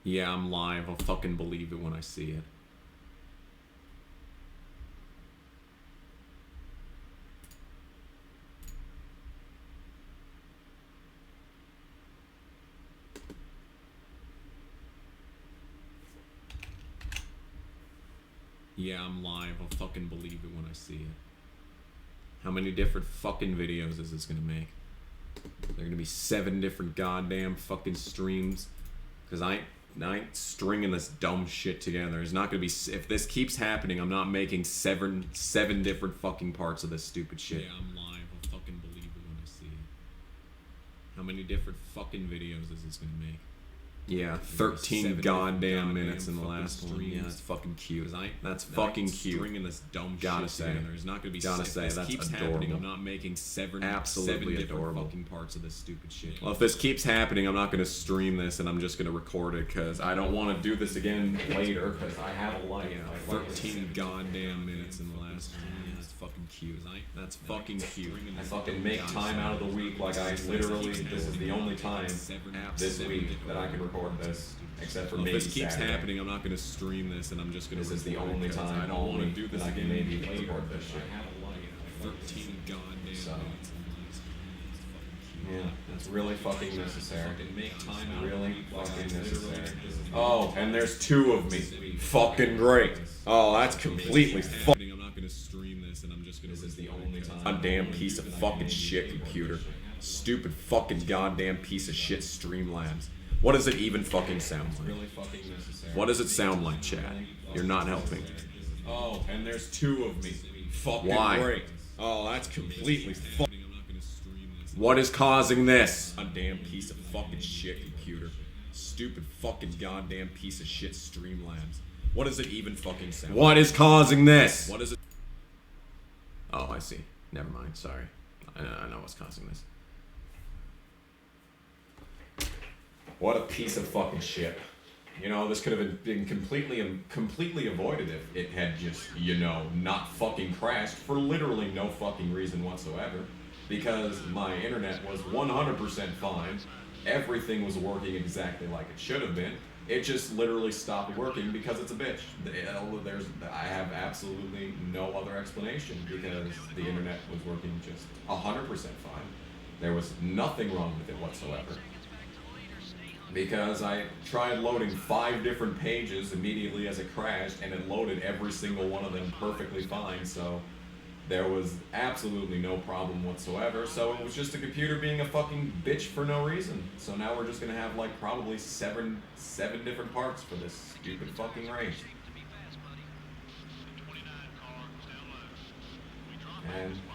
Yeah, I'm live. I'll fucking believe it when I see it. Yeah, I'm live. I'll fucking believe it when I see it. How many different fucking videos is this gonna make? There are gonna be 7 different goddamn fucking streams. Cause I ain't stringing this dumb shit together. It's not gonna be. If this keeps happening, I'm not making seven different fucking parts of this stupid shit. Yeah, I'm live. I'll fucking believe it when I see it. How many different fucking videos is this gonna make? Yeah, 13 goddamn minutes in the last one. Yeah, that's fucking cute. That's fucking cute. Stringing this dumb shit together. There's not gonna be. Gotta say, that's keeps adorable. Happening, I'm not making seven different fucking parts of this stupid shit. Well, if this keeps happening, I'm not gonna stream this, and I'm just gonna record it because I don't want to do this again later. Because I have a life. Yeah, 13 goddamn minutes in the last one. Yeah, that's fucking cute. That's fucking cute. I fucking make time out of the week. Like I literally, this is the only time this week that I can record this, except for maybe if this keeps Saturday. Happening, I'm not going to stream this, and I'm just going to. This is the only time I don't want to do this again. Maybe record this shit. 13 goddamn. So. Yeah, that's really fucking necessary. Really fucking necessary. Oh, and there's 2 of me. Fucking great. Oh, that's completely fucking. I'm not going to stream this, and I'm just going to. This is the only time. Goddamn piece of fucking shit, computer. Stupid fucking goddamn piece of shit, Streamlabs. What does it even fucking sound like? Really fucking necessary. What does it sound like, Chad? You're not helping. Oh, and there's 2 of me. Fucking great. Oh, that's completely fucking. What is causing this? A damn piece of fucking shit, computer. Stupid fucking goddamn piece of shit, Streamlabs. What does it even fucking sound like? What is causing this? What is it? Oh, I see. Never mind. Sorry. I know what's causing this. What a piece of fucking shit. You know, this could have been completely avoided if it had just, not fucking crashed for literally no fucking reason whatsoever. Because my internet was 100% fine. Everything was working exactly like it should have been. It just literally stopped working because it's a bitch. I have absolutely no other explanation because the internet was working just 100% fine. There was nothing wrong with it whatsoever. Because I tried loading 5 different pages immediately as it crashed, and it loaded every single one of them perfectly fine, so there was absolutely no problem whatsoever. So it was just a computer being a fucking bitch for no reason. So now we're just gonna have like probably seven different parts for this stupid fucking race.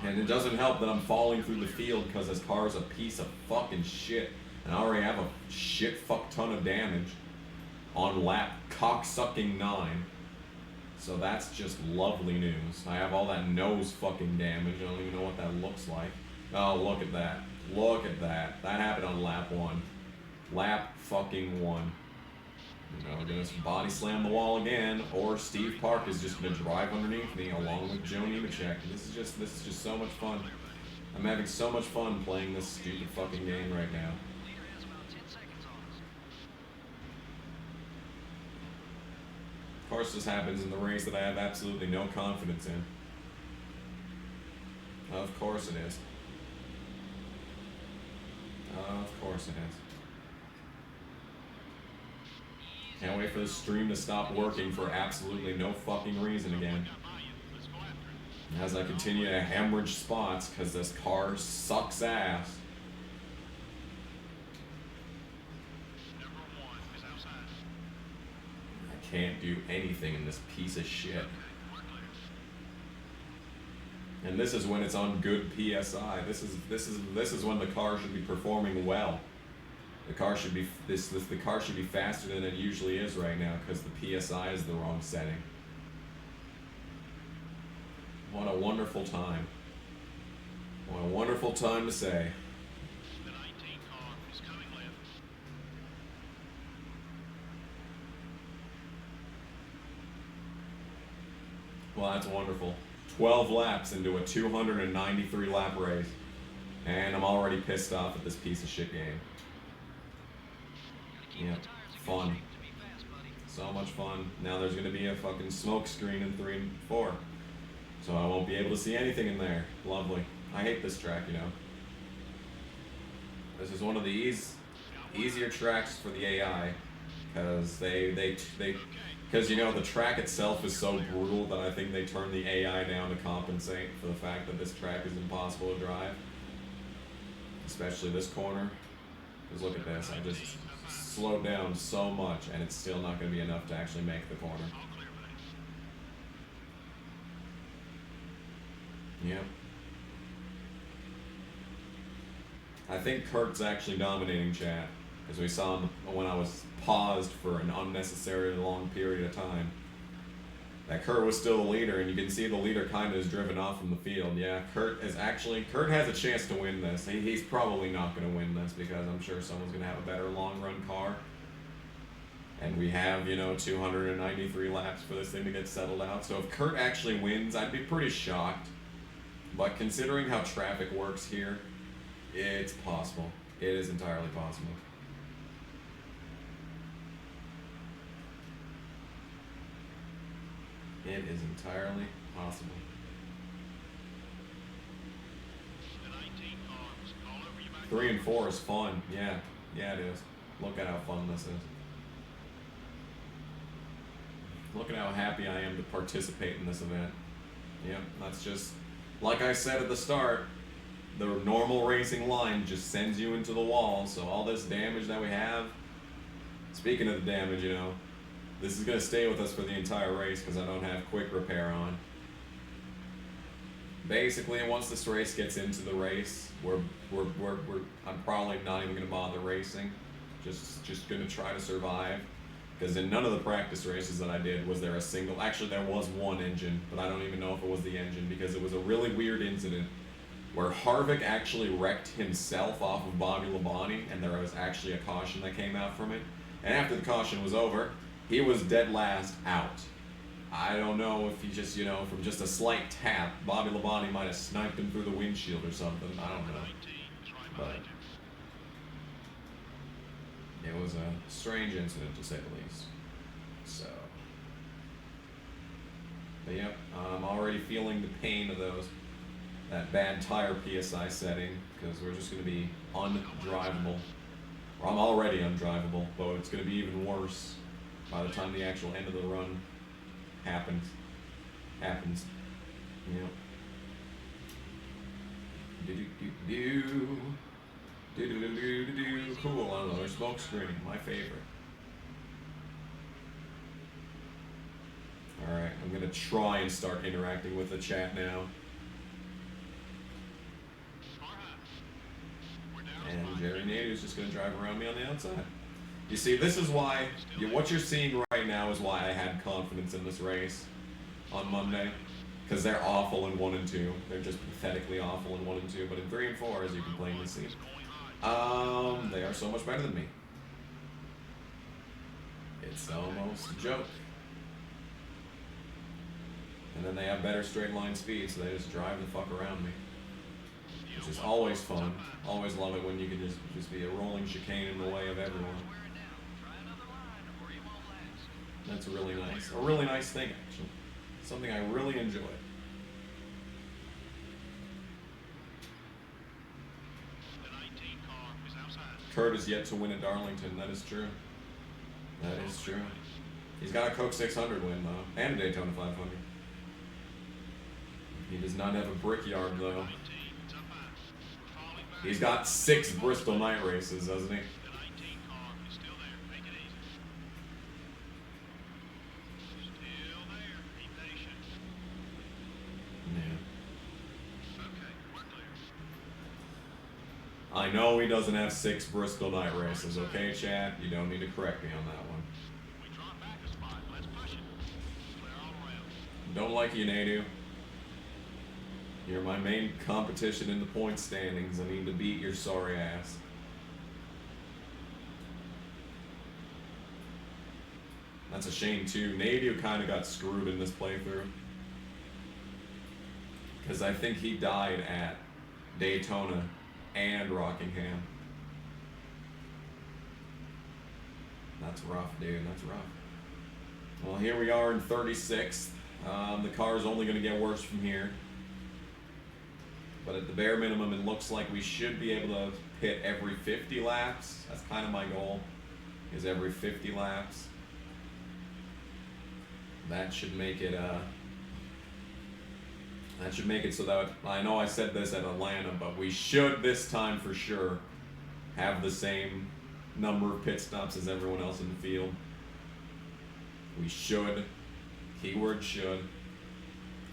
And it doesn't help that I'm falling through the field because this car is a piece of fucking shit. And I already have a shit fuck ton of damage on lap cocksucking 9. So that's just lovely news. I have all that nose fucking damage. I don't even know what that looks like. Oh, look at that. Look at that. That happened on lap 1. Lap fucking 1. Gonna body slam the wall again, or Steve Park is just gonna drive underneath me along with Joe Nemechek. This is just so much fun. I'm having so much fun playing this stupid fucking game right now. Of course this happens in the race that I have absolutely no confidence in. Of course it is. Of course it is. Can't wait for this stream to stop working for absolutely no fucking reason again. As I continue to hemorrhage spots because this car sucks ass. Can't do anything in this piece of shit. And this is when it's on good PSI. This is when the car should be performing well. The car should be the car should be faster than it usually is right now because the PSI is the wrong setting. What a wonderful time. What a wonderful time to say. Well, that's wonderful. 12 laps into a 293 lap race. And I'm already pissed off at this piece of shit game. Yeah, fun. So much fun. Now there's gonna be a fucking smoke screen in 3 and 4. So I won't be able to see anything in there. Lovely. I hate this track, you know. This is one of the easier tracks for the AI, because because you know the track itself is so brutal that I think they turn the AI down to compensate for the fact that this track is impossible to drive, especially this corner. Because look at this, I just slowed down so much, and it's still not going to be enough to actually make the corner. Yep. I think Kurt's actually dominating chat, as we saw when I was paused for an unnecessarily long period of time. That Kurt was still the leader, and you can see the leader kind of is driven off from the field. Yeah, Kurt has a chance to win this. He's probably not going to win this, because I'm sure someone's going to have a better long-run car. And we have, 293 laps for this thing to get settled out. So if Kurt actually wins, I'd be pretty shocked. But considering how traffic works here, it's possible. It is entirely possible. It is entirely possible. Three and 4 is fun. Yeah, it is. Look at how fun this is. Look at how happy I am to participate in this event. Yep, that's just, like I said at the start, the normal racing line just sends you into the wall, so all this damage that we have, speaking of the damage, this is going to stay with us for the entire race because I don't have quick repair on. Basically, once this race gets into the race, I'm probably not even going to bother racing. Just going to try to survive. Because in none of the practice races that I did was there a single... Actually, there was one engine, but I don't even know if it was the engine, because it was a really weird incident where Harvick actually wrecked himself off of Bobby Labonte, and there was actually a caution that came out from it. And after the caution was over, he was dead last out. I don't know if he just, from just a slight tap, Bobby Labonte might have sniped him through the windshield or something. I don't know. But it was a strange incident, to say the least. So, but yep, I'm already feeling the pain of that bad tire PSI setting, because we're just going to be undrivable. Or I'm already undrivable, but it's going to be even worse by the time the actual end of the run happens. Yep. Cool, another smoke screen, my favorite. Alright, I'm gonna try and start interacting with the chat now. And Jerry Nadeau's just gonna drive around me on the outside. You see, this is why, what you're seeing right now is why I had confidence in this race on Monday. Because they're awful in 1 and 2. They're just pathetically awful in 1 and 2. But in 3 and 4, as you can plainly see, they are so much better than me. It's almost a joke. And then they have better straight line speed, so they just drive the fuck around me. Which is always fun. Always love it when you can just be a rolling chicane in the way of everyone. That's really nice. A really nice thing, actually. Something I really enjoy. Kurt is yet to win at Darlington. That is true. That is true. He's got a Coke 600 win, though. And a Daytona 500. He does not have a Brickyard, though. He's got 6 Bristol night races, doesn't he? I know he doesn't have 6 Bristol night races, okay, Chad? You don't need to correct me on that one. Don't like you, Nadeau. You're my main competition in the point standings. I need to beat your sorry ass. That's a shame, too. Nadeau kind of got screwed in this playthrough. Because I think he died at Daytona and Rockingham. That's rough, dude. That's rough. Well, here we are in 36th. The car is only going to get worse from here. But at the bare minimum, it looks like we should be able to hit every 50 laps. That's kind of my goal, is every 50 laps. That should make it so that, I know I said this at Atlanta, but we should this time for sure have the same number of pit stops as everyone else in the field. We should. Keyword should.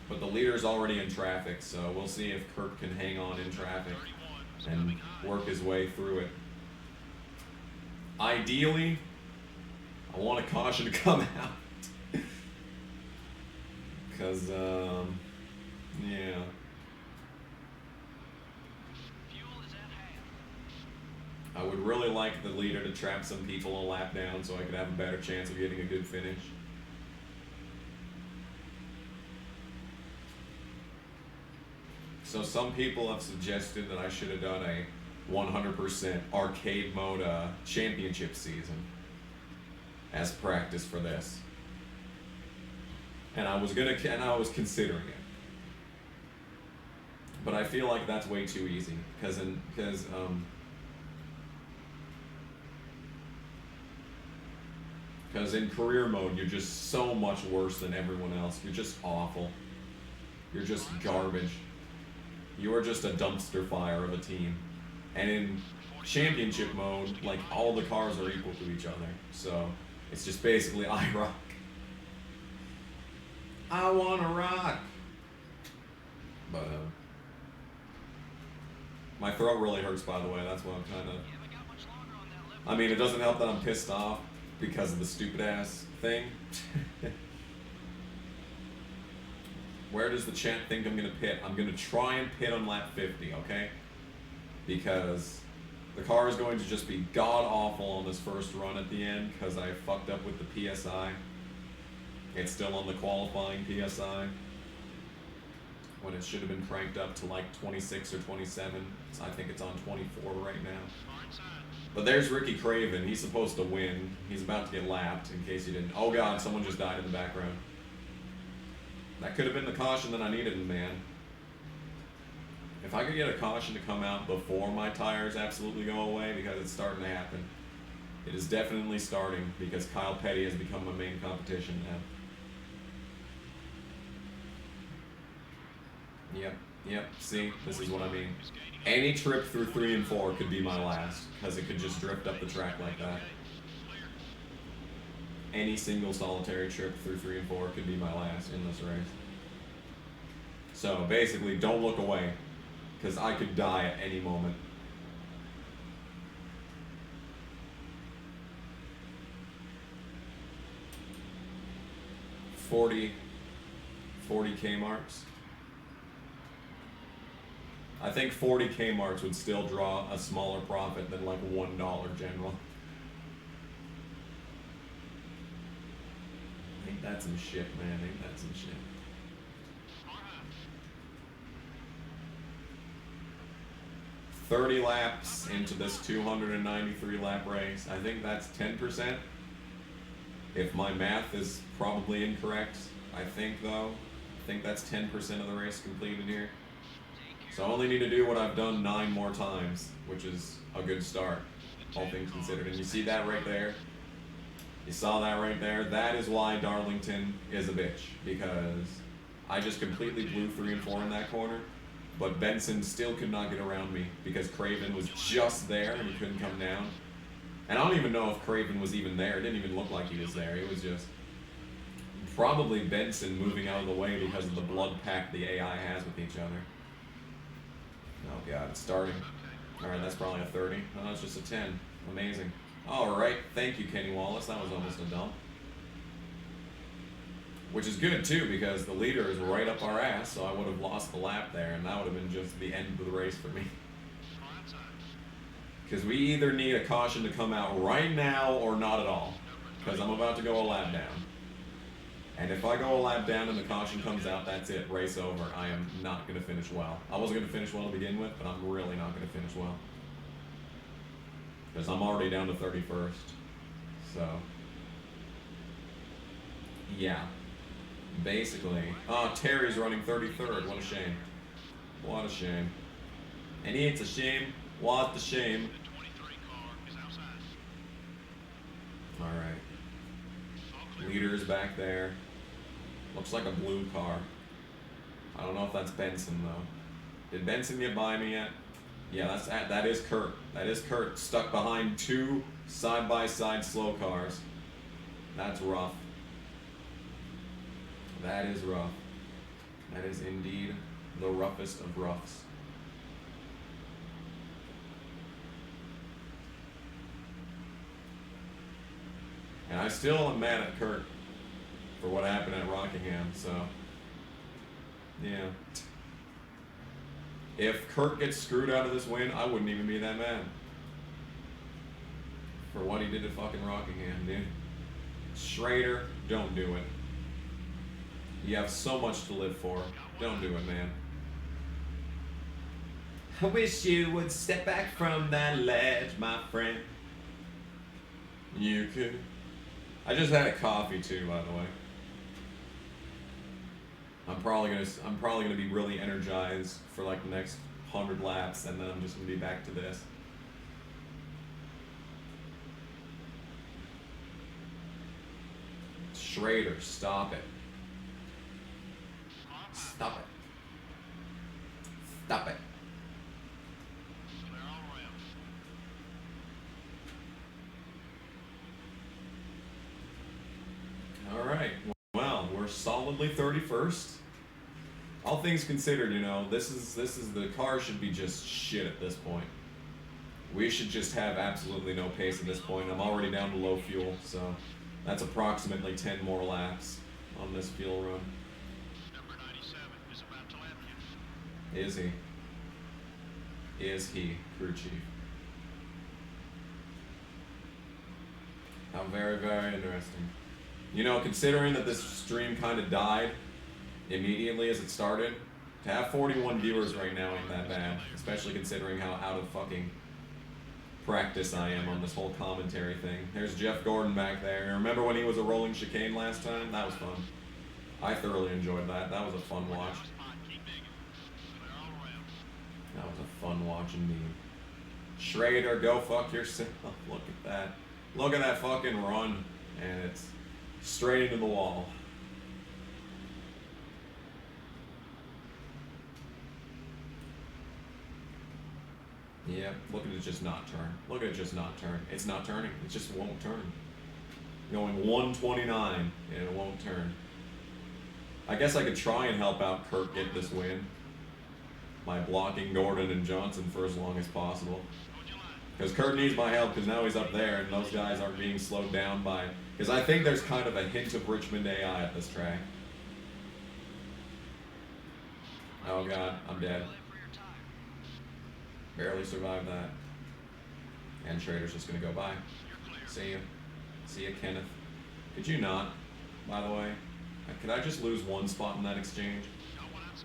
But the leader's already in traffic, so we'll see if Kurt can hang on in traffic and work his way through it. Ideally, I want a caution to come out. Because, yeah. I would really like the leader to trap some people a lap down so I could have a better chance of getting a good finish. So some people have suggested that I should have done a 100% arcade mode championship season as practice for this. And I was considering it. But I feel like that's way too easy because in career mode, you're just so much worse than everyone else. You're just awful. You're just garbage. You are just a dumpster fire of a team. And in championship mode, like, all the cars are equal to each other. So it's just basically, I rock. I wanna rock. But, my throat really hurts, by the way. That's why I'm kind of... I mean, it doesn't help that I'm pissed off because of the stupid-ass thing. Where does the chat think I'm going to pit? I'm going to try and pit on lap 50, okay? Because the car is going to just be god-awful on this first run at the end because I fucked up with the PSI. It's still on the qualifying PSI when it should have been cranked up to like 26 or 27. So I think it's on 24 right now. But there's Ricky Craven. He's supposed to win. He's about to get lapped in case he didn't. Oh god, someone just died in the background. That could have been the caution that I needed, man. If I could get a caution to come out before my tires absolutely go away, because it's starting to happen. It is definitely starting, because Kyle Petty has become my main competition now. Yep, see, this is what I mean. Any trip through 3 and 4 could be my last, because it could just drift up the track like that. Any single solitary trip through 3 and 4 could be my last in this race. So basically, don't look away, because I could die at any moment. $40 Kmarts. I think 40 Kmarts would still draw a smaller profit than like $1 general. Ain't that some shit, man? Ain't that some shit? $30 laps into this 293 lap race. I think that's 10%. If my math is probably incorrect, I think that's 10% of the race completed here. So I only need to do what I've done 9 more times, which is a good start, all things considered. And you see that right there? You saw that right there? That is why Darlington is a bitch, because I just completely blew 3 and 4 in that corner, but Benson still could not get around me because Craven was just there and he couldn't come down. And I don't even know if Craven was even there. It didn't even look like he was there. It was just probably Benson moving out of the way because of the blood pact the AI has with each other. Oh god, it's starting. Alright, that's probably a 30. Oh, it's just a 10. Amazing. Alright, thank you, Kenny Wallace. That was almost a dump. Which is good, too, because the leader is right up our ass, so I would have lost the lap there, and that would have been just the end of the race for me. Because we either need a caution to come out right now or not at all. Because I'm about to go a lap down. And if I go a lap down and the caution comes out, that's it. Race over. I am not going to finish well. I wasn't going to finish well to begin with, but I'm really not going to finish well. Because I'm already down to 31st. So Yeah. Basically. Oh, Terry's running 33rd. What a shame. What a shame. And it's a shame. What a shame. Alright. Leader's back there. Looks like a blue car. I don't know if that's Benson, though. Did Benson get by me yet? Yeah, that is Kurt. That is Kurt, stuck behind two side-by-side slow cars. That's rough. That is rough. That is indeed the roughest of roughs. And I still am mad at Kurt for what happened at Rockingham, so yeah. If Kurt gets screwed out of this win, I wouldn't even be that mad. For what he did to fucking Rockingham, dude. Schrader, don't do it. You have so much to live for. Don't do it, man. I wish you would step back from that ledge, my friend. You could. I just had a coffee too, by the way. I'm probably gonna be really energized for like the next 100 laps, and then I'm just gonna be back to this. Schrader, stop it. Stop it. Stop it. Alright, well, we're solidly 31st. All things considered, you know, this is the car should be just shit at this point. We should just have absolutely no pace at this point. I'm already down to low fuel, so that's approximately 10 more laps on this fuel run. Number 97 is about to lap you. Is he? Is he, crew chief? How very, very interesting. You know, considering that this stream kind of died immediately as it started, to have 41 viewers right now ain't that bad, especially considering how out of fucking practice I am on this whole commentary thing. There's Jeff Gordon back there. Remember when he was a rolling chicane last time? That was fun. I thoroughly enjoyed that. That was a fun watch. That was a fun watch indeed. Schrader, go fuck yourself. Look at that. Look at that fucking run. And it's straight into the wall. Yeah, look at it just not turn. Look at it just not turn. It's not turning. It just won't turn. Going 129 and it won't turn. I guess I could try and help out Kurt get this win by blocking Gordon and Johnson for as long as possible. Because Kurt needs my help because now he's up there and those guys aren't being slowed down by... Because I think there's kind of a hint of Richmond AI at this track. Oh god, I'm dead. Barely survived that. And Schrader's just gonna go by. See ya. See ya, Kenneth. Could you not, by the way? Could I just lose one spot in that exchange?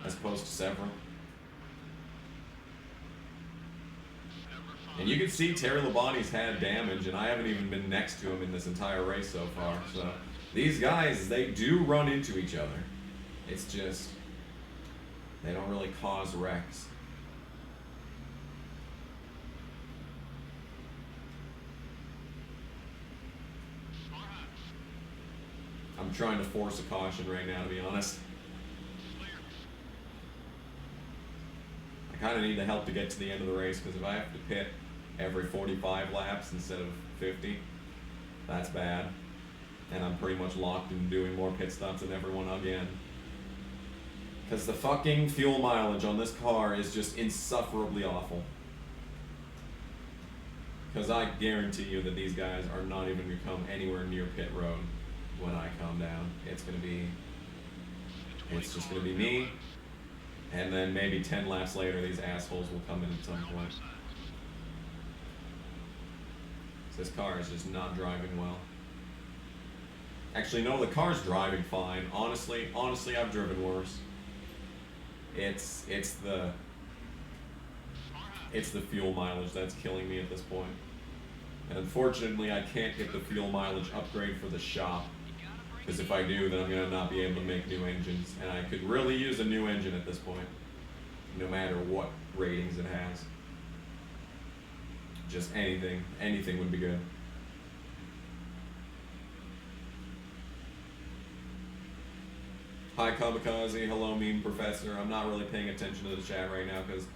As opposed to several? And you can see Terry Labonte's had damage, and I haven't even been next to him in this entire race so far. So these guys, they do run into each other. It's just, they don't really cause wrecks. I'm trying to force a caution right now, to be honest. I kind of need the help to get to the end of the race, because if I have to pit every 45 laps instead of 50, that's bad. And I'm pretty much locked in doing more pit stops than everyone again. Because the fucking fuel mileage on this car is just insufferably awful. Because I guarantee you that these guys are not even going to come anywhere near pit road when I come down. It's just going to be me. And then maybe 10 laps later, these assholes will come in at some point. This car is just not driving well. Actually, no, the car's driving fine. Honestly, I've driven worse. It's the fuel mileage that's killing me at this point. And unfortunately, I can't get the fuel mileage upgrade for the shop Because if I do, then I'm going to not be able to make new engines. And I could really use a new engine at this point. No matter what ratings it has. Just anything. Anything would be good. Hi Kamikaze, hello Meme Professor. I'm not really paying attention to the chat right now because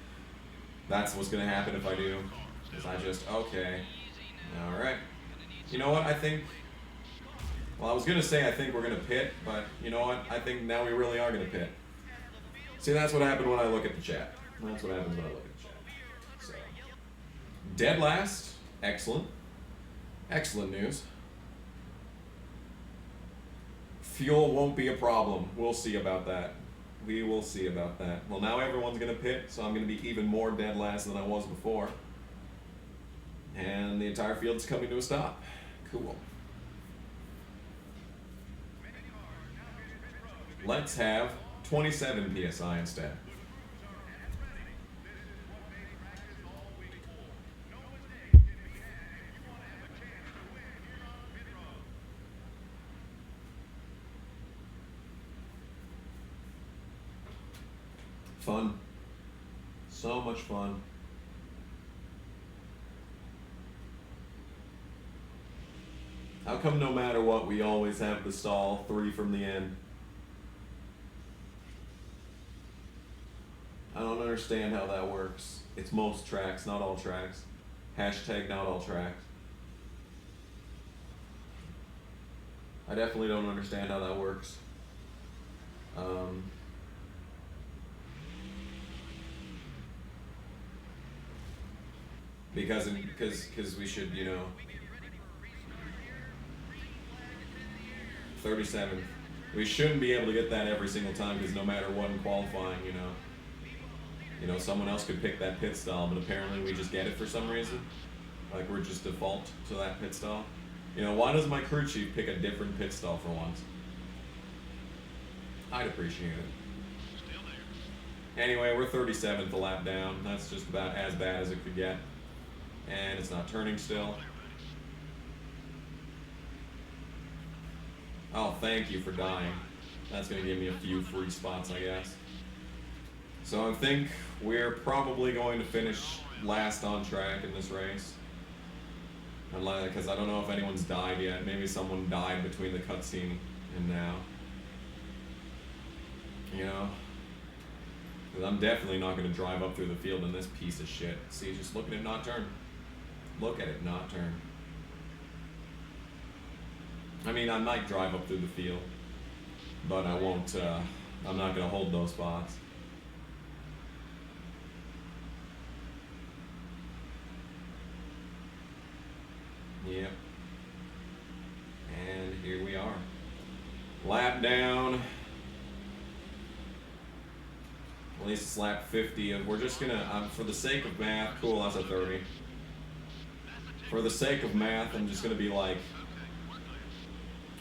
that's what's going to happen if I do. Because I just, okay. Alright. You know what, I think... Well, I was going to say I think we're going to pit, but you know what? I think now we really are going to pit. See, that's what happened when I look at the chat. That's what happens when I look at the chat. So, dead last. Excellent. Excellent news. Fuel won't be a problem. We'll see about that. We will see about that. Well, now everyone's going to pit, so I'm going to be even more dead last than I was before. And the entire field's coming to a stop. Cool. Let's have 27 PSI instead. Fun. So much fun. How come no matter what we always have the stall 3 from the end? I don't understand how that works. It's most tracks, not all tracks. Hashtag not all tracks. I definitely don't understand how that works. Because we should, you know, 37th. We shouldn't be able to get that every single time because no matter what in qualifying, you know, someone else could pick that pit stall, but apparently we just get it for some reason. Like we're just default to that pit stall. You know, why does my crew chief pick a different pit stall for once? I'd appreciate it. Still there. Anyway, we're 37th a lap down. That's just about as bad as it could get. And it's not turning still. Oh, thank you for dying. That's going to give me a few free spots, I guess. So I think we're probably going to finish last on track in this race. Because I don't know if anyone's died yet. Maybe someone died between the cutscene and now. You know? Because I'm definitely not going to drive up through the field in this piece of shit. See, just look at it not turn. Look at it not turn. I mean, I might drive up through the field, but I won't, I'm not going to hold those spots. Yep. And here we are. Lap down. At least it's lap 50. We're just going to, for the sake of math, cool, that's a 30. For the sake of math, I'm just going to be like,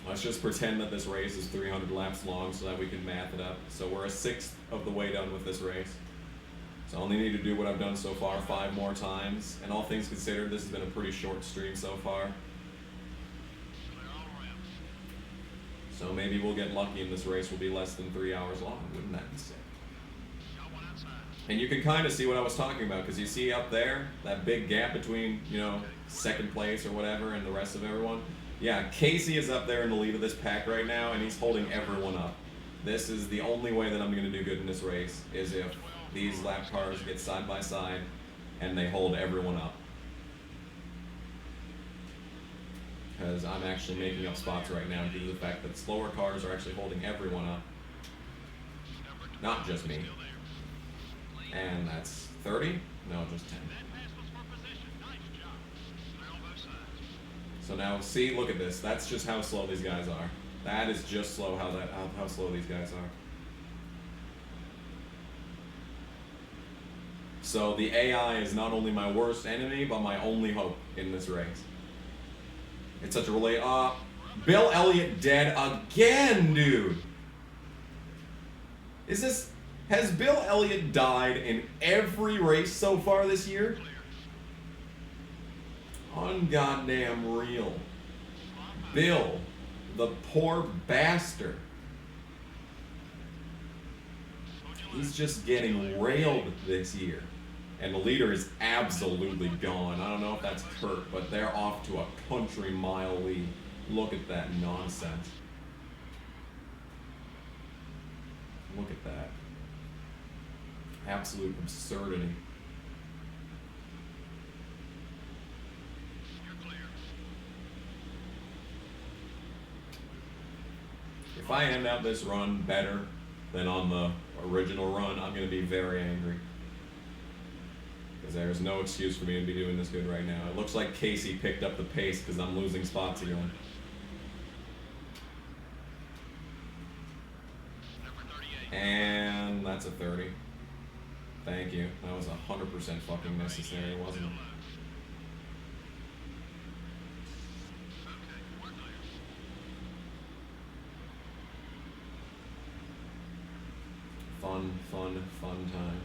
let's just pretend that this race is 300 laps long so that we can math it up. So we're a sixth of the way done with this race. So I only need to do what I've done so far 5 more times. And all things considered, this has been a pretty short stream so far. So maybe we'll get lucky and this race will be less than 3 hours long. Wouldn't that be sick? And you can kind of see what I was talking about, because you see up there, that big gap between, you know, second place or whatever and the rest of everyone. Yeah, Casey is up there in the lead of this pack right now, and he's holding everyone up. This is the only way that I'm going to do good in this race, is if these lap cars get side by side and they hold everyone up. Because I'm actually making up spots right now due to the fact that slower cars are actually holding everyone up. Not just me. And that's 30? No, just 10. So now, see, look at this. That's just how slow these guys are. That is just slow how slow these guys are. So the AI is not only my worst enemy, but my only hope in this race. It's such a relay. Bill Elliott dead again, dude. Has Bill Elliott died in every race so far this year? Ungoddamn real. Bill, The poor bastard. He's just getting railed this year. And the leader is absolutely gone. I don't know if that's Kurt, but they're off to a country mile lead. Look at that nonsense. Look at that. Absolute absurdity. If I end out this run better than on the original run, I'm going to be very angry. Because there's no excuse for me to be doing this good right now. It looks like Casey picked up the pace because I'm losing spots again. And that's a 30. Thank you. That was 100% fucking necessary, wasn't it? Fun time.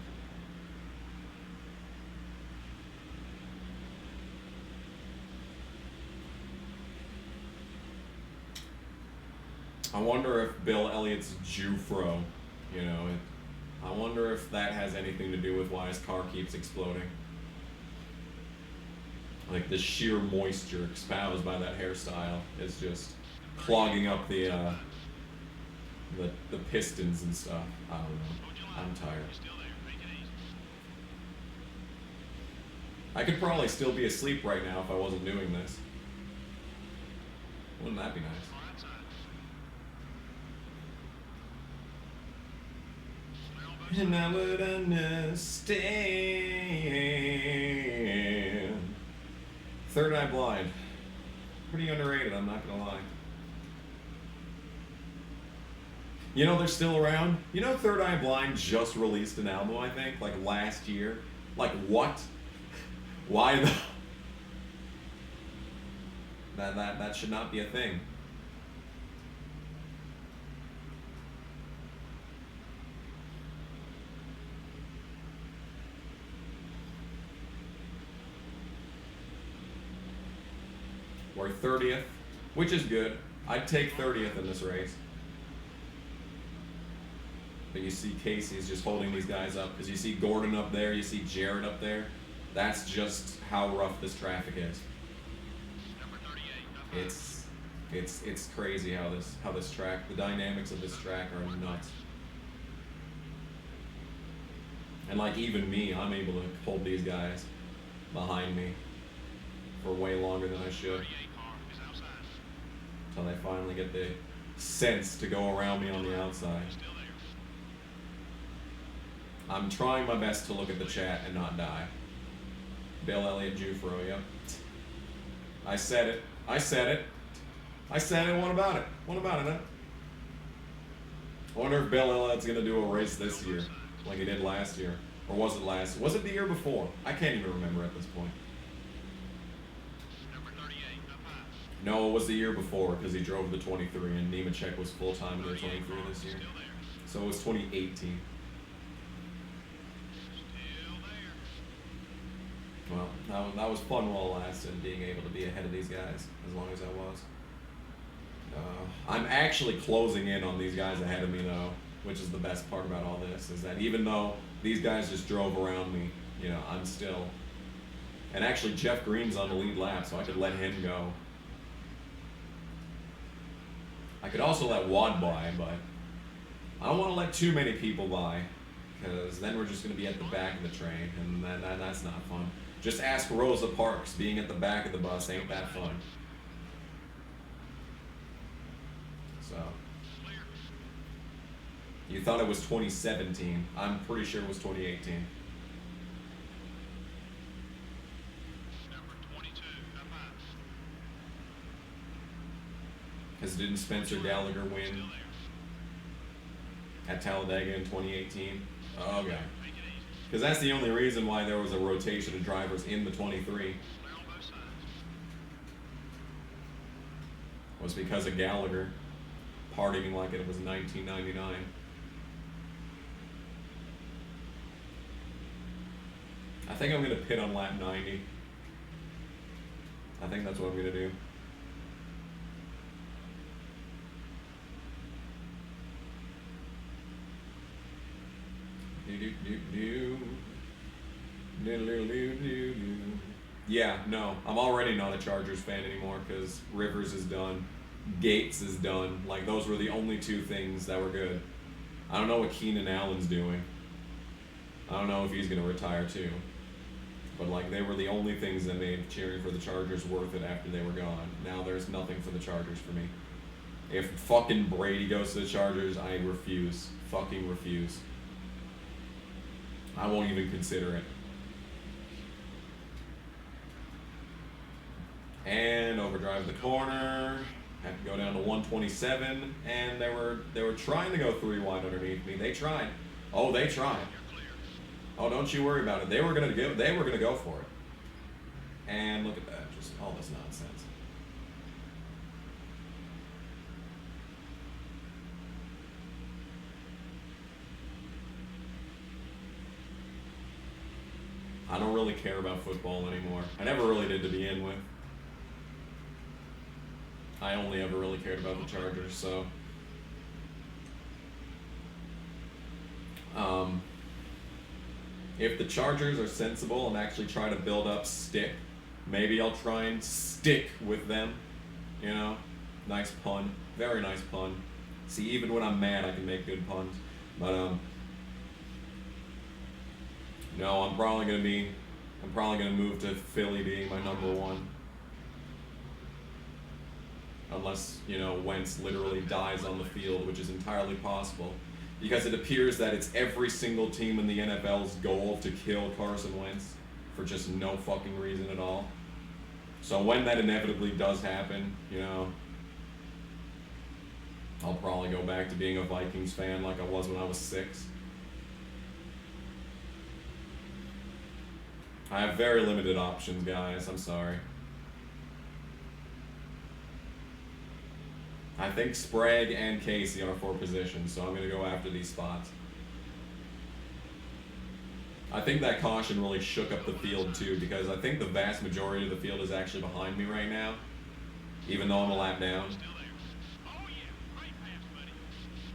I wonder if Bill Elliott's Jufro, you know, I wonder if that has anything to do with why his car keeps exploding. Like the sheer moisture espoused by that hairstyle is just clogging up the pistons and stuff. I don't know. I'm tired. I could probably still be asleep right now if I wasn't doing this. Wouldn't that be nice? And I would understand. Third Eye Blind. Pretty underrated, I'm not gonna lie. You know they're still around? You know Third Eye Blind just released an album, I think, like last year? Like what? Why the... That should not be a thing. We're 30th, which is good. I'd take 30th in this race. But you see Casey's just holding these guys up because you see Gordon up there, you see Jared up there. That's just how rough this traffic is. It's crazy how this track, the dynamics of this track are nuts. And like even me, I'm able to hold these guys behind me for way longer than I should. Until they finally get the sense to go around me on the outside. I'm trying my best to look at the chat and not die. Bill Elliott Jufro, yep. I said it. What about it? What about it, huh? I wonder if Bill Elliott's gonna do a race this year, like he did last year. Or was it last? Was it the year before? I can't even remember at this point. No, it was the year before because he drove the 23 and Nemechek was full-time in the 23 this year. So it was 2018. Well, that was fun while it lasted, being able to be ahead of these guys as long as I was. I'm actually closing in on these guys ahead of me though, which is the best part about all this, is that even though these guys just drove around me, you know, I'm still... And actually Jeff Green's on the lead lap, so I could let him go. I could also let Wad by, but I don't want to let too many people by, because then we're just going to be at the back of the train, and that's not fun. Just ask Rosa Parks, being at the back of the bus ain't that fun. So, you thought it was 2017. I'm pretty sure it was 2018. Because didn't Spencer Gallagher win at Talladega in 2018? Oh, okay. Because that's the only reason why there was a rotation of drivers in the 23. Was because of Gallagher partying like it was 1999. I think I'm going to pit on lap 90. I think that's what I'm going to do. Yeah, no, I'm already not a Chargers fan anymore because Rivers is done, Gates is done. Like, those were the only two things that were good. I don't know what Keenan Allen's doing. I don't know if he's gonna retire too. But like, they were the only things that made cheering for the Chargers worth it after they were gone. Now there's nothing for the Chargers for me. If fucking Brady goes to the Chargers, I refuse. Fucking refuse. I won't even consider it. And overdrive the corner. Had to go down to 127, and they were trying to go 3 wide underneath me. They tried. Oh, they tried. Oh, don't you worry about it. They were gonna go for it. And look at that, just all this nonsense. I don't really care about football anymore. I never really did to begin with. I only ever really cared about the Chargers, so if the Chargers are sensible and actually try to build up stick, maybe I'll try and stick with them. You know? Nice pun. Very nice pun. See, even when I'm mad, I can make good puns. But no, I'm probably gonna move to Philly being my number one. Unless, you know, Wentz literally dies on the field, which is entirely possible. Because it appears that it's every single team in the NFL's goal to kill Carson Wentz for just no fucking reason at all. So when that inevitably does happen, you know, I'll probably go back to being a Vikings fan like I was when I was 6. I have very limited options, guys. I'm sorry. I think Sprague and Casey are for positions, so I'm going to go after these spots. I think that caution really shook up the field too, because I think the vast majority of the field is actually behind me right now, even though I'm a lap down.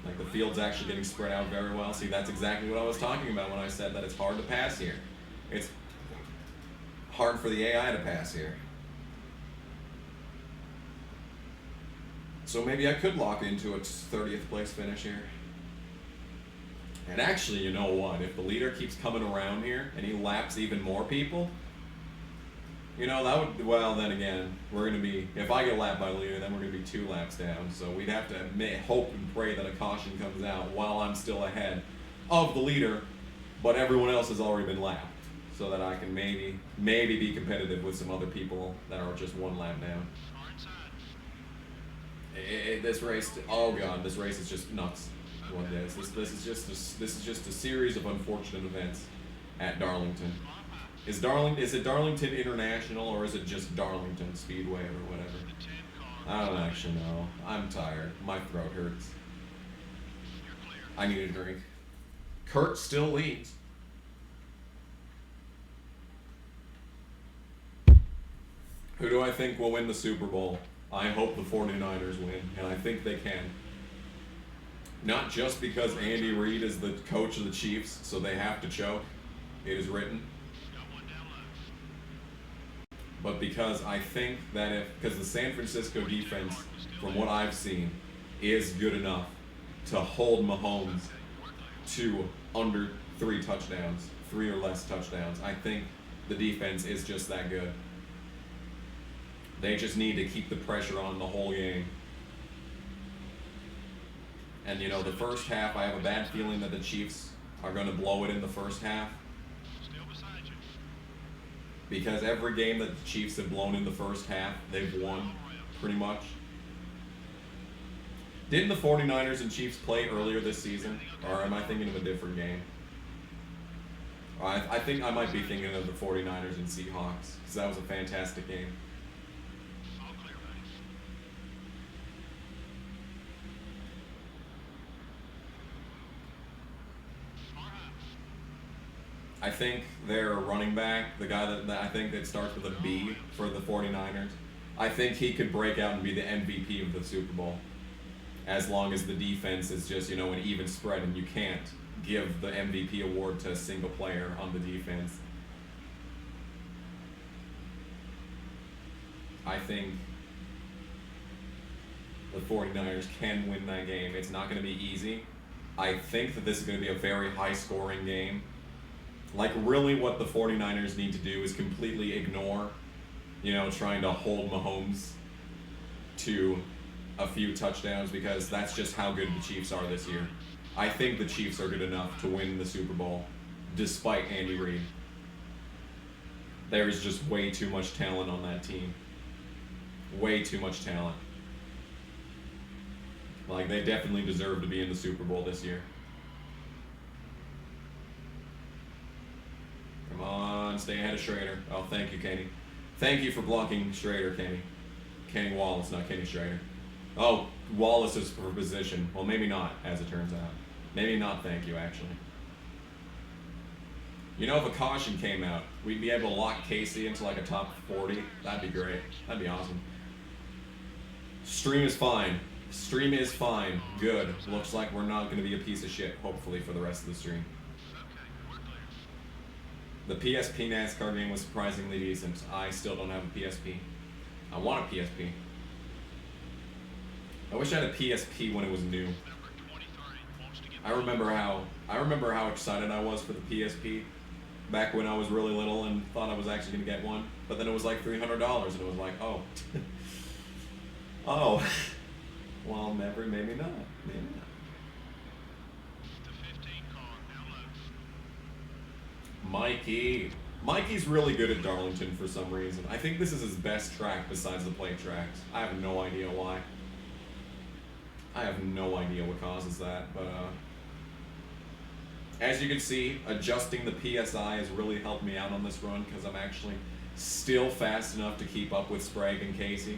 Like, the field's actually getting spread out very well. See, that's exactly what I was talking about when I said that it's hard to pass here. It's hard for the AI to pass here. So maybe I could lock into a 30th place finish here. And actually, you know what? If the leader keeps coming around here and he laps even more people, you know, that would, well, then again, we're going to be, if I get lapped by the leader, then we're going to be 2 laps down. So we'd have to hope and pray that a caution comes out while I'm still ahead of the leader, but everyone else has already been lapped. So that I can maybe be competitive with some other people that are just 1 lap down. This race, oh god, this race is just nuts. What it is. This is just a series of unfortunate events at Darlington. Is it Darlington International or is it just Darlington Speedway or whatever? I don't actually know. I'm tired. My throat hurts. I need a drink. Kurt still leads. Who do I think will win the Super Bowl? I hope the 49ers win, and I think they can. Not just because Andy Reid is the coach of the Chiefs, so they have to choke. It is written. But because I think that because the San Francisco defense, from what I've seen, is good enough to hold Mahomes to under 3 touchdowns, 3 or less touchdowns. I think the defense is just that good. They just need to keep the pressure on the whole game. And, you know, the first half, I have a bad feeling that the Chiefs are going to blow it in the first half. Because every game that the Chiefs have blown in the first half, they've won, pretty much. Didn't the 49ers and Chiefs play earlier this season? Or am I thinking of a different game? I think I might be thinking of the 49ers and Seahawks, because that was a fantastic game. I think their running back, the guy that I think that starts with a B for the 49ers, I think he could break out and be the MVP of the Super Bowl. As long as the defense is just, you know, an even spread, and you can't give the MVP award to a single player on the defense. I think the 49ers can win that game. It's not going to be easy. I think that this is going to be a very high-scoring game. Like, really what the 49ers need to do is completely ignore, trying to hold Mahomes to a few touchdowns, because that's just how good the Chiefs are this year. I think the Chiefs are good enough to win the Super Bowl, despite Andy Reid. There's just way too much talent on that team. Way too much talent. Like, they definitely deserve to be in the Super Bowl this year. Come on, stay ahead of Schrader. Oh, thank you, Kenny. Thank you for blocking Schrader, Kenny. Kenny Wallace, not Kenny Schrader. Oh, Wallace is for position. Well, maybe not, as it turns out. Maybe not, thank you, actually. If a caution came out, we'd be able to lock Casey into like a top 40. That'd be great. That'd be awesome. Stream is fine. Stream is fine. Good. Looks like we're not going to be a piece of shit, hopefully, for the rest of the stream. The PSP NASCAR game was surprisingly decent. I still don't have a PSP. I want a PSP. I wish I had a PSP when it was new. I remember how excited I was for the PSP back when I was really little and thought I was actually going to get one. But then it was like $300 and it was like, oh. Oh. Well, maybe not. Maybe not. Mikey's really good at Darlington for some reason. I think this is his best track besides the plate tracks. I have no idea why. I have no idea what causes that, but as you can see, adjusting the PSI has really helped me out on this run because I'm actually still fast enough to keep up with Sprague and Casey.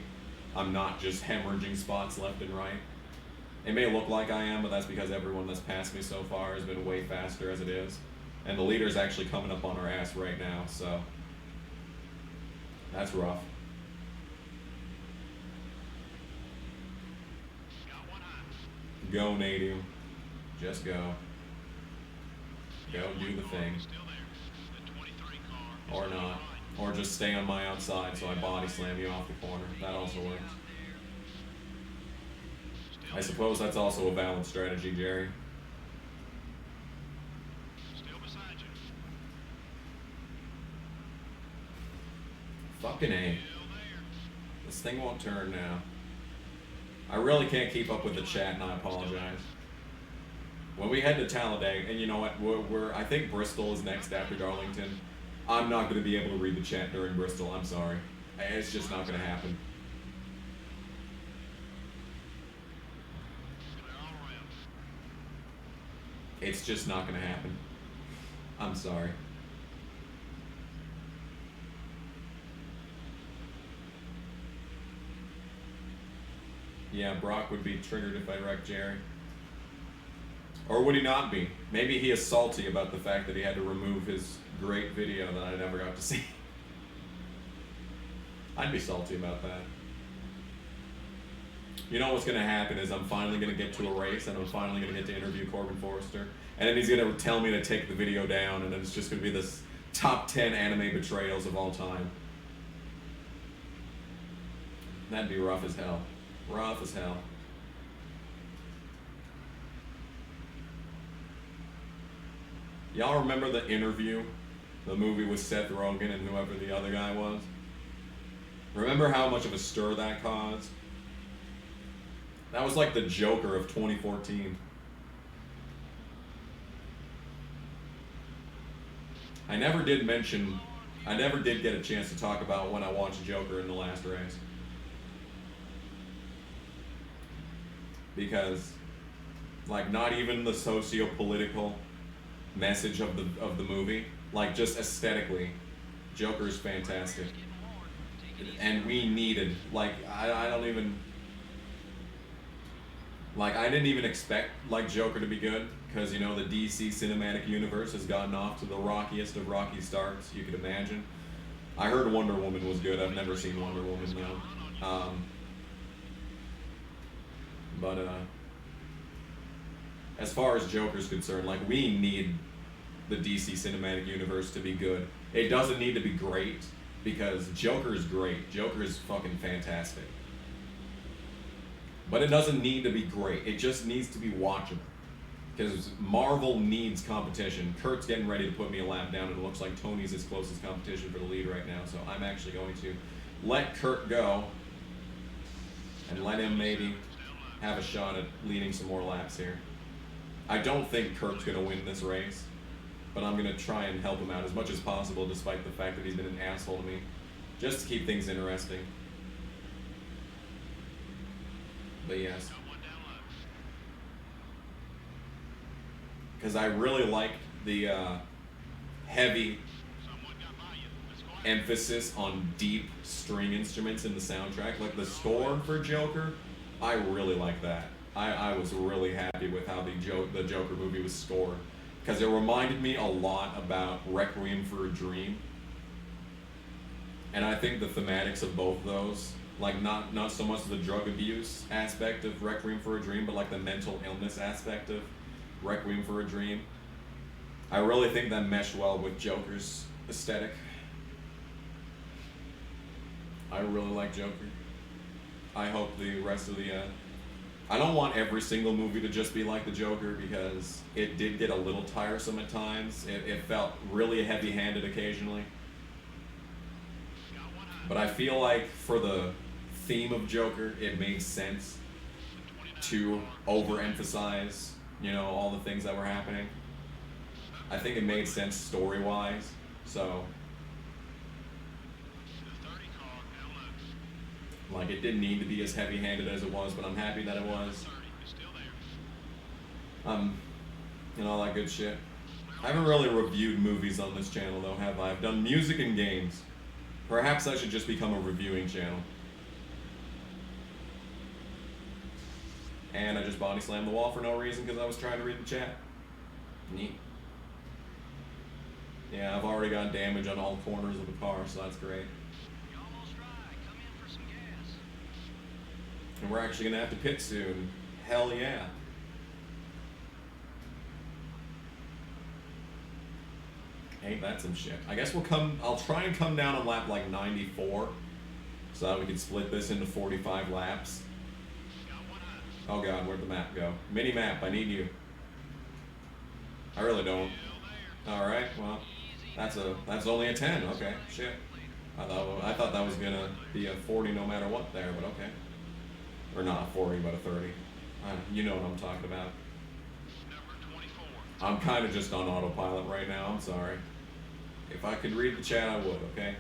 I'm not just hemorrhaging spots left and right. It may look like I am, but that's because everyone that's passed me so far has been way faster as it is. And the leader's actually coming up on our ass right now, so that's rough. Go, Nadeau. Just go. Go do the thing. Or not. Or just stay on my outside so I body slam you off the corner. That also works. I suppose that's also a valid strategy, Jerry. Fucking A. This thing won't turn now. I really can't keep up with the chat, and I apologize. When we head to Talladega, and you know what, I think Bristol is next after Darlington. I'm not going to be able to read the chat during Bristol. I'm sorry. It's just not going to happen. It's just not going to happen. I'm sorry. Yeah, Brock would be triggered if I wrecked Jerry. Or would he not be? Maybe he is salty about the fact that he had to remove his great video that I never got to see. I'd be salty about that. You know what's going to happen is I'm finally going to get to a race and I'm finally going to get to interview Corbin Forrester. And then he's going to tell me to take the video down and then it's just going to be this top 10 anime betrayals of all time. That'd be rough as hell. Rough as hell. Y'all remember The Interview? The movie with Seth Rogen and whoever the other guy was? Remember how much of a stir that caused? That was like the Joker of 2014. I never did get a chance to talk about when I watched Joker in the last race. Because, like, not even the socio-political message of the movie, like, just aesthetically, Joker is fantastic. And we needed, like, I didn't even expect, like, Joker to be good, because, you know, the DC cinematic universe has gotten off to the rockiest of rocky starts you could imagine. I heard Wonder Woman was good. I've never seen Wonder Woman, though. as far as Joker's concerned, like, we need the DC Cinematic Universe to be good. It doesn't need to be great, because Joker's great. Joker is fucking fantastic. But it doesn't need to be great. It just needs to be watchable. Because Marvel needs competition. Kurt's getting ready to put me a lap down, and it looks like Tony's his closest competition for the lead right now. So I'm actually going to let Kurt go and let him maybe have a shot at leading some more laps here. I don't think Kurt's going to win this race, but I'm going to try and help him out as much as possible, despite the fact that he's been an asshole to me, just to keep things interesting. But yes. Because I really liked the heavy emphasis on deep string instruments in the soundtrack. Like the score for Joker, I really like that. I was really happy with how the Joker movie was scored. Because it reminded me a lot about Requiem for a Dream. And I think the thematics of both of those, like not so much the drug abuse aspect of Requiem for a Dream, but like the mental illness aspect of Requiem for a Dream, I really think that meshed well with Joker's aesthetic. I really like Joker. I hope the rest of the... I don't want every single movie to just be like the Joker, because it did get a little tiresome at times. It felt really heavy-handed occasionally. But I feel like for the theme of Joker, it made sense to overemphasize, you know, all the things that were happening. I think it made sense story-wise, so... Like, it didn't need to be as heavy-handed as it was, but I'm happy that it was. And all that good shit. I haven't really reviewed movies on this channel, though, have I? I've done music and games. Perhaps I should just become a reviewing channel. And I just body slammed the wall for no reason because I was trying to read the chat. Neat. Yeah, I've already got damage on all corners of the car, so that's great. And we're actually gonna have to pit soon. Hell yeah. Ain't that some shit. I guess I'll try and come down on lap like 94, so that we can split this into 45 laps. Oh god, where'd the map go? Mini map, I need you. I really don't. Alright, well, that's only a 10, okay, shit. I thought that was gonna be a 40 no matter what there, but okay. Or not a 40, but a 30. You know what I'm talking about. I'm kind of just on autopilot right now, I'm sorry. If I could read the chat, I would, okay?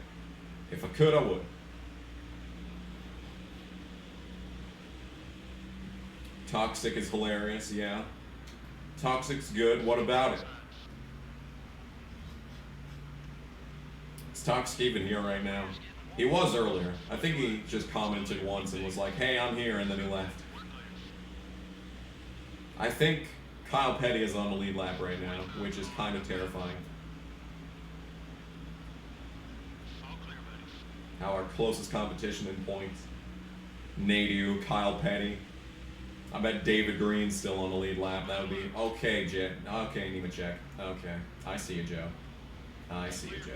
If I could, I would. Toxic is hilarious, yeah. Toxic's good, what about it? Is Toxic even here right now? He was earlier. I think he just commented once and was like, hey, I'm here, and then he left. I think Kyle Petty is on the lead lap right now, which is kind of terrifying. Now our closest competition in points. Nadeau, Kyle Petty. I bet David Green's still on the lead lap. That would be... Okay, Jet. Okay, Nemechek. Okay. I see you, Joe. I see you, Joe.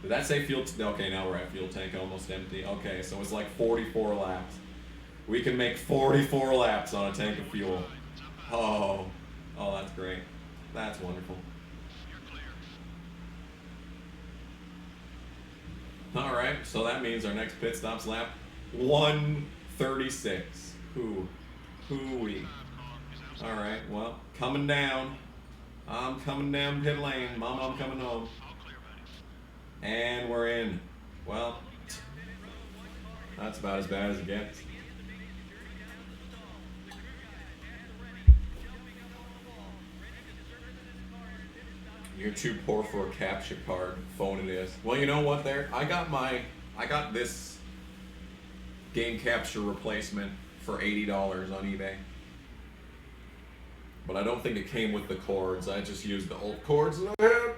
Did that say fuel? Okay, now we're at fuel tank almost empty. Okay, so it's like 44 laps. We can make 44 laps on a tank of fuel. Oh, that's great. That's wonderful. All right, so that means our next pit stop's lap 136. Hoo-wee. All right, well, coming down. I'm coming down pit lane. Mama, I'm coming home. And we're in. Well, that's about as bad as it gets. You're too poor for a capture card. Phone it is. Well, you know what there? I got this game capture replacement for $80 on eBay. But I don't think it came with the cords. I just used the old cords that I had.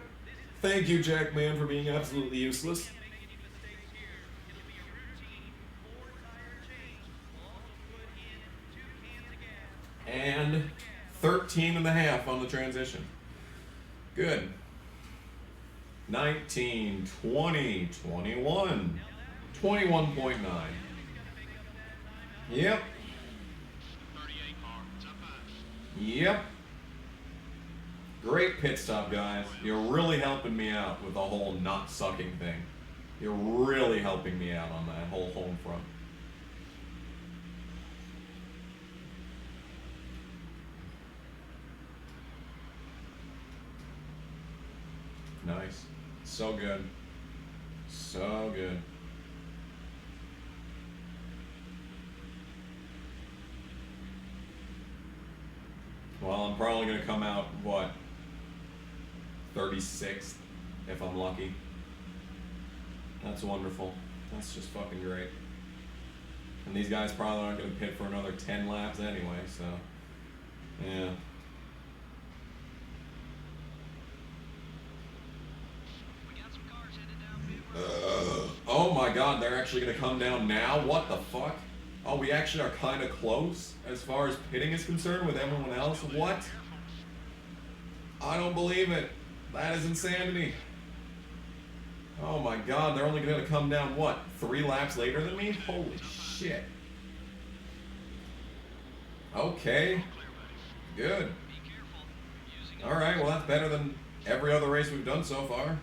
Thank you, Jackman, for being absolutely useless. 13 and a half on the transition. Good. 19, 20, 21, 21.9. Yep. 38 car. Top 5. Yep. Great pit stop, guys. You're really helping me out with the whole not sucking thing. You're really helping me out on that whole home front. Nice. So good. So good. Well, I'm probably going to come out, what, 36th, if I'm lucky. That's wonderful. That's just fucking great. And these guys probably aren't going to pit for another 10 laps anyway, so, yeah. Oh my god, they're actually going to come down now? What the fuck? Oh, we actually are kind of close as far as pitting is concerned with everyone else? What? I don't believe it. That is insanity. Oh my god, they're only going to come down, what, 3 laps later than me? Holy shit. Okay. Good. Alright, well that's better than every other race we've done so far.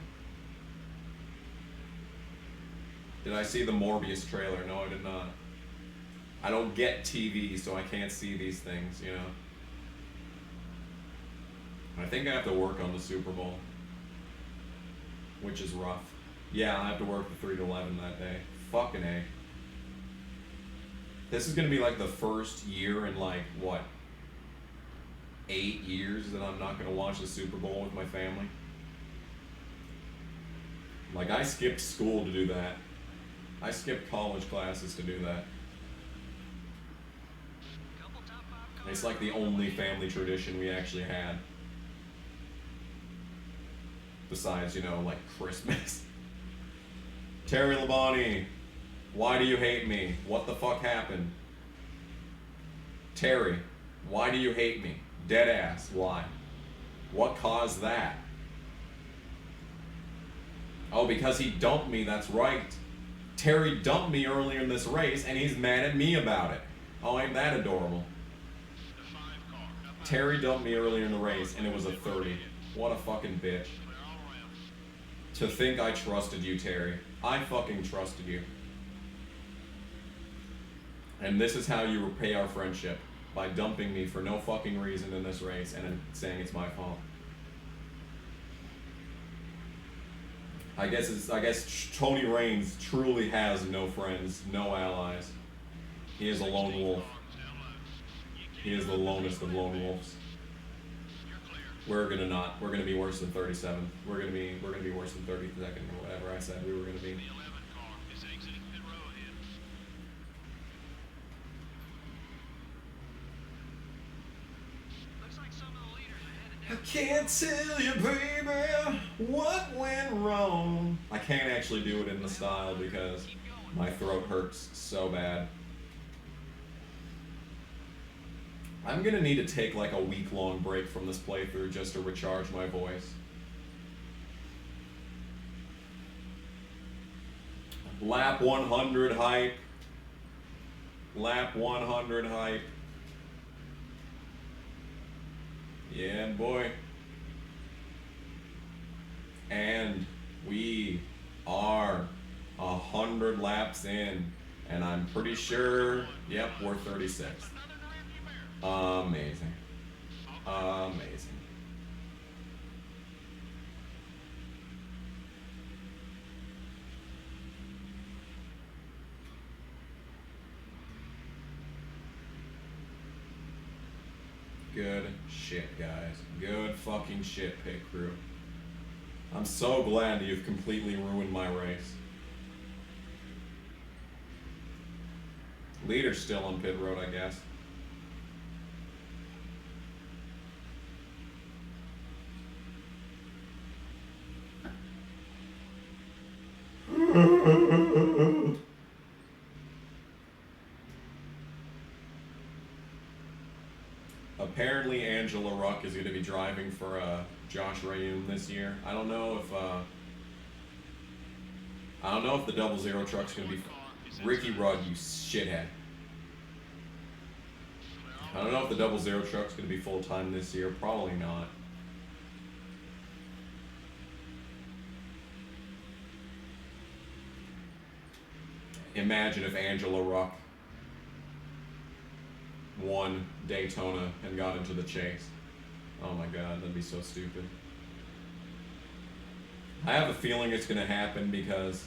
Did I see the Morbius trailer? No, I did not. I don't get TV, so I can't see these things, you know. I think I have to work on the Super Bowl, which is rough. Yeah, I have to work the 3 to 11 that day. Fucking A. This is going to be like the first year in like, what, 8 years that I'm not going to watch the Super Bowl with my family. Like, I skipped school to do that. I skipped college classes to do that. It's like the only family tradition we actually had. Besides, you know, like Christmas. Terry Labonte, why do you hate me? What the fuck happened? Terry, why do you hate me? Dead ass, why? What caused that? Oh, because he dumped me, that's right. Terry dumped me earlier in this race, and he's mad at me about it. Oh, ain't that adorable? Terry dumped me earlier in the race, and it was a 30. What a fucking bitch. To think I trusted you, Terry. I fucking trusted you. And this is how you repay our friendship. By dumping me for no fucking reason in this race, and then saying it's my fault. I guess Tony Raines truly has no friends, no allies. He is a lone wolf. He is the lonest of lone wolves. We're gonna be worse than 37th. We're gonna be worse than 32nd or whatever I said we were gonna be. I can't tell you, baby, what went wrong. I can't actually do it in the style because my throat hurts so bad. I'm gonna need to take like a week-long break from this playthrough just to recharge my voice. Lap 100 hype. Lap 100 hype. Yeah, boy. And we are 100 laps in, and I'm pretty sure, yep, we're 36th. Amazing. Amazing. Good shit, guys. Good fucking shit, pit crew. I'm so glad that you've completely ruined my race. Leader's still on pit road, I guess. Apparently Angela Ruck is going to be driving for Josh Rayoum this year. I don't know if the 00 truck's going to be Ricky Rudd, you shithead. I don't know if the 00 truck's going to be full time this year. Probably not. Imagine if Angela Ruck won Daytona and got into the chase. Oh my god, that'd be so stupid. I have a feeling it's going to happen because,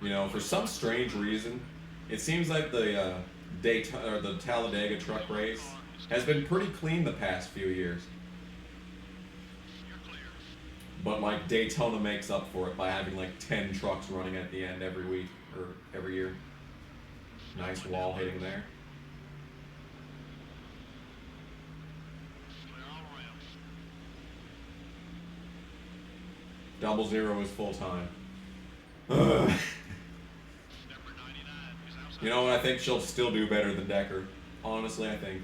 you know, for some strange reason, it seems like the Daytona or the Talladega truck race has been pretty clean the past few years. But like Daytona makes up for it by having like 10 trucks running at the end every week or every year. Nice wall hitting there. Double zero is full time. You know what? I think she'll still do better than Decker. Honestly, I think.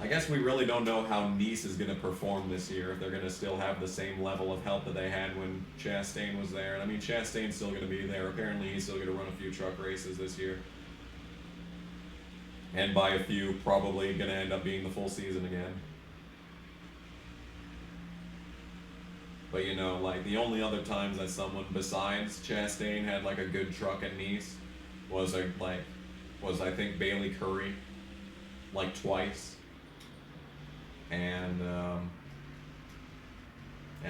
I guess we really don't know how Nice is going to perform this year, if they're going to still have the same level of help that they had when Chastain was there. And I mean, Chastain's still going to be there. Apparently, he's still going to run a few truck races this year. And by a few, probably going to end up being the full season again. But you know, like the only other times that someone besides Chastain had like a good truck at Nice was I think Bailey Curry, like twice. And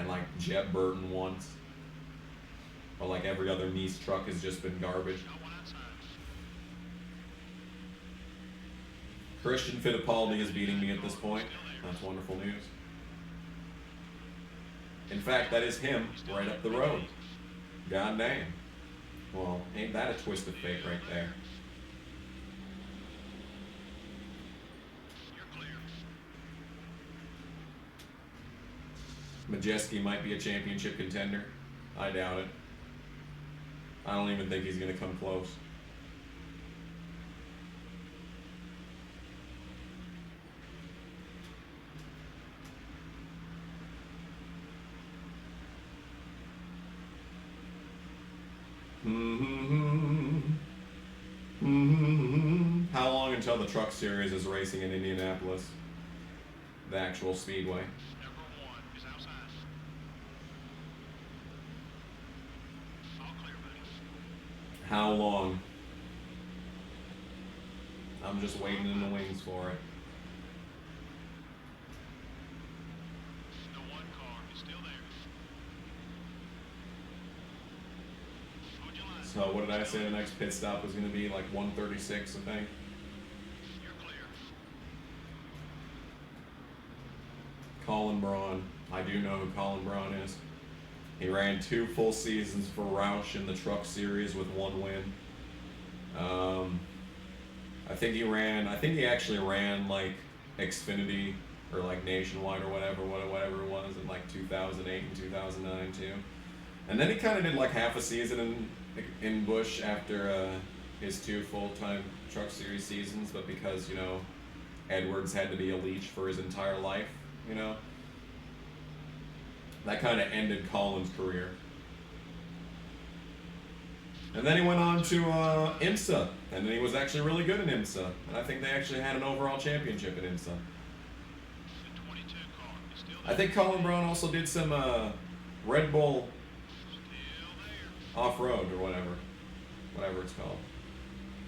like Jeb Burton once. But like every other Nice truck has just been garbage. Christian Fittipaldi is beating me at this point. That's wonderful news. In fact, that is him right up the road. God damn. Well, ain't that a twist of fate right there? Majeski might be a championship contender. I doubt it. I don't even think he's going to come close. How long until the Truck Series is racing in Indianapolis? The actual speedway. How long? I'm just waiting in the wings for it. The one car is still there. So what did I say the next pit stop was going to be? Like 136, I think. You're clear. Colin Braun. I do know who Colin Braun is. He ran 2 full seasons for Roush in the Truck Series with 1 win. I think he actually ran like Xfinity or like Nationwide or whatever it was in like 2008 and 2009 too. And then he kind of did like half a season in Busch after his 2 full-time Truck Series seasons, but because, you know, Edwards had to be a leech for his entire life, you know, that kind of ended Colin's career. And then he went on to IMSA, and then he was actually really good in IMSA, and I think they actually had an overall championship in IMSA. The 22 car is still I think Colin Braun also did some Red Bull there. off-road or whatever it's called.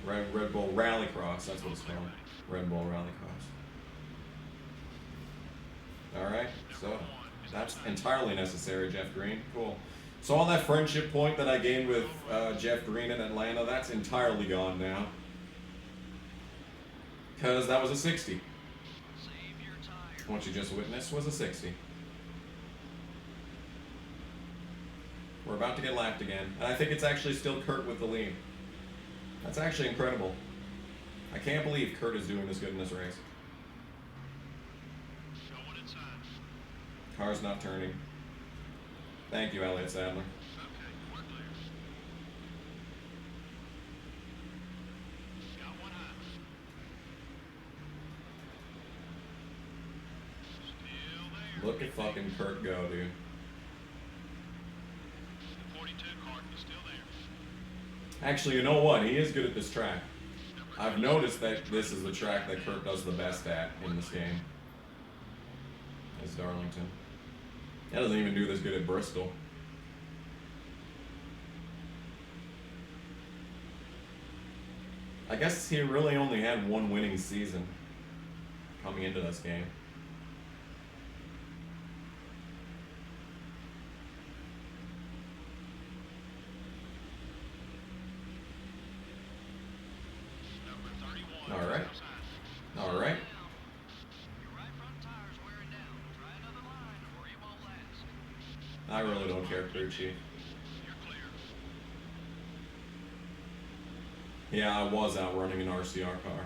Red Bull Rallycross, that's what it's called. Red Bull Rallycross. All right, so that's entirely necessary, Jeff Green. Cool. So all that friendship point that I gained with Jeff Green in Atlanta, that's entirely gone now. Because that was a 60. What you just witnessed was a 60. We're about to get lapped again. And I think it's actually still Kurt with the lead. That's actually incredible. I can't believe Kurt is doing this good in this race. Showing inside. Car's not turning. Thank you, Elliott Sadler. Okay, we're clear. Look at fucking Kurt go, dude. The 42 car is still there. Actually, you know what? He is good at this track. I've noticed that this is the track that Kurt does the best at in this game. Is Darlington. He doesn't even do this good at Bristol. I guess he really only had one winning season coming into this game. Number 31. All right. All right. Your right front tire's wearing down. Try another line or you won't last. I really don't care, crew chief. You're clear. Yeah, I was out running an RCR car.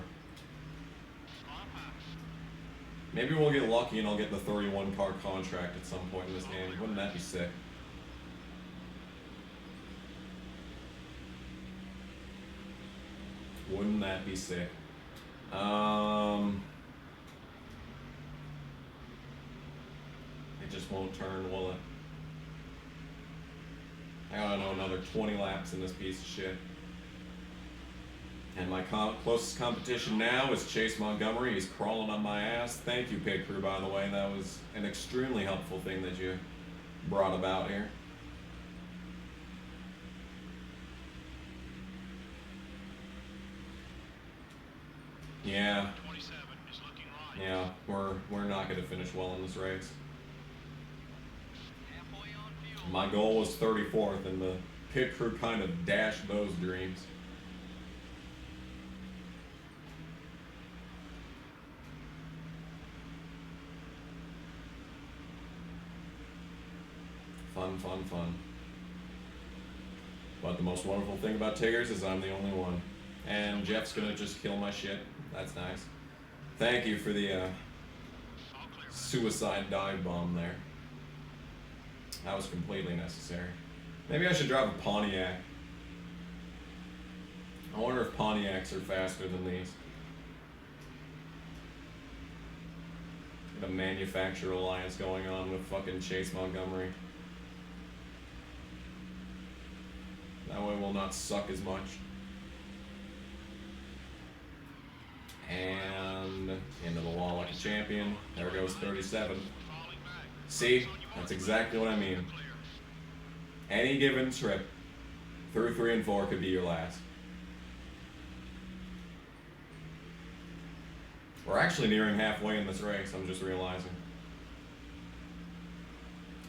Maybe we'll get lucky and I'll get the 31 car contract at some point in this game. Wouldn't that be sick? Wouldn't that be sick? It just won't turn, will it? I gotta know another 20 laps in this piece of shit. And my closest competition now is Chase Montgomery. He's crawling on my ass. Thank you, pit crew, by the way. That was an extremely helpful thing that you brought about here. Yeah. 27 is looking right. Yeah, we're not going to finish well in this race. Halfway on fuel. My goal was 34th, and the pit crew kind of dashed those dreams. Fun, fun, fun. But the most wonderful thing about Tiggers is I'm the only one. And Jeff's gonna just kill my shit. That's nice. Thank you for the All clear. suicide dive bomb there. That was completely necessary. Maybe I should drive a Pontiac. I wonder if Pontiacs are faster than these. The manufacturer alliance going on with fucking Chase Montgomery. That way we'll not suck as much. And into the wall like a champion. There goes 37. Falling back. See, that's exactly what I mean. Any given trip through 3 and 4 could be your last. We're actually nearing halfway in this race, I'm just realizing.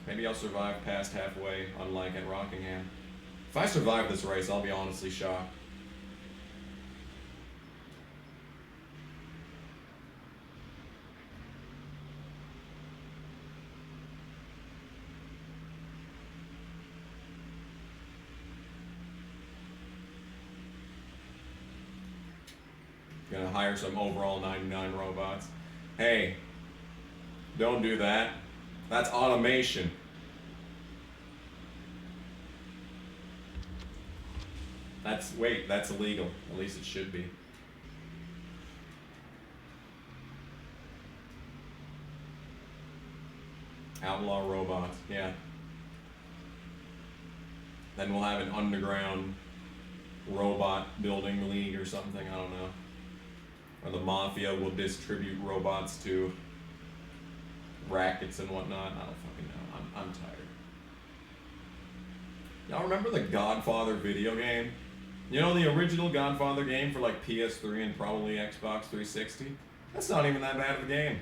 Maybe I'll survive past halfway, unlike at Rockingham. If I survive this race, I'll be honestly shocked. Gonna hire some overall 99 robots. Hey, don't do that. That's automation. That's illegal. At least it should be. Outlaw robots, yeah. Then we'll have an underground robot building league or something, I don't know. Or the mafia will distribute robots to rackets and whatnot. I don't fucking know. I'm tired. Y'all remember the Godfather video game? You know the original Godfather game for like PS3 and probably Xbox 360? That's not even that bad of a game.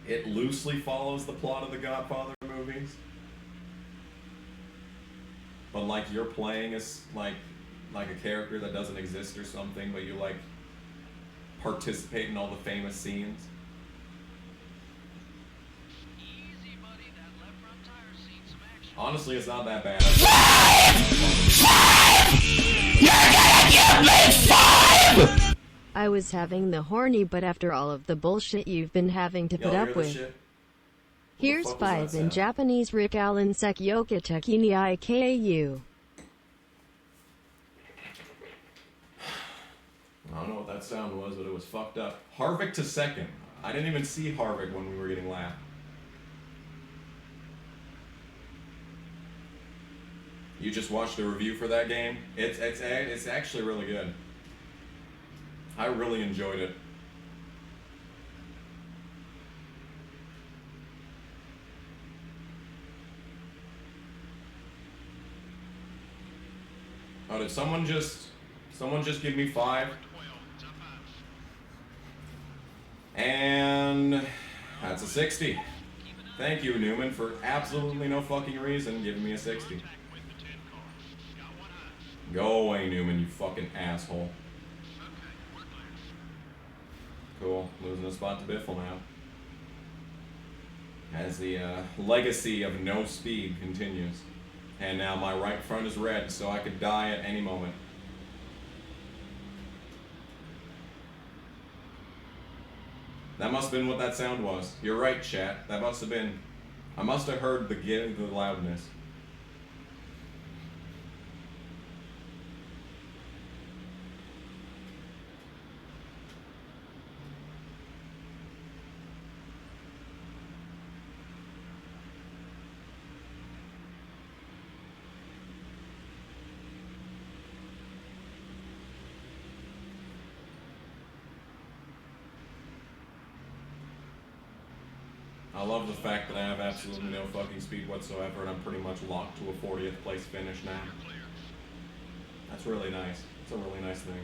It loosely follows the plot of the Godfather movies. But like you're playing as like a character that doesn't exist or something, but you like participate in all the famous scenes. Easy, buddy. That left front tire's seen some action. Honestly, it's not that bad. I was having the horny, but after all of the bullshit you've been having to put Y'all up hear with. this shit? Here's What the fuck 5 was that in sound? Japanese. Rick Allen Sekyoka Tekini Ikau. I don't know what that that sound was, but it was fucked up. Harvick to second. I didn't even see Harvick when we were getting lapped. You just watched the review for that game? It's actually really good. I really enjoyed it. Oh, did someone just give me 5? And that's a 60. Thank you, Newman, for absolutely no fucking reason giving me a 60. Go away, Newman, you fucking asshole. Cool, losing a spot to Biffle now. As the legacy of no speed continues. And now my right front is red, so I could die at any moment. That must have been what that sound was. You're right, chat. That must have been... I must have heard the loudness. I love the fact that I have absolutely no fucking speed whatsoever and I'm pretty much locked to a 40th place finish now. That's really nice. It's a really nice thing.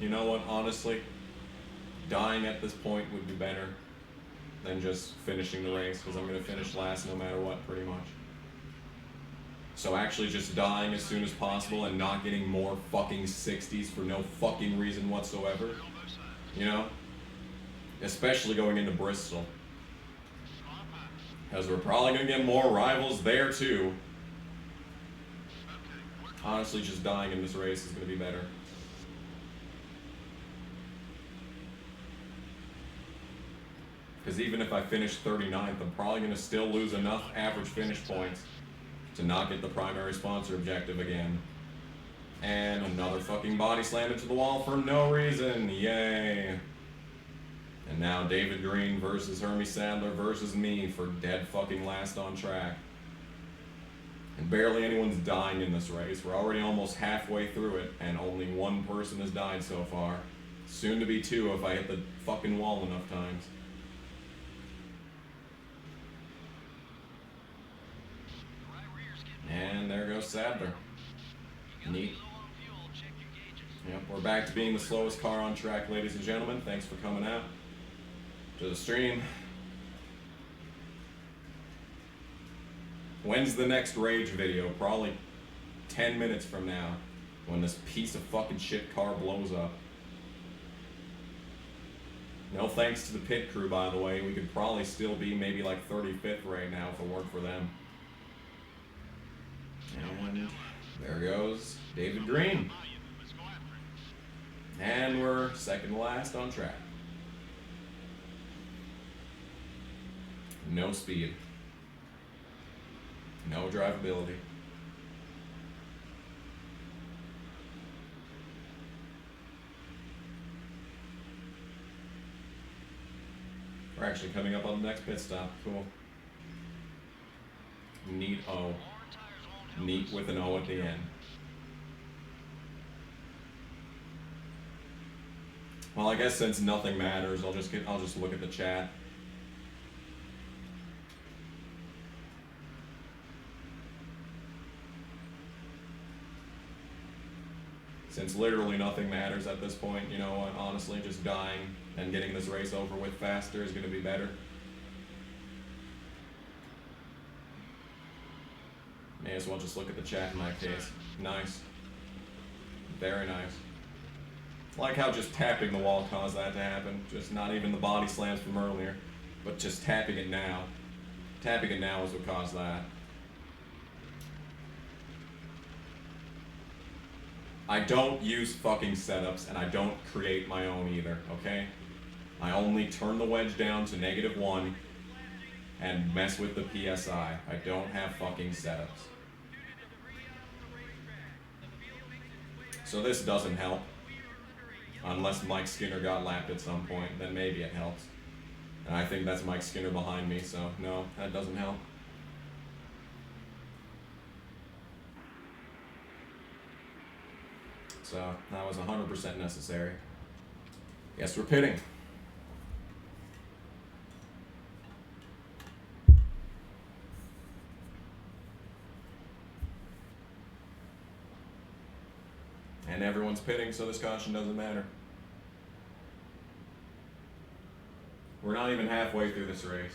You know what, honestly, dying at this point would be better than just finishing the race, because I'm going to finish last no matter what, pretty much. So actually just dying as soon as possible and not getting more fucking 60s for no fucking reason whatsoever, you know? Especially going into Bristol. Because we're probably going to get more rivals there too. Honestly, just dying in this race is going to be better. Because even if I finish 39th, I'm probably going to still lose enough average finish points to not get the primary sponsor objective again. And another fucking body slam into the wall for no reason. Yay. And now David Green versus Hermie Sadler versus me for dead fucking last on track. And barely anyone's dying in this race. We're already almost halfway through it, and only one person has died so far. Soon to be 2 if I hit the fucking wall enough times. And there goes Sadler. Neat. Yep, we're back to being the slowest car on track, ladies and gentlemen. Thanks for coming out to the stream. When's the next Rage video? Probably 10 minutes from now, when this piece of fucking shit car blows up. No thanks to the pit crew, by the way. We could probably still be maybe like 35th right now if it weren't for them. And there goes David Green. And we're second to last on track. No speed. No drivability. We're actually coming up on the next pit stop. Cool. Neat O. Neat with an O at the end. Well, I guess since nothing matters, I'll just look at the chat. Since literally nothing matters at this point, you know what, honestly, just dying and getting this race over with faster is going to be better. May as well just look at the chat in that case. Nice. Very nice. Like how just tapping the wall caused that to happen. Just not even the body slams from earlier, but just tapping it now. Tapping it now is what caused that. I don't use fucking setups, and I don't create my own either, okay? I only turn the wedge down to -1 and mess with the PSI. I don't have fucking setups. So this doesn't help. Unless Mike Skinner got lapped at some point, then maybe it helps. And I think that's Mike Skinner behind me, so no, that doesn't help. So that was 100% necessary. Yes, we're pitting. And everyone's pitting, so this caution doesn't matter. We're not even halfway through this race.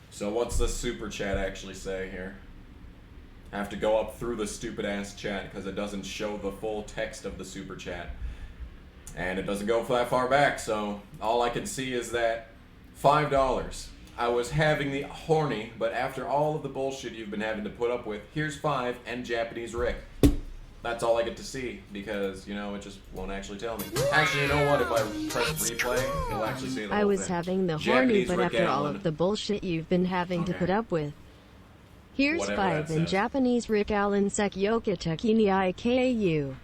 So what's the super chat actually say here? I have to go up through the stupid ass chat because it doesn't show the full text of the super chat. And it doesn't go that far back, so all I can see is that $5. I was having the horny, but after all of the bullshit you've been having to put up with, here's 5 and Japanese Rick. That's all I get to see because, you know, it just won't actually tell me. Actually, you know what? If I press replay, it'll actually say the whole I was thing. having the horny, Japanese but Rick after all Allen. of the bullshit you've been having to Okay. put up with. Here's Whatever 5 that in says. Japanese Rick Allen Sekioka Tekini Ikau.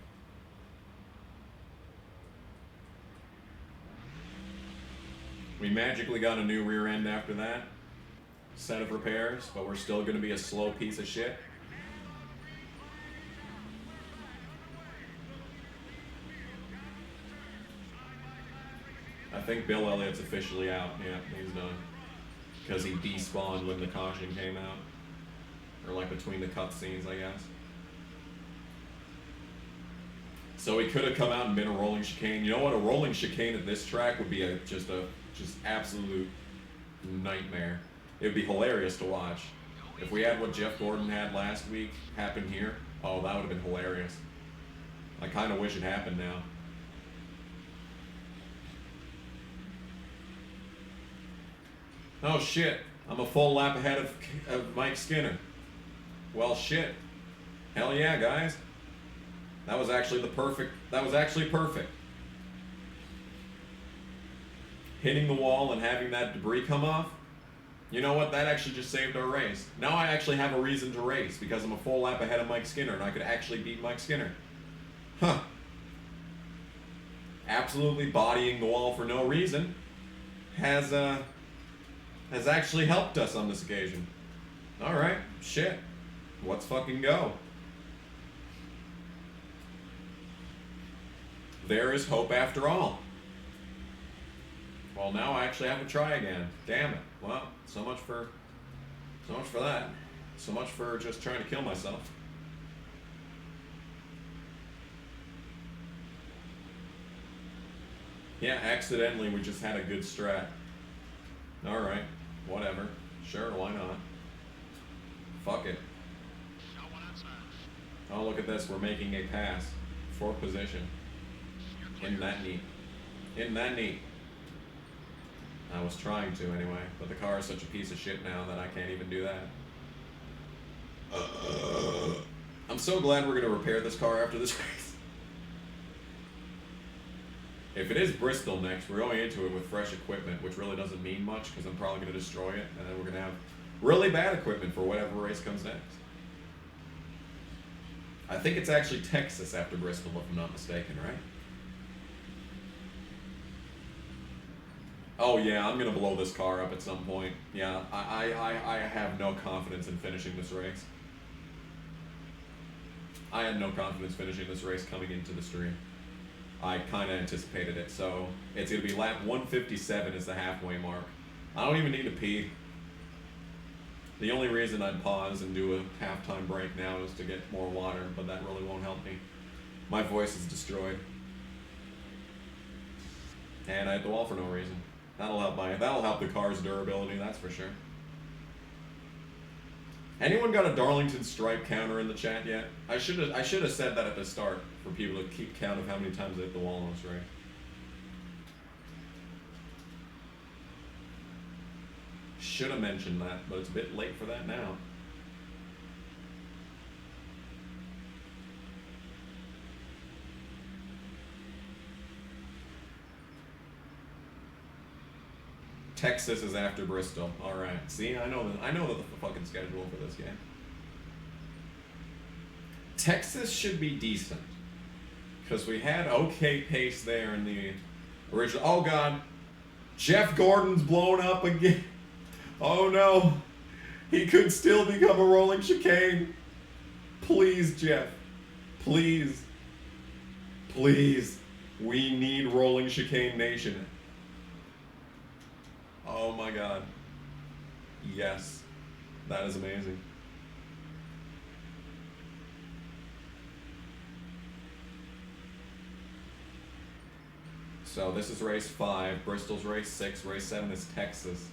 We magically got a new rear end after that set of repairs, but we're still going to be a slow piece of shit. I think Bill Elliott's officially out. Yeah, he's done. Because he despawned when the caution came out. Or like between the cutscenes, I guess. So he could have come out and been a rolling chicane. You know what? A rolling chicane at this track would be just absolute nightmare. It would be hilarious to watch. If we had what Jeff Gordon had last week happen here, oh, that would have been hilarious. I kind of wish it happened now. Oh shit, I'm a full lap ahead of Mike Skinner. Well shit. Hell yeah, guys. That was actually perfect. Hitting the wall and having that debris come off, you know what, that actually just saved our race. Now I actually have a reason to race because I'm a full lap ahead of Mike Skinner and I could actually beat Mike Skinner. Huh. Absolutely bodying the wall for no reason has actually helped us on this occasion. Alright, shit. Let's fucking go. There is hope after all. Well, now I actually have to try again. Damn it. Well, so much for that. So much for just trying to kill myself. Yeah, accidentally we just had a good strat. Alright, whatever. Sure, why not? Fuck it. Oh, look at this. We're making a pass. 4th position. Isn't that neat? Isn't that neat? I was trying to anyway, but the car is such a piece of shit now that I can't even do that. I'm so glad we're going to repair this car after this race. If it is Bristol next, we're going into it with fresh equipment, which really doesn't mean much because I'm probably going to destroy it, and then we're going to have really bad equipment for whatever race comes next. I think it's actually Texas after Bristol, if I'm not mistaken, right? Oh yeah, I'm gonna blow this car up at some point. Yeah, I have no confidence in finishing this race. I had no confidence finishing this race coming into the stream. I kind of anticipated it, so it's gonna be lap 157 is the halfway mark. I don't even need to pee. The only reason I'd pause and do a halftime break now is to get more water, but that really won't help me. My voice is destroyed. And I hit the wall for no reason. That'll help the car's durability, that's for sure. Anyone got a Darlington stripe counter in the chat yet? I should have said that at the start for people to keep count of how many times they hit the wall on this race. should have mentioned that, but it's a bit late for that now. Texas is after Bristol. All right. See, I know the fucking schedule for this game. Texas should be decent because we had okay pace there in the original. Oh God, Jeff Gordon's blown up again. Oh no, he could still become a rolling chicane. Please, Jeff. Please. Please. We need rolling chicane nation. Oh my God. Yes. That is amazing. So this is race 5. Bristol's race 6. Race 7 is Texas.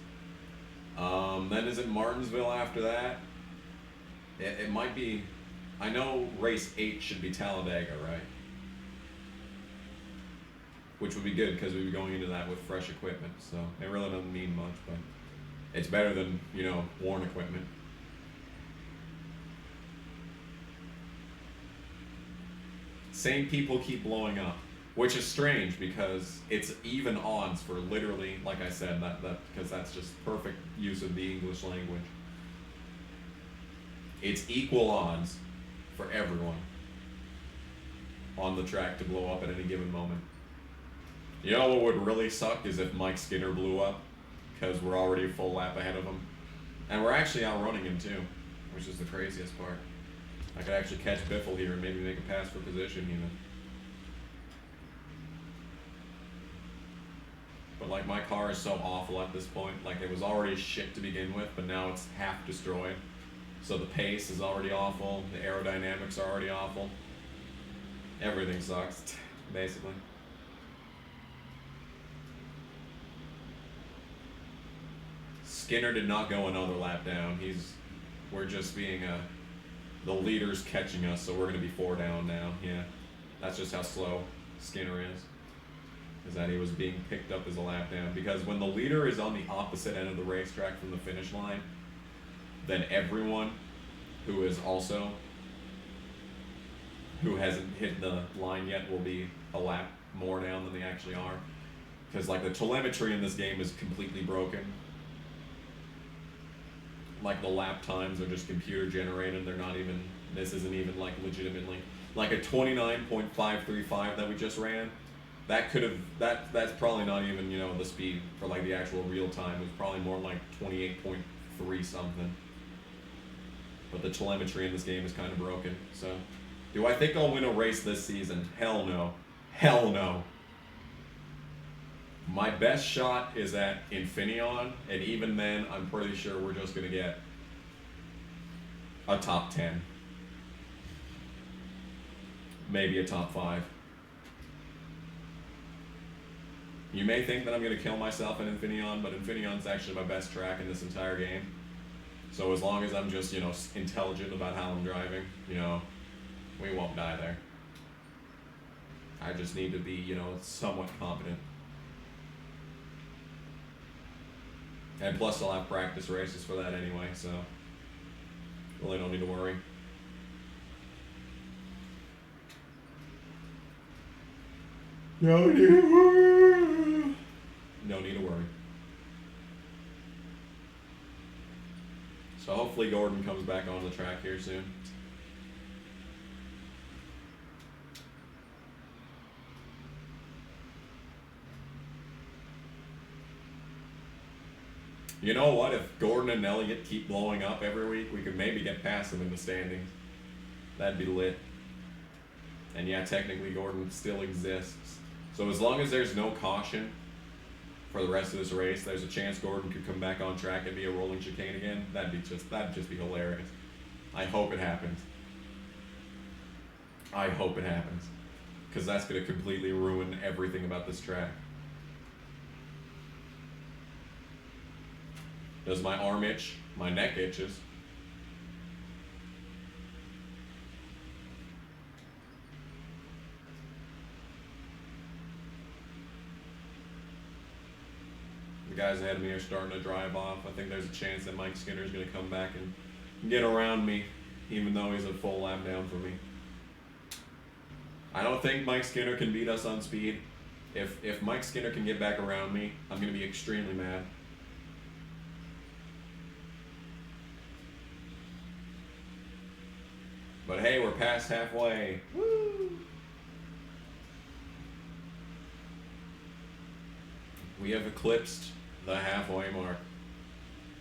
Then is it Martinsville after that? It might be... I know race 8 should be Talladega, right? Which would be good because we'd be going into that with fresh equipment. So it really doesn't mean much, but it's better than, you know, worn equipment. Same people keep blowing up, which is strange because it's even odds for literally, like I said, that because that's just perfect use of the English language. It's equal odds for everyone on the track to blow up at any given moment. You know what would really suck is if Mike Skinner blew up, because we're already a full lap ahead of him. And we're actually outrunning him too, which is the craziest part. I could actually catch Biffle here and maybe make a pass for position even. But like my car is so awful at this point, like it was already shit to begin with, but now it's half destroyed. So the pace is already awful, the aerodynamics are already awful. Everything sucks, basically. Skinner did not go another lap down. We're just being the leader's catching us, so we're gonna be 4 down now. Yeah, that's just how slow Skinner is that he was being picked up as a lap down. Because when the leader is on the opposite end of the racetrack from the finish line, then everyone who hasn't hit the line yet will be a lap more down than they actually are. Because like the telemetry in this game is completely broken. Like the lap times are just computer generated. They're not even, this isn't even like legitimately, like a 29.535 that we just ran, that could have, that's probably not even, you know, the speed for like the actual real time. It was probably more like 28.3 something. But the telemetry in this game is kind of broken. So, do I think I'll win a race this season? Hell no. Hell no. My best shot is at Infineon, and even then, I'm pretty sure we're just going to get a top 10. Maybe a top 5. You may think that I'm going to kill myself in Infineon, but Infineon's actually my best track in this entire game. So as long as I'm just, you know, intelligent about how I'm driving, you know, we won't die there. I just need to be, you know, somewhat competent. And plus I'll have practice races for that anyway, so really don't need to worry. No need to worry. No need to worry. So hopefully Gordon comes back on the track here soon. You know what? If Gordon and Elliott keep blowing up every week, we could maybe get past them in the standings. That'd be lit. And yeah, technically Gordon still exists. So as long as there's no caution for the rest of this race, there's a chance Gordon could come back on track and be a rolling chicane again. That'd just be hilarious. I hope it happens. I hope it happens. Because that's going to completely ruin everything about this track. Does my arm itch? My neck itches. The guys ahead of me are starting to drive off. I think there's a chance that Mike Skinner's going to come back and get around me, even though he's a full lap down for me. I don't think Mike Skinner can beat us on speed. If Mike Skinner can get back around me, I'm going to be extremely mad. But hey, we're past halfway. Woo! We have eclipsed the halfway mark.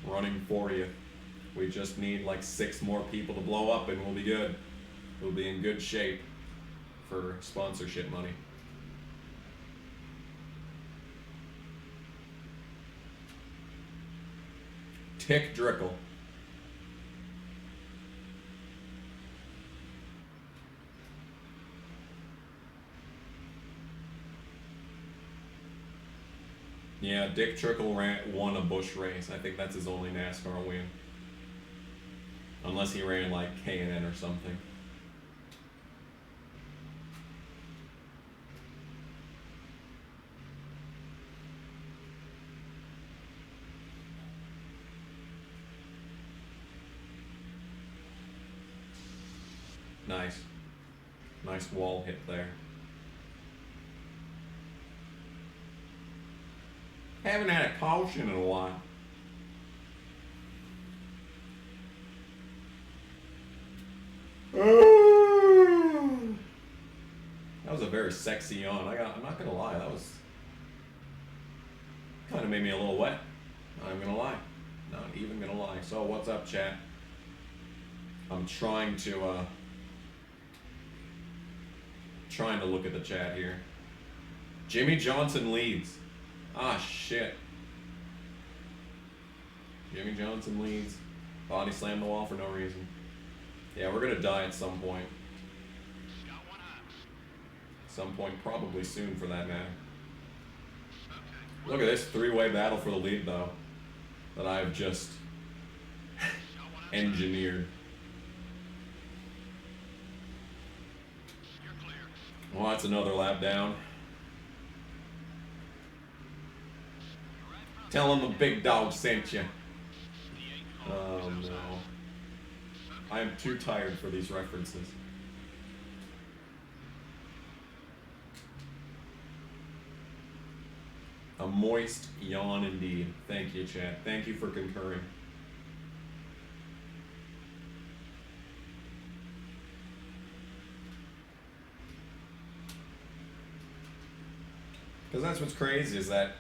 Running 40th. We just need like 6 more people to blow up and we'll be good. We'll be in good shape for sponsorship money. Tick Drickle. Yeah, Dick Trickle won a Busch race. I think that's his only NASCAR win. Unless he ran like K&N or something. Nice. Nice wall hit there. Haven't had a caution in a while. That was a very sexy yawn. I'm not gonna lie, that was kind of made me a little wet. Not even gonna lie. Not even gonna lie. So what's up, chat? I'm trying to look at the chat here. Jimmy Johnson leads. Ah, shit. Jimmy Johnson leads. Body slammed the wall for no reason. Yeah, we're gonna die at some point. Some point, probably soon for that matter. Look at this 3-way battle for the lead, though, that I've just engineered. Well, that's another lap down. Tell him the big dog sent you. Oh no. I am too tired for these references. A moist yawn indeed. Thank you, Chad. Thank you for concurring. Because that's what's crazy is that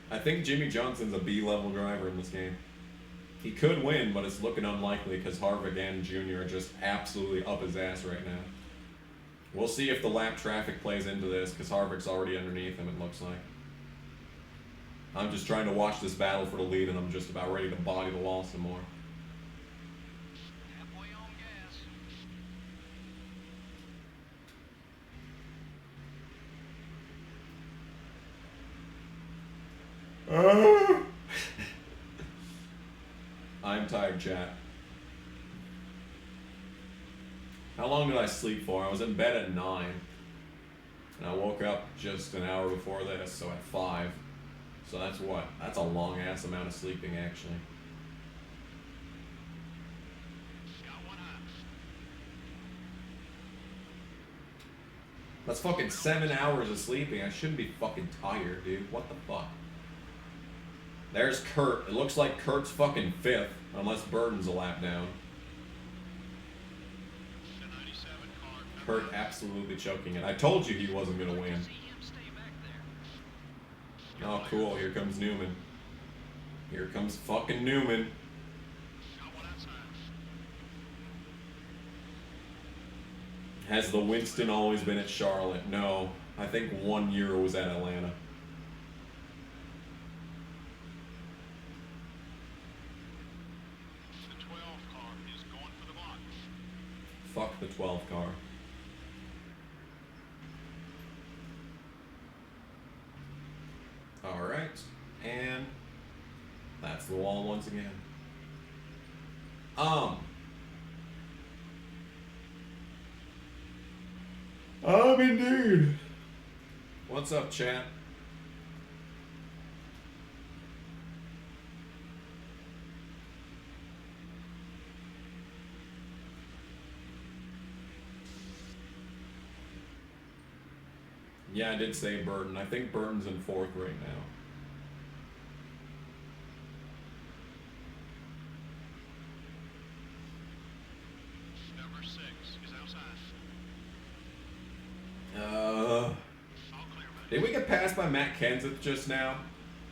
I think Jimmy Johnson's a B-level driver in this game. He could win, but it's looking unlikely because Harvick and Jr. are just absolutely up his ass right now. We'll see if the lap traffic plays into this because Harvick's already underneath him, it looks like. I'm just trying to watch this battle for the lead and I'm just about ready to body the wall some more. Halfway on gas. I'm tired, chat. How long did I sleep for? I was in bed at 9. And I woke up just an hour before this, so at 5. So that's what? That's a long ass amount of sleeping, actually. That's fucking 7 hours of sleeping. I shouldn't be fucking tired, dude. What the fuck? There's Kurt. It looks like Kurt's fucking 5th, unless Burton's a lap down. Kurt absolutely choking it. I told you he wasn't gonna win. Oh, cool. Here comes Newman. Here comes fucking Newman. Has the Winston always been at Charlotte? No. I think 1 year it was at Atlanta. The 12 car is going for the box. Fuck the 12 car. Alright. And that's the wall once again. Indeed. What's up, chat? Yeah, I did say Burton. I think Burton's in 4th right now. Number 6 is outside. Uh, All clear, buddy. did we get passed by Matt Kenseth just now?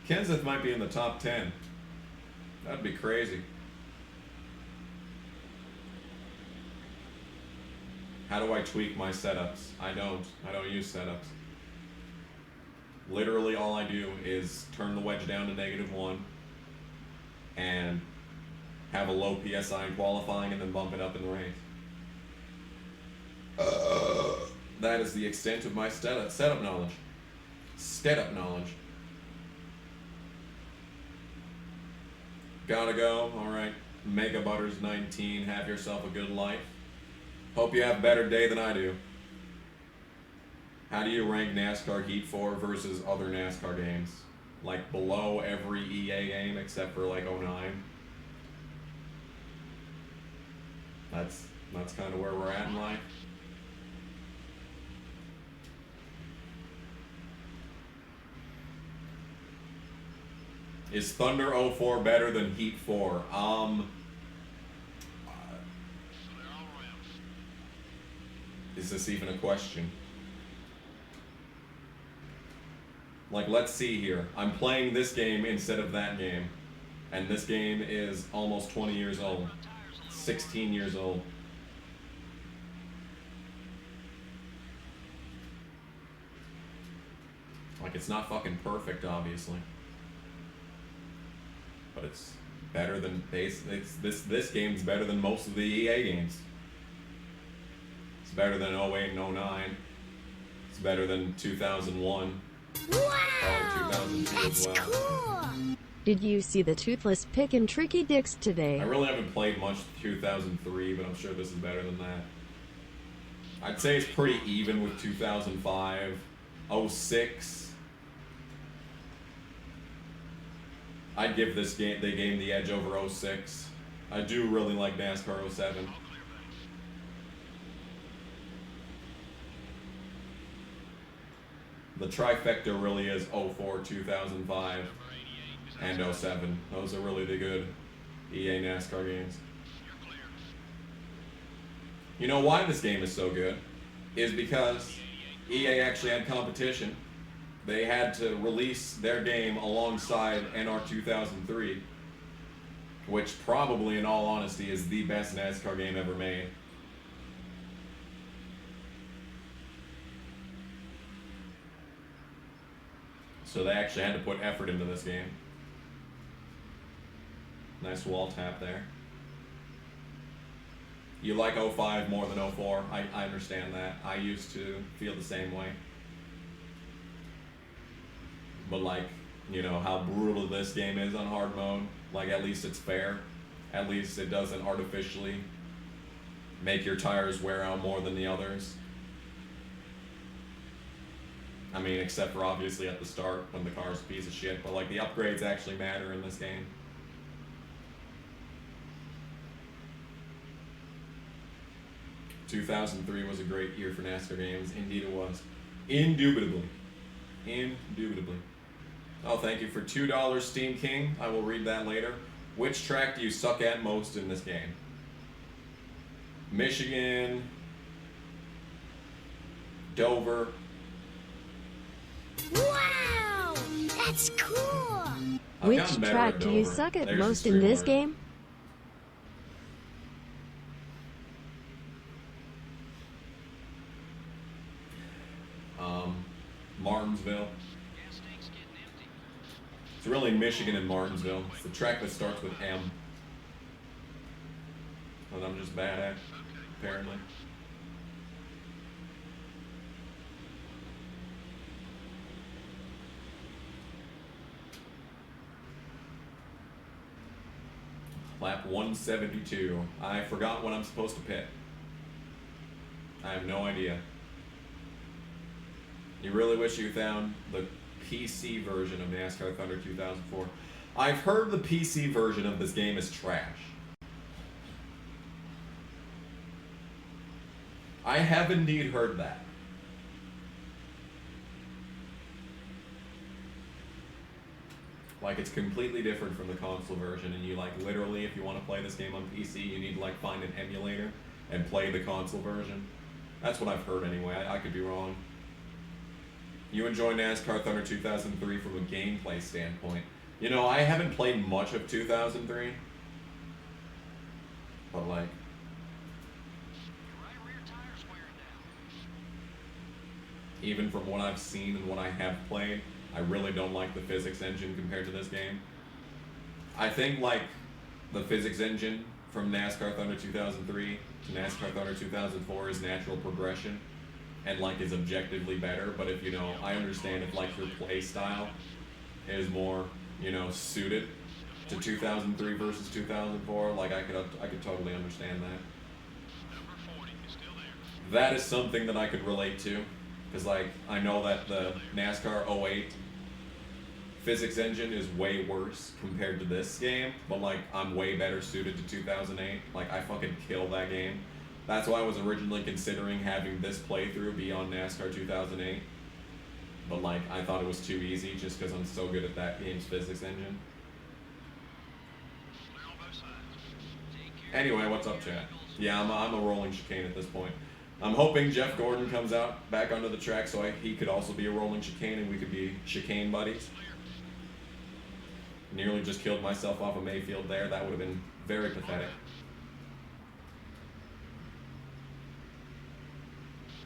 Kenseth might be in the top 10. That'd be crazy. How do I tweak my setups? I don't use setups. Literally all I do is turn the wedge down to -1 and have a low PSI in qualifying and then bump it up in the race. That is the extent of my setup knowledge. Setup knowledge. Gotta go. Alright. Mega Butters 19. Have yourself a good life. Hope you have a better day than I do. How do you rank NASCAR Heat 4 versus other NASCAR games? Like below every EA game except for like 09? That's kind of where we're at in life. Is Thunder 04 better than Heat 4? So they're all around. Is this even a question? Like, let's see here. I'm playing this game instead of that game. And this game is almost 20 years old. 16 years old. Like, it's not fucking perfect, obviously. But it's better than this game's better than most of the EA games. It's better than 08 and 09. It's better than 2001. Wow! 2002 That's as well. cool! Did you see the toothless pick and tricky dicks today? I really haven't played much 2003, but I'm sure this is better than that. I'd say it's pretty even with 2005. 06. I'd give this game the edge over 06. I do really like NASCAR 07. All clear, buddy. The trifecta really is 04, 2005, Number 88 is and outside. 07. Those are really the good EA NASCAR games. You're clear. You know why this game is so good? Is because EA actually had competition. They had to release their game alongside NR 2003, which probably, in all honesty, is the best NASCAR game ever made. So they actually had to put effort into this game. Nice wall tap there. You like 05 more than 04. I understand that. I used to feel the same way. But like, you know, how brutal this game is on hard mode. Like, at least it's fair. At least it doesn't artificially make your tires wear out more than the others. I mean, except for obviously at the start when the car's a piece of shit. But like, the upgrades actually matter in this game. ...2003 was a great year for NASCAR games. Indeed it was. Indubitably. Indubitably. Oh, thank you for $2, Steam King. I will read that later. Which track do you suck at most in this game? Michigan, Dover. Wow! That's cool! I've Which gotten better track at do you Dover. suck at There's the most in this streamline. game? Martinsville. Gas tank's getting empty. It's really Michigan and Martinsville. It's the track that starts with M. And I'm just bad at, apparently. Lap 172. I forgot when I'm supposed to pit. I have no idea. You really wish you found the PC version of NASCAR Thunder 2004. I've heard the PC version of this game is trash. I have indeed heard that. Like, it's completely different from the console version, and you, like, literally, if you want to play this game on PC, you need to, like, find an emulator and play the console version. That's what I've heard anyway. I could be wrong. You enjoy NASCAR Thunder 2003 from a gameplay standpoint. You know, I haven't played much of 2003. But, like... Right rear tire's wearing down. even from what I've seen and what I have played, I really don't like the physics engine compared to this game. I think, like, the physics engine from NASCAR Thunder 2003 to NASCAR Thunder 2004 is natural progression and, like, is objectively better, but if, you know, I understand if, like, your play style is more, you know, suited to 2003 versus 2004, like, I could totally understand that. Number 40 is still there. That is something that I could relate to, because, like, I know that the NASCAR 08 physics engine is way worse compared to this game, but, like, I'm way better suited to 2008. Like, I fucking killed that game. That's why I was originally considering having this playthrough be on NASCAR 2008, but, like, I thought it was too easy just because I'm so good at that game's physics engine. Clear on both sides. Take care. Anyway, what's up, chat? Yeah, I'm a rolling chicane at this point. I'm hoping Jeff Gordon comes out back onto the track so he could also be a rolling chicane and we could be chicane buddies. Nearly just killed myself off of Mayfield there. That would have been very pathetic.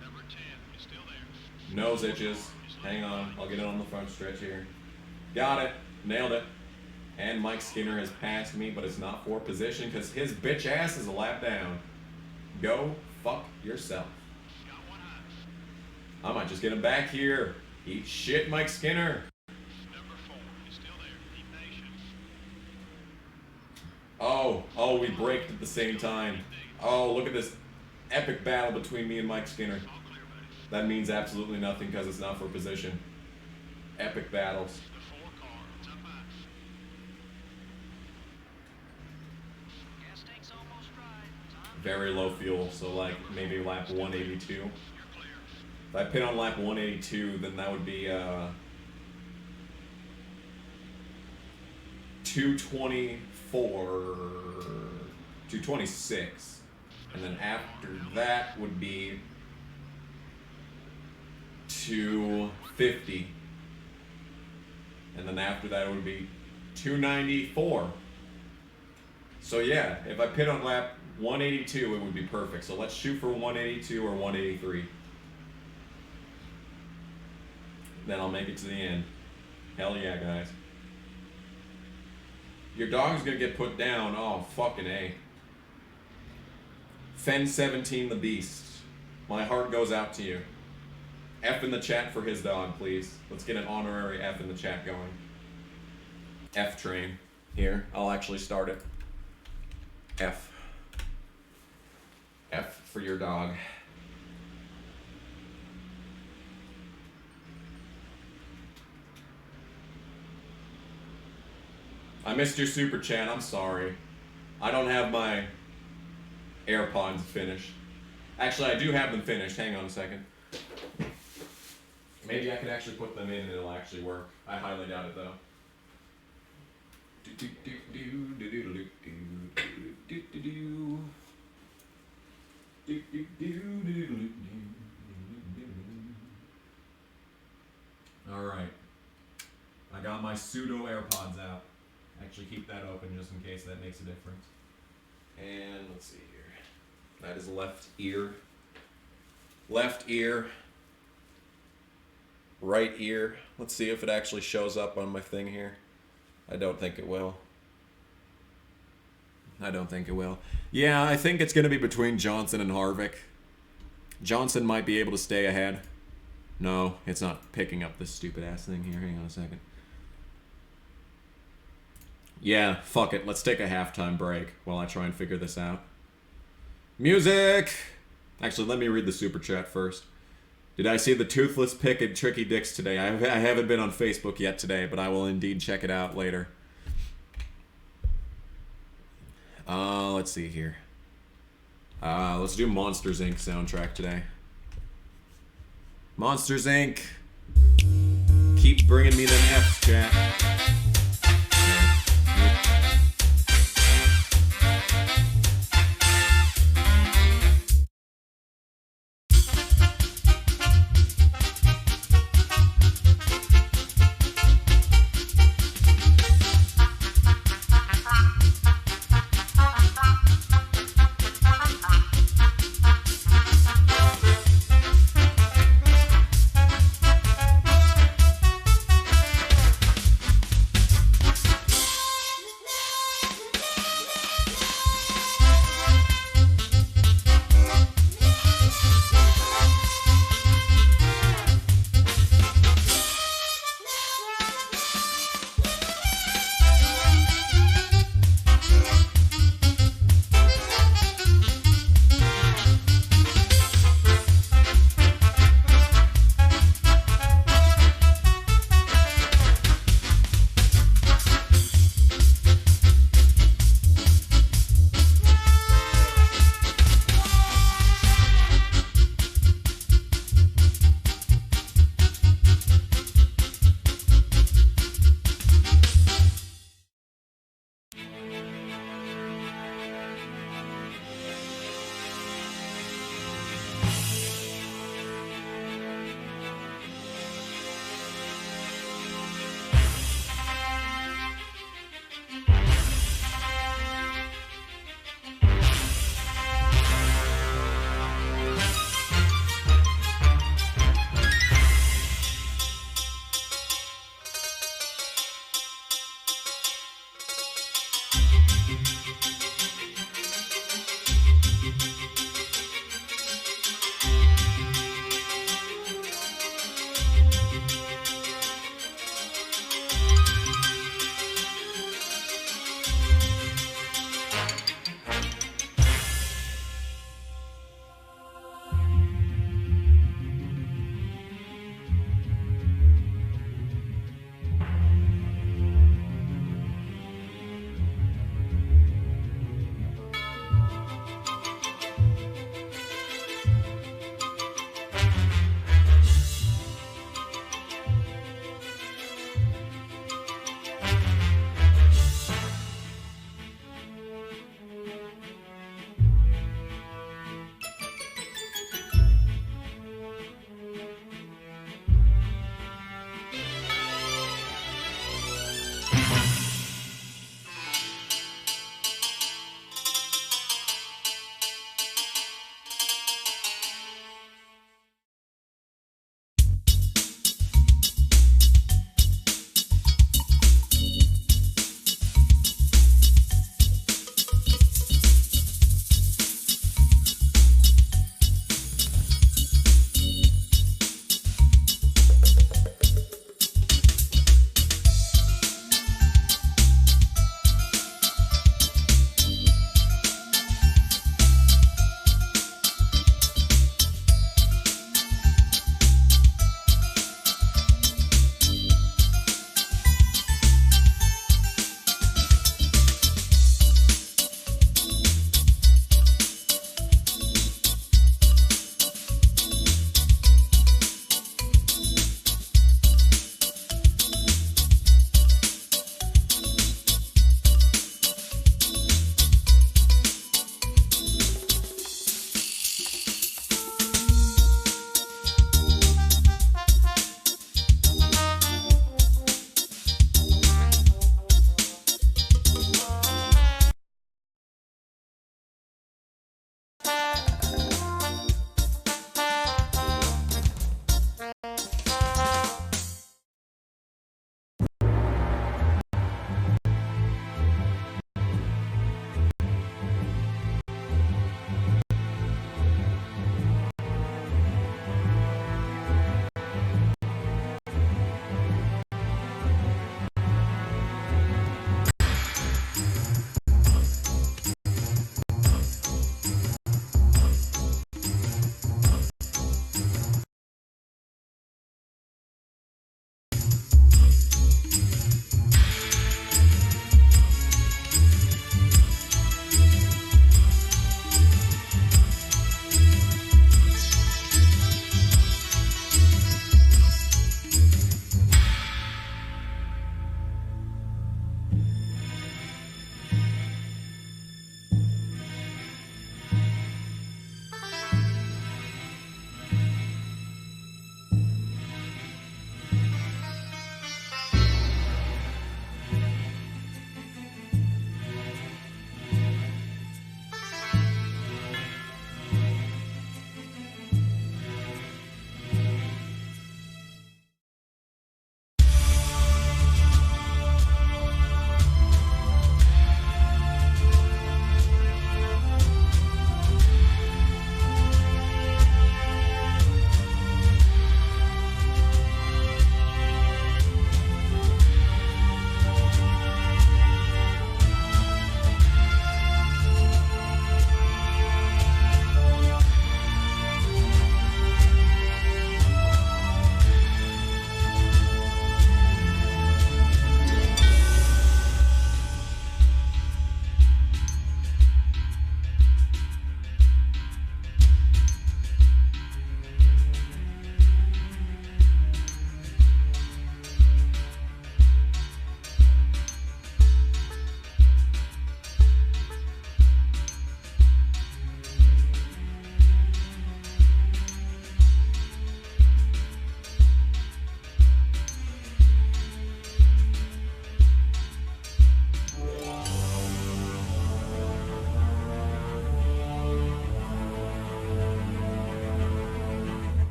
Number 10 is still there. Nose itches. Hang on. I'll get it on the front stretch here. Got it. Nailed it. And Mike Skinner has passed me, but it's not for position because his bitch ass is a lap down. Go fuck yourself. Got one eye. I might just get him back here. Eat shit, Mike Skinner. Number 4 is still there. Be patient. Oh, we braked at the same time. Oh, look at this epic battle between me and Mike Skinner. All clear, buddy. That means absolutely nothing because it's not for position. Epic battles. The 4 car. It's up high. Gas tank's almost dry. Time. Very low fuel, so like maybe lap 182. You're clear. If I pit on lap 182, then that would be 224, 226. And then after that would be 250. And then after that it would be 294. So yeah, if I pit on lap 182, it would be perfect. So let's shoot for 182 or 183. Then I'll make it to the end. Hell yeah, guys. Your dog's gonna get put down. Oh, fucking A. Fen17 the Beast. My heart goes out to you. F in the chat for his dog, please. Let's get an honorary F in the chat going. F train. Here, I'll actually start it. F. F for your dog. I missed your super chat, I'm sorry. I don't have my AirPods finished. Actually, I do have them finished. Hang on a second. Maybe I could actually put them in and it'll actually work. I highly doubt it though. Alright. I got my pseudo AirPods out. Actually keep that open just in case that makes a difference. And let's see here. That is left ear. Left ear. Right ear. Let's see if it actually shows up on my thing here. I don't think it will. I don't think it will. Yeah, I think it's going to be between Johnson and Harvick. Johnson might be able to stay ahead. No, it's not picking up this stupid ass thing here. Hang on a second. Yeah, fuck it. Let's take a halftime break while I try and figure this out. Music! Actually, let me read the super chat first. Did I see the toothless pick at Tricky Dicks today? I haven't been on Facebook yet today, but I will indeed check it out later. Let's see here. Let's do Monsters, Inc. soundtrack today. Monsters, Inc. Keep bringing me them F's, chat.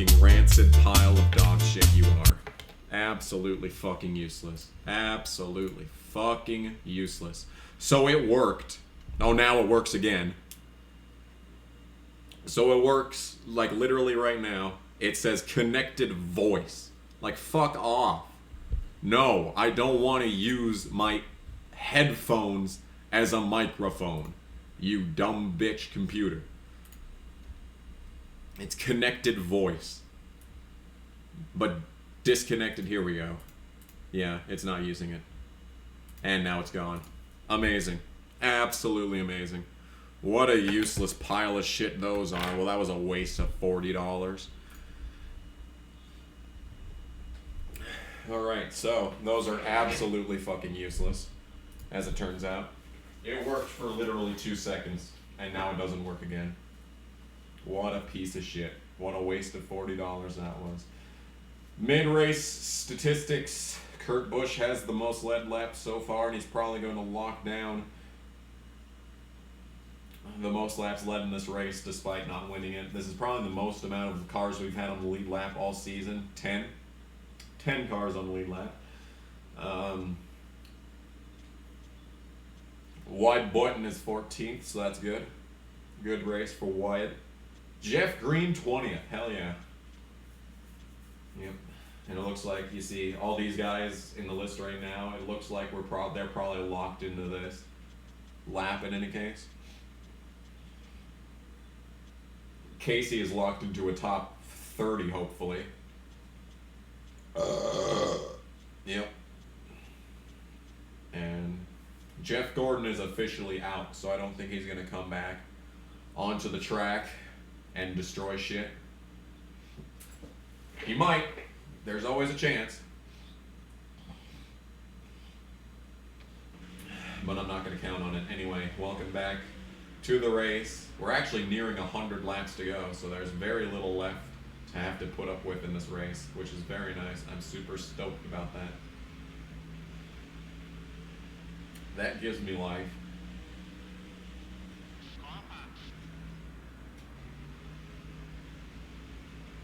fucking rancid pile of dog shit you are. Absolutely fucking useless. Absolutely fucking useless. So it worked. Oh, now it works again. So it works, like, literally right now. It says connected voice. Like, fuck off. No, I don't want to use my headphones as a microphone. You dumb bitch computer. It's connected voice. But disconnected, here we go. Yeah, it's not using it. And now it's gone. Amazing. Absolutely amazing. What a useless pile of shit those are. Well, that was a waste of $40. Alright, so those are absolutely fucking useless, as it turns out. It worked for literally 2 seconds, and now it doesn't work again. What a piece of shit. What a waste of $40 that was. Mid-race statistics. Kurt Busch has the most lead laps so far, and he's probably going to lock down the most laps led in this race despite not winning it. This is probably the most amount of cars we've had on the lead lap all season. 10 cars on the lead lap. Wyatt Boyton is 14th, so that's good. Good race for Wyatt. Jeff Green 20th. Hell yeah. Yep. And it looks like you see all these guys in the list right now. It looks like they're probably locked into this lap in any case. Casey is locked into a top 30, hopefully. Yep. And Jeff Gordon is officially out, so I don't think he's going to come back onto the track and destroy shit. He might. There's always a chance. But I'm not going to count on it. Anyway, welcome back to the race. We're actually nearing 100 laps to go, so there's very little left to have to put up with in this race, which is very nice. I'm super stoked about that. That gives me life.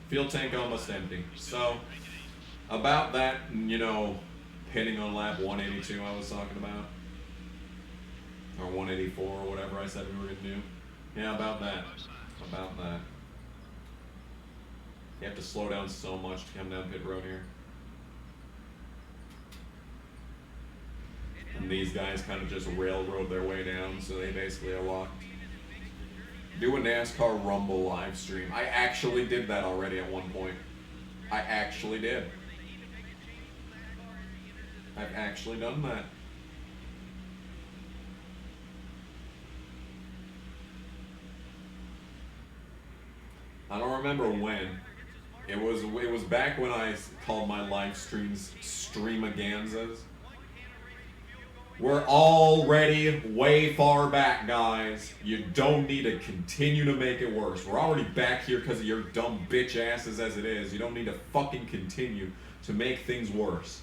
Fuel tank almost empty. So, about that, pitting on lap 182 I was talking about. Or 184 or whatever I said we were going to do. Yeah, about that. About that. You have to slow down so much to come down pit road here. And these guys kind of just railroad their way down, so they basically are locked. Do a NASCAR Rumble live stream. I actually did that already at one point. I actually did. I've actually done that. I don't remember when. It was back when I called my live streams Streamaganzas. We're already way far back, guys. You don't need to continue to make it worse. We're already back here because of your dumb bitch asses as it is. You don't need to fucking continue to make things worse.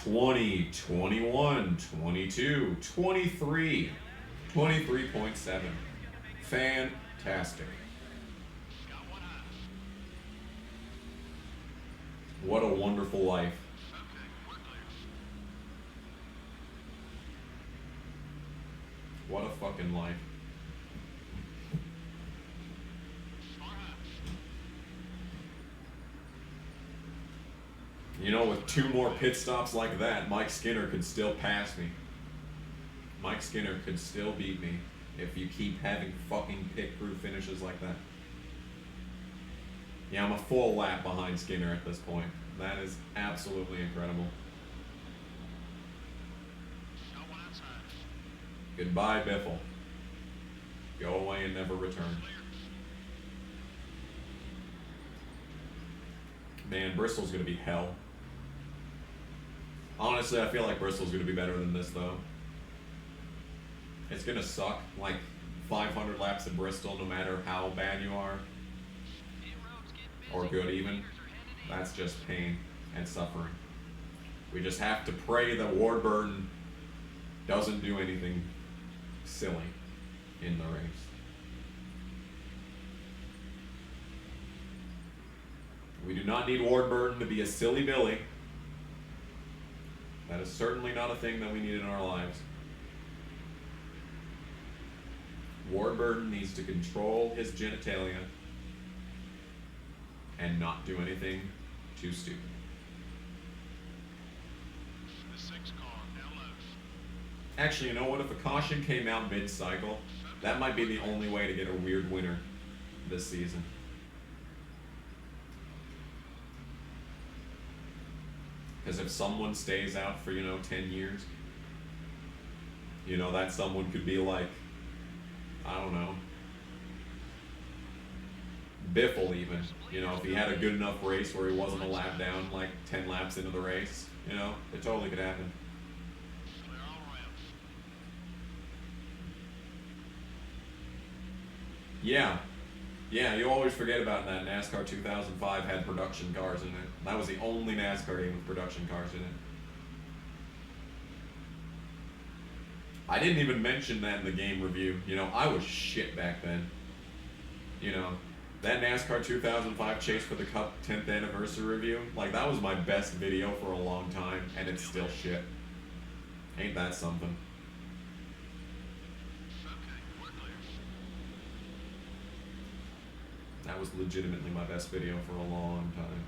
20, 21, 22, 23, 23.7. Fantastic. What a wonderful life. What a fucking life. With 2 more pit stops like that, Mike Skinner could still pass me. Mike Skinner could still beat me if you keep having fucking pit crew finishes like that. Yeah, I'm a full lap behind Skinner at this point. That is absolutely incredible. Goodbye, Biffle. Go away and never return. Man, Bristol's gonna be hell. Honestly, I feel like Bristol's gonna be better than this, though. It's gonna suck, like 500 laps at Bristol, no matter how bad you are. Or good, even. That's just pain and suffering. We just have to pray that Warburton doesn't do anything silly in the race. We do not need Ward Burton to be a silly Billy. That is certainly not a thing that we need in our lives. Ward Burton needs to control his genitalia and not do anything too stupid. The 6 car now loose. Actually, you know what? If a caution came out mid-cycle, that might be the only way to get a weird winner this season. Because if someone stays out for, 10 years, that someone could be like, I don't know, Biffle even. If he had a good enough race where he wasn't a lap down, like 10 laps into the race, it totally could happen. Clear all ramps. Yeah, you always forget about that. NASCAR 2005 had production cars in it. That was the only NASCAR game with production cars in it. I didn't even mention that in the game review. I was shit back then. That NASCAR 2005 Chase for the Cup 10th anniversary review, that was my best video for a long time, and it's still shit. Ain't that something? Okay, we're clear. That was legitimately my best video for a long time.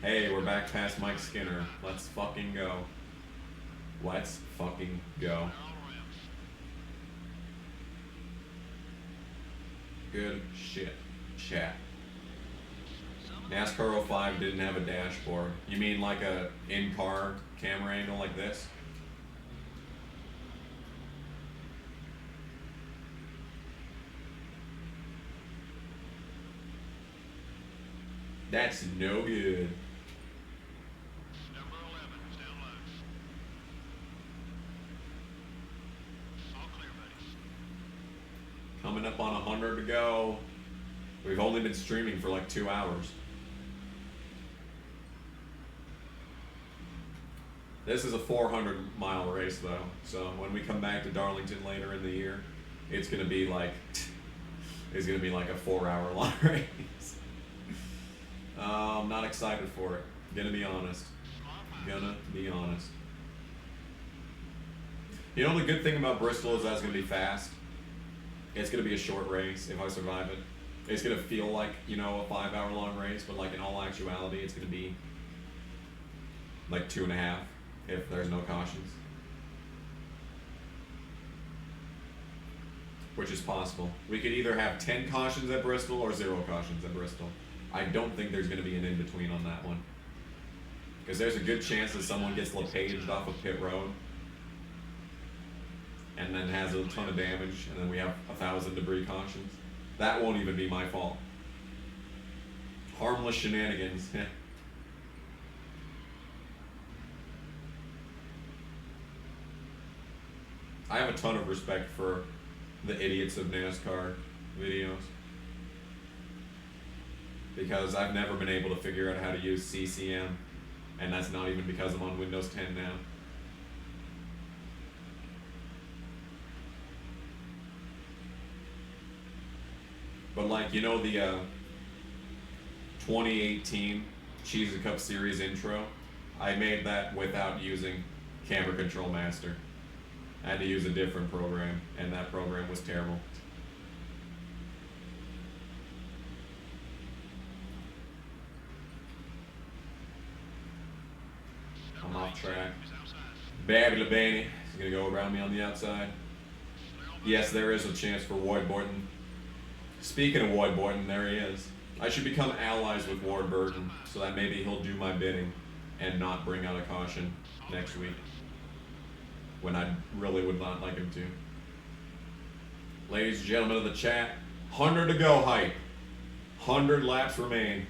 Hey, we're back past Mike Skinner. Let's fucking go. Let's fucking go. Clear all ramps. Good shit. Chat. NASCAR 05 didn't have a dashboard. You mean like a in-car camera angle like this? That's no good. Number 11 is down loose. All clear, buddies. Coming up on 100 to go. We've only been streaming for like 2 hours. This is a 400-mile race though, so when we come back to Darlington later in the year, it's gonna be like a 4-hour long race. I'm not excited for it. Gonna be honest. The good thing about Bristol is that it's gonna be fast. It's gonna be a short race if I survive it. It's gonna feel like, a 5-hour long race, but in all actuality, it's gonna be like 2.5 if there's no cautions. Which is possible. We could either have 10 cautions at Bristol or 0 cautions at Bristol. I don't think there's gonna be an in-between on that one. Because there's a good chance that someone gets LePaged off of pit road and then has a ton of damage, and then we have 1,000 debris cautions. That won't even be my fault. Harmless shenanigans. I have a ton of respect for the idiots of NASCAR videos, because I've never been able to figure out how to use CCM, and that's not even because I'm on Windows 10 now. But the 2018 Cheez It Cup Series intro, I made that without using Camera Control Master. I had to use a different program, and that program was terrible. I'm off track. Is outside. Babby LeBaney is going to go around me on the outside. Yes, there is a chance for Ward Borton. Speaking of Ward Borton, there he is. I should become allies with Ward Burton so that maybe he'll do my bidding and not bring out a caution next week, when I really would not like him to. Ladies and gentlemen of the chat, 100 to go, hype. 100 laps remain.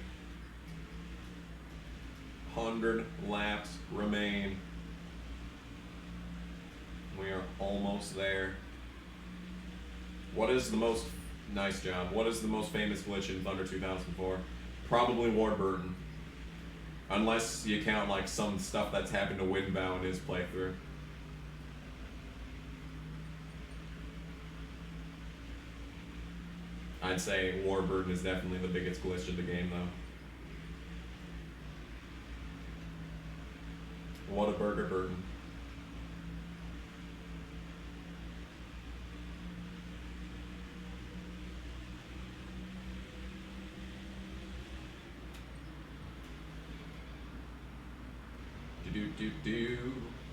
100 laps remain. We are almost there. What is the most... Nice job. What is the most famous glitch in Thunder 2004? Probably Ward Burton. Unless you count like some stuff that's happened to Winbow in his playthrough. I'd say Warburton is definitely the biggest glitch of the game, though. What a burger burden.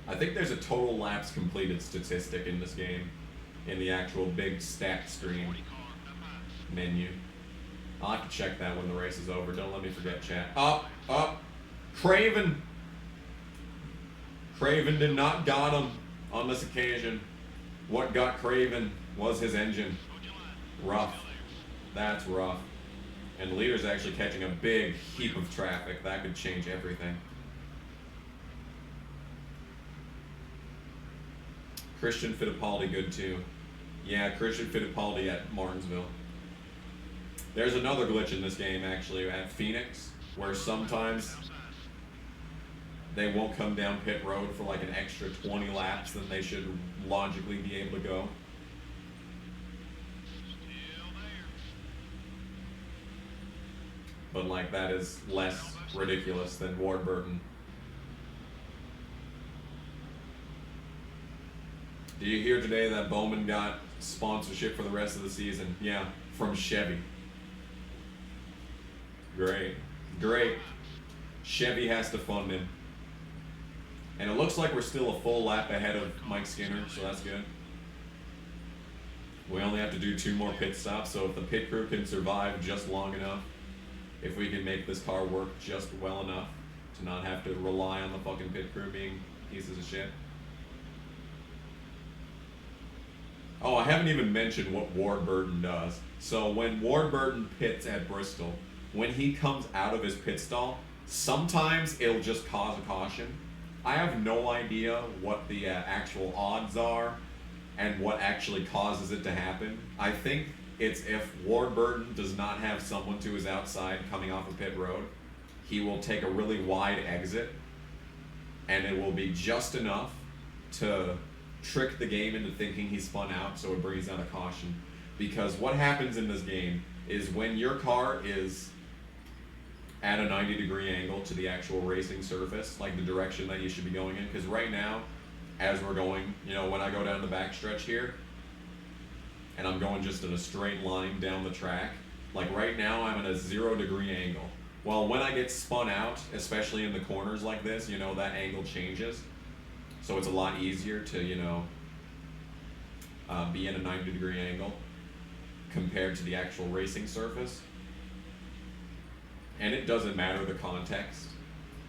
I think there's a total laps completed statistic in this game, in the actual big stat screen menu. I'll have to check that when the race is over. Don't let me forget, chat. Up! Craven! Craven did not got him on this occasion. What got Craven was his engine. Rough. That's rough. And the leader's actually catching a big heap of traffic. That could change everything. Christian Fittipaldi good too. Yeah, Christian Fittipaldi at Martinsville. There's another glitch in this game actually at Phoenix where sometimes they won't come down pit road for like an extra 20 laps than they should logically be able to go. But like that is less ridiculous than Warburton. Do you hear today that Bowman got sponsorship for the rest of the season? Yeah, from Chevy. Great. Great. Chevy has to fund him. And it looks like we're still a full lap ahead of Mike Skinner, so that's good. We only have to do 2 more pit stops, so if the pit crew can survive just long enough, if we can make this car work just well enough to not have to rely on the fucking pit crew being pieces of shit. Oh, I haven't even mentioned what Warburton does. So when Warburton pits at Bristol, when he comes out of his pit stall, sometimes it'll just cause a caution. I have no idea what the actual odds are and what actually causes it to happen. I think it's if Warburton does not have someone to his outside coming off a pit road, he will take a really wide exit and it will be just enough to trick the game into thinking he spun out, so it brings out a caution. Because what happens in this game is when your car is at a 90-degree angle to the actual racing surface, like the direction that you should be going in, because right now, as we're going, you know, when I go down the backstretch here, and I'm going just in a straight line down the track, like right now I'm at a 0-degree angle. Well, when I get spun out, especially in the corners like this, you know, that angle changes. So it's a lot easier to, you know, be in a 90-degree angle compared to the actual racing surface. And it doesn't matter the context.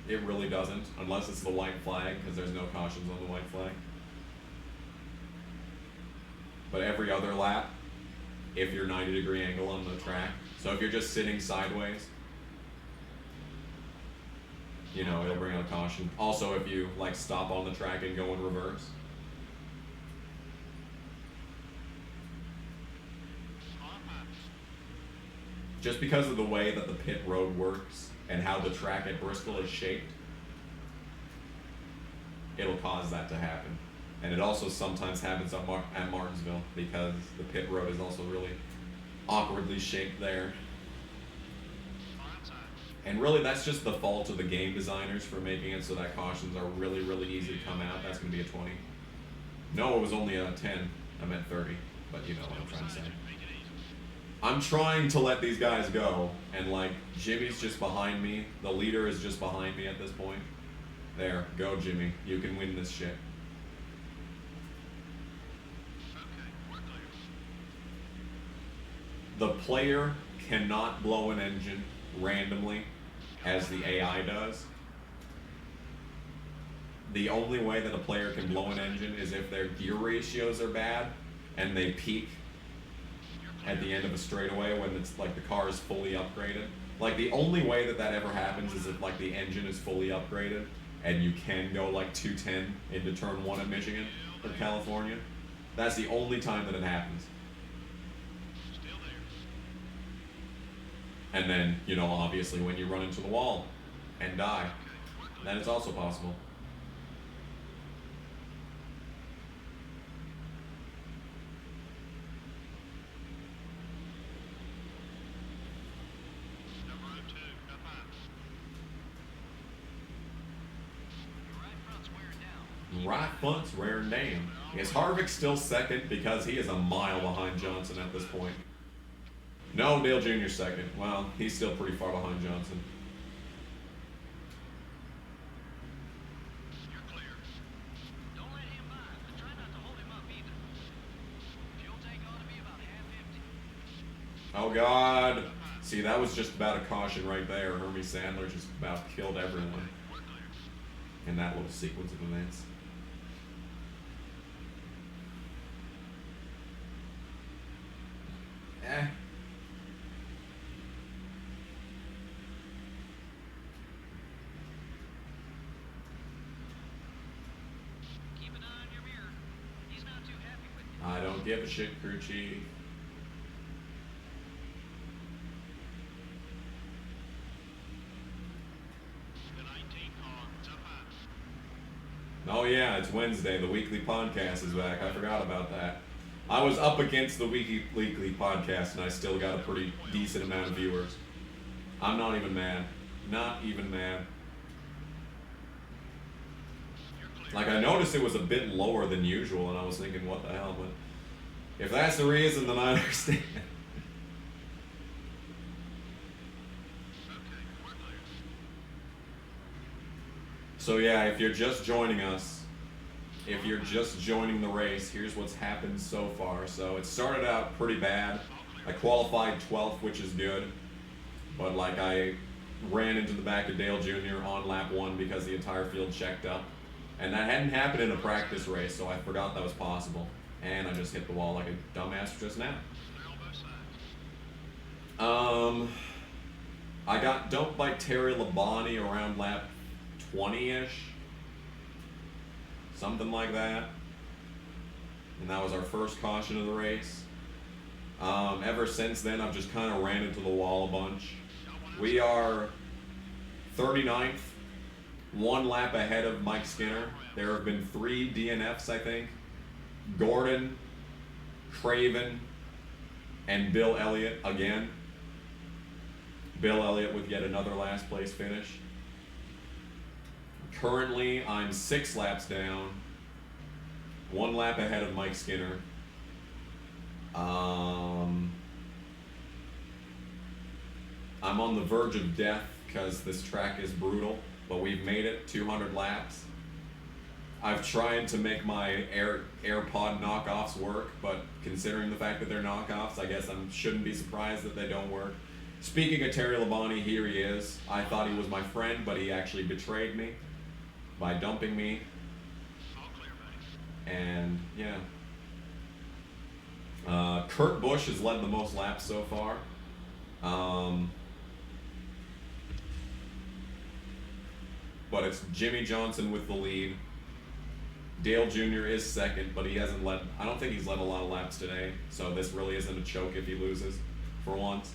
It really doesn't, unless it's the white flag, because there's no cautions on the white flag. But every other lap, if you're 90-degree angle on the track, so if you're just sitting sideways, you know, it'll bring out a caution. Also, if you like stop on the track and go in reverse. Just because of the way that the pit road works and how the track at Bristol is shaped, it'll cause that to happen. And it also sometimes happens at Martinsville because the pit road is also really awkwardly shaped there. And really, that's just the fault of the game designers for making it so that cautions are really, really easy to come out. That's going to be a 20. No, it was only a 10. I meant 30, but you know what I'm trying to say. I'm trying to let these guys go, and like, Jimmy's just behind me. The leader is just behind me at this point. There, go Jimmy. You can win this shit. The player cannot blow an engine randomly as the AI does. The only way that a player can blow an engine is if their gear ratios are bad and they peak at the end of a straightaway when it's like the car is fully upgraded. Like the only way that that ever happens is if like the engine is fully upgraded and you can go like 210 into turn 1 in Michigan or California. That's the only time that it happens. And then, you know, obviously when you run into the wall and die. That is also possible. Number 2, up high. Your right front's wearing down. Right front's wearing down. Is Harvick still second? Because he is a mile behind Johnson at this point. No, Dale Jr. second. Well, he's still pretty far behind Johnson. You're clear. Don't let him by, but try not to hold him up either. Fuel tank ought to be about half empty. Oh, God. See, that was just about a caution right there. Hermie Sandler just about killed everyone We're clear. in that little sequence of events. Eh. Keep an eye on your mirror. He's not too happy with you. I don't give a shit, crew chief. The 19 car, it's up high. Oh yeah, it's Wednesday. The weekly podcast is back. I forgot about that. I was up against the weekly podcast, and I still got a pretty decent amount of viewers. I'm not even mad. Not even mad. Like, I noticed it was a bit lower than usual, and I was thinking, what the hell? But if that's the reason, then I understand. Okay, we're clear. So yeah, if you're just joining us, if you're just joining the race, here's what's happened so far. So it started out pretty bad. I qualified 12th, which is good. But like, I ran into the back of Dale Jr. on lap 1 because the entire field checked up. And that hadn't happened in a practice race, so I forgot that was possible. And I just hit the wall like a dumbass just now. Clear on both sides. I got dumped by Terry Labonte around lap 20-ish. Something like that. And that was our first caution of the race. Ever since then, I've just kind of ran into the wall a bunch. We are 39th, 1 lap ahead of Mike Skinner. There have been 3 DNFs, I think. Gordon, Craven, and Bill Elliott again. Bill Elliott with yet another last place finish. Currently, I'm 6 laps down, 1 lap ahead of Mike Skinner. I'm on the verge of death because this track is brutal, but we've made it 200 laps. I've tried to make my AirPod knockoffs work, but considering the fact that they're knockoffs, I guess I shouldn't be surprised that they don't work. Speaking of Terry Labonte, here he is. I thought he was my friend, but he actually betrayed me by dumping me. All clear, buddy. And yeah. Kurt Busch has led the most laps so far. But it's Jimmy Johnson with the lead. Dale Jr. is second, but he hasn't led, I don't think he's led a lot of laps today, so this really isn't a choke if he loses, for once.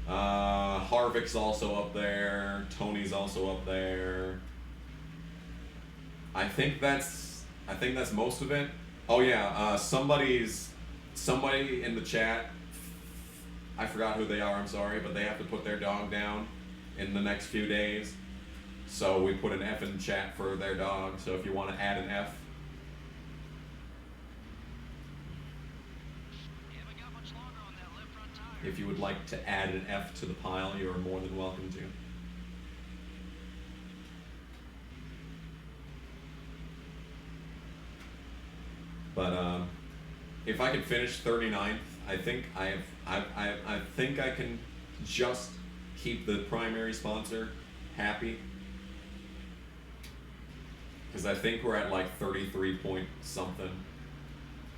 Harvick's also up there, Tony's also up there. I think that's most of it. Oh yeah, somebody in the chat, I forgot who they are, I'm sorry, but they have to put their dog down in the next few days. So we put an F in the chat for their dog, so if you want to add an F. You haven't got much longer on that left front tire. If you would like to add an F to the pile, you are more than welcome to. But if I could finish 39th, I think I think I can just keep the primary sponsor happy. Because I think we're at like 33 point something.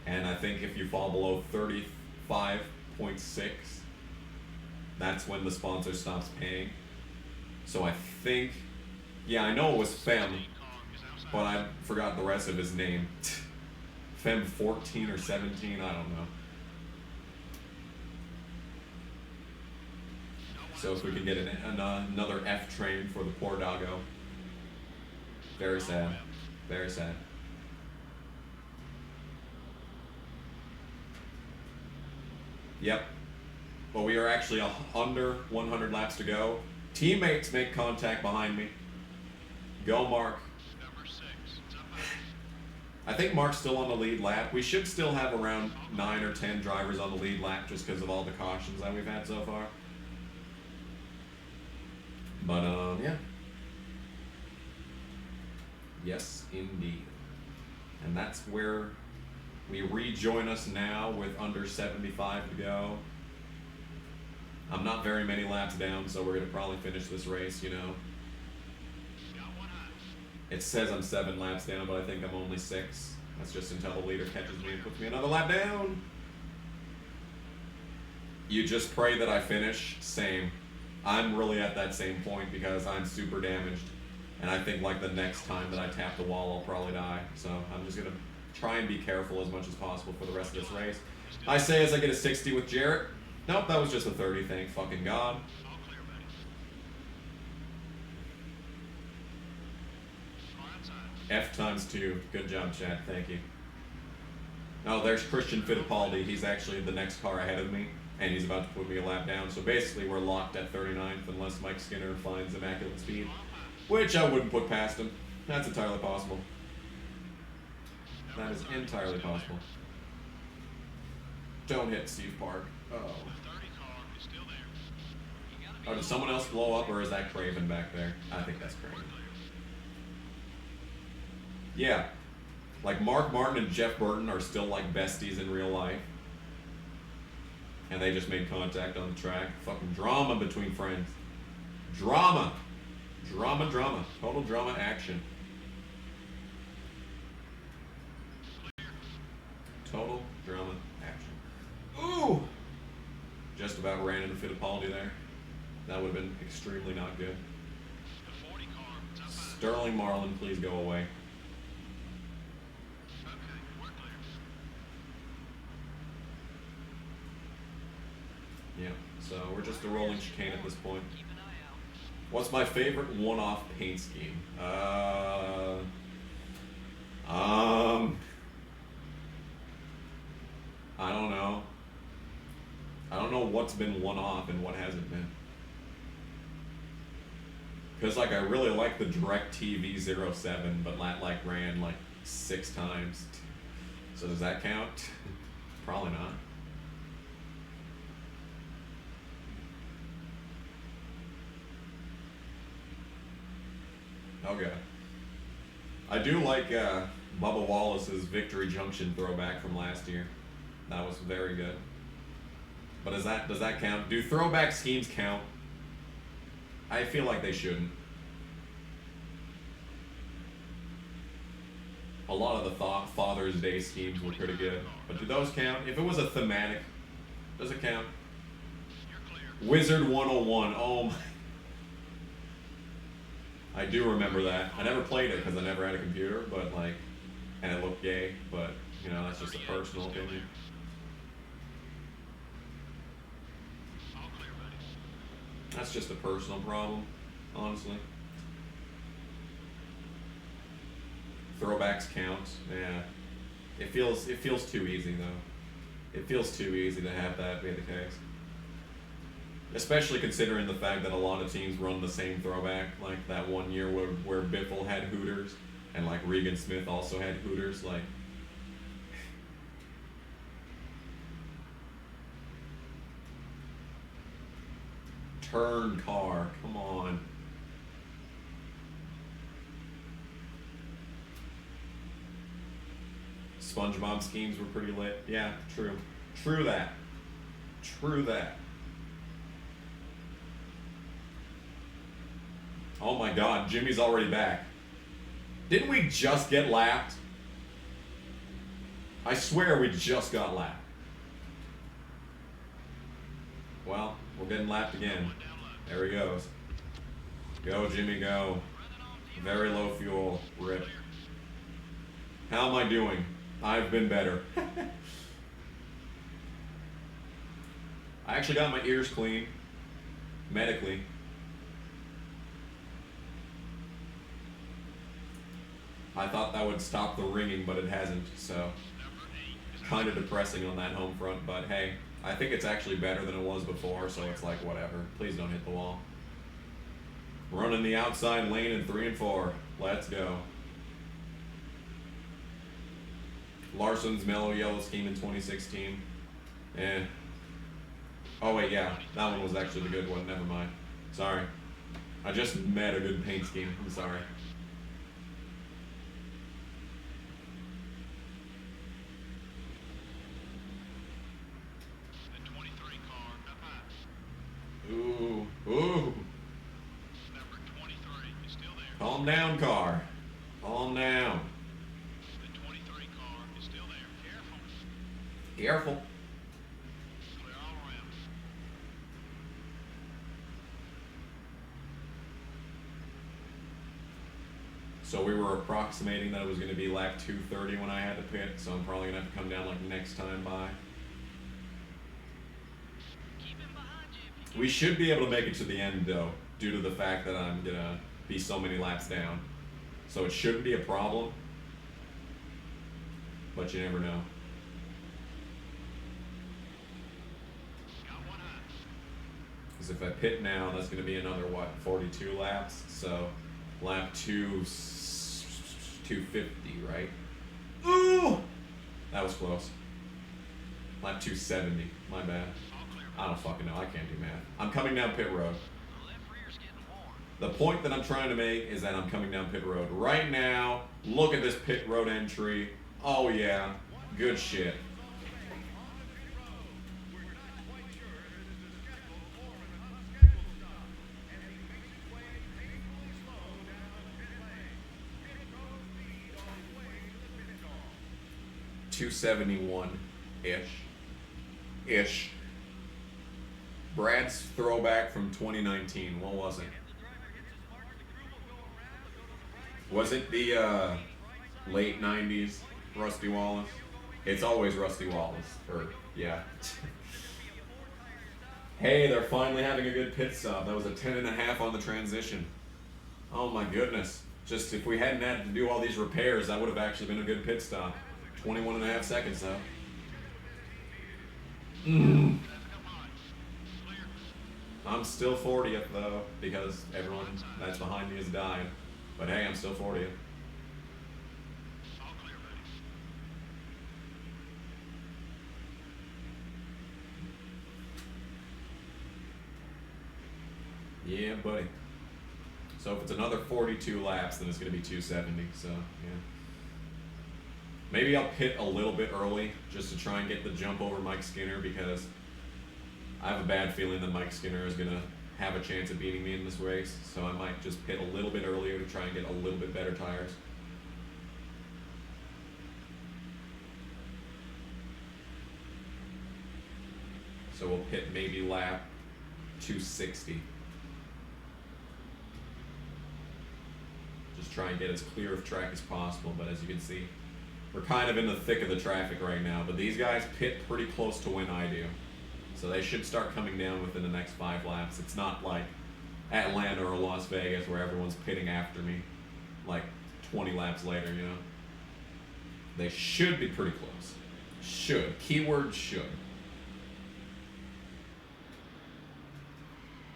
And I think if you fall below 35.6, that's when the sponsor stops paying. So I think, yeah, I know it was Fem, but I forgot the rest of his name. Fem 14 or 17, I don't know. So if we could get another F train for the poor doggo. Very sad. Very sad. Yep. But we are actually under 100 laps to go. Teammates make contact behind me. Go, Mark. Number 6. I think Mark's still on the lead lap. We should still have around 9 or 10 drivers on the lead lap just because of all the cautions that we've had so far. But, yeah. Yes, indeed. And that's where we rejoin us now with under 75 to go. I'm not very many laps down, so we're going to probably finish this race, you know. It says I'm 7 laps down, but I think I'm only 6. That's just until the leader catches me and puts me another lap down. You just pray that I finish. Same. I'm really at that same point because I'm super damaged. And I think like the next time that I tap the wall, I'll probably die. So I'm just going to try and be careful as much as possible for the rest of this race. I say as I get a 60 with Jarrett. Nope, that was just a 30, thank fucking God. All clear, buddy. Car outside. F×2. Good job, Chad. Thank you. Oh, there's Christian Fittipaldi. He's actually the next car ahead of me, and he's about to put me a lap down. So basically, we're locked at 39th unless Mike Skinner finds immaculate speed, which I wouldn't put past him. That's entirely possible. That is entirely possible. Don't hit Steve Park. Oh. The 30 car is still there. You gotta be Oh, did someone else blow up, or is that Craven back there? I think that's Craven. Yeah. Like, Mark Martin and Jeff Burton are still, like, besties in real life. And they just made contact on the track. Fucking drama between friends. Drama. Drama, drama. Total drama action. Total drama action. Ooh! Just about ran into Fittipaldi there. That would have been extremely not good. the 40 car. It's outside. Sterling Marlin, please go away. Okay, we're clear. Yeah, so we're just a rolling chicane at this point. Keep an eye out. What's my favorite one-off paint scheme? I don't know. I don't know what's been one-off and what hasn't been. Because, like, I really like the DirecTV 07, but that, like, ran, like, 6 times. So does that count? Probably not. Okay. I do like Bubba Wallace's Victory Junction throwback from last year. That was very good. But does that count? Do throwback schemes count? I feel like they shouldn't. A lot of the Father's Day schemes were pretty good. But do those count? If it was a thematic, does it count? You're clear. Wizard 101. Oh my. I do remember that. I never played it because I never had a computer, but like, and it looked gay, but you know, that's just a personal opinion. All clear, buddy. That's just a personal problem, honestly. Throwbacks count, yeah. It feels too easy though. It feels too easy to have that be the case. Especially considering the fact that a lot of teams run the same throwback, like that one year where Biffle had Hooters, and like Regan Smith also had Hooters, like. Turn car, come on. SpongeBob schemes were pretty lit. Yeah, true. True that. True that. Oh my God, Jimmy's already back. Didn't we just get lapped? I swear we just got lapped. Well, we're getting lapped again. There he goes. Go, Jimmy, go. Very low fuel. Rip. How am I doing? I've been better. I actually got my ears clean. medically. I thought that would stop the ringing, but it hasn't, so kind of depressing on that home front, but hey, I think it's actually better than it was before, so it's like whatever. Please don't hit the wall. Running the outside lane in 3 and 4. Let's go. Larson's mellow yellow scheme in 2016. Eh. Oh wait, yeah, that one was actually the good one. Never mind. Sorry. I just met a good paint scheme. I'm sorry. The 23 car up high. Ooh. Number 23 is still there. Calm down, car. Calm down. The 23 car is still there. Careful. Careful. Clear all around. So we were approximating that it was going to be lap 230 when I had to pit, so I'm probably going to have to come down like next time by. Keep him behind you if you We should be able to make it to the end though, due to the fact that I'm going to be so many laps down. So it shouldn't be a problem, but you never know. got one high. Because if I pit now, that's going to be another, what, 42 laps? So lap 250, right? Ooh! That was close. Lap 270, my bad. All clear. I don't fucking know, I can't do math. I'm coming down pit road. The left rear's getting warm. The point that I'm trying to make is that I'm coming down pit road. Right now, look at this pit road entry. Oh yeah, good shit. 271-ish. Brad's throwback from 2019. What was it? Was it the late 90s Rusty Wallace? It's always Rusty Wallace. Or, yeah. Hey, they're finally having a good pit stop. That was a 10.5 on the transition. Oh my goodness. Just if we hadn't had to do all these repairs, that would have actually been a good pit stop. 21.5 seconds though. I'm still 40th though, because everyone that's behind me has died. But hey, I'm still 40th. All clear, buddy. Yeah, buddy. So if it's another 42 laps, then it's going to be 270. So, yeah. Maybe I'll pit a little bit early just to try and get the jump over Mike Skinner, because I have a bad feeling that Mike Skinner is going to have a chance of beating me in this race. So I might just pit a little bit earlier to try and get a little bit better tires. So we'll pit maybe lap 260. Just try and get as clear of track as possible, but as you can see, we're kind of in the thick of the traffic right now, but these guys pit pretty close to when I do. So they should start coming down within the next 5 laps. It's not like Atlanta or Las Vegas where everyone's pitting after me like 20 laps later, you know? They should be pretty close. Should. Keyword should.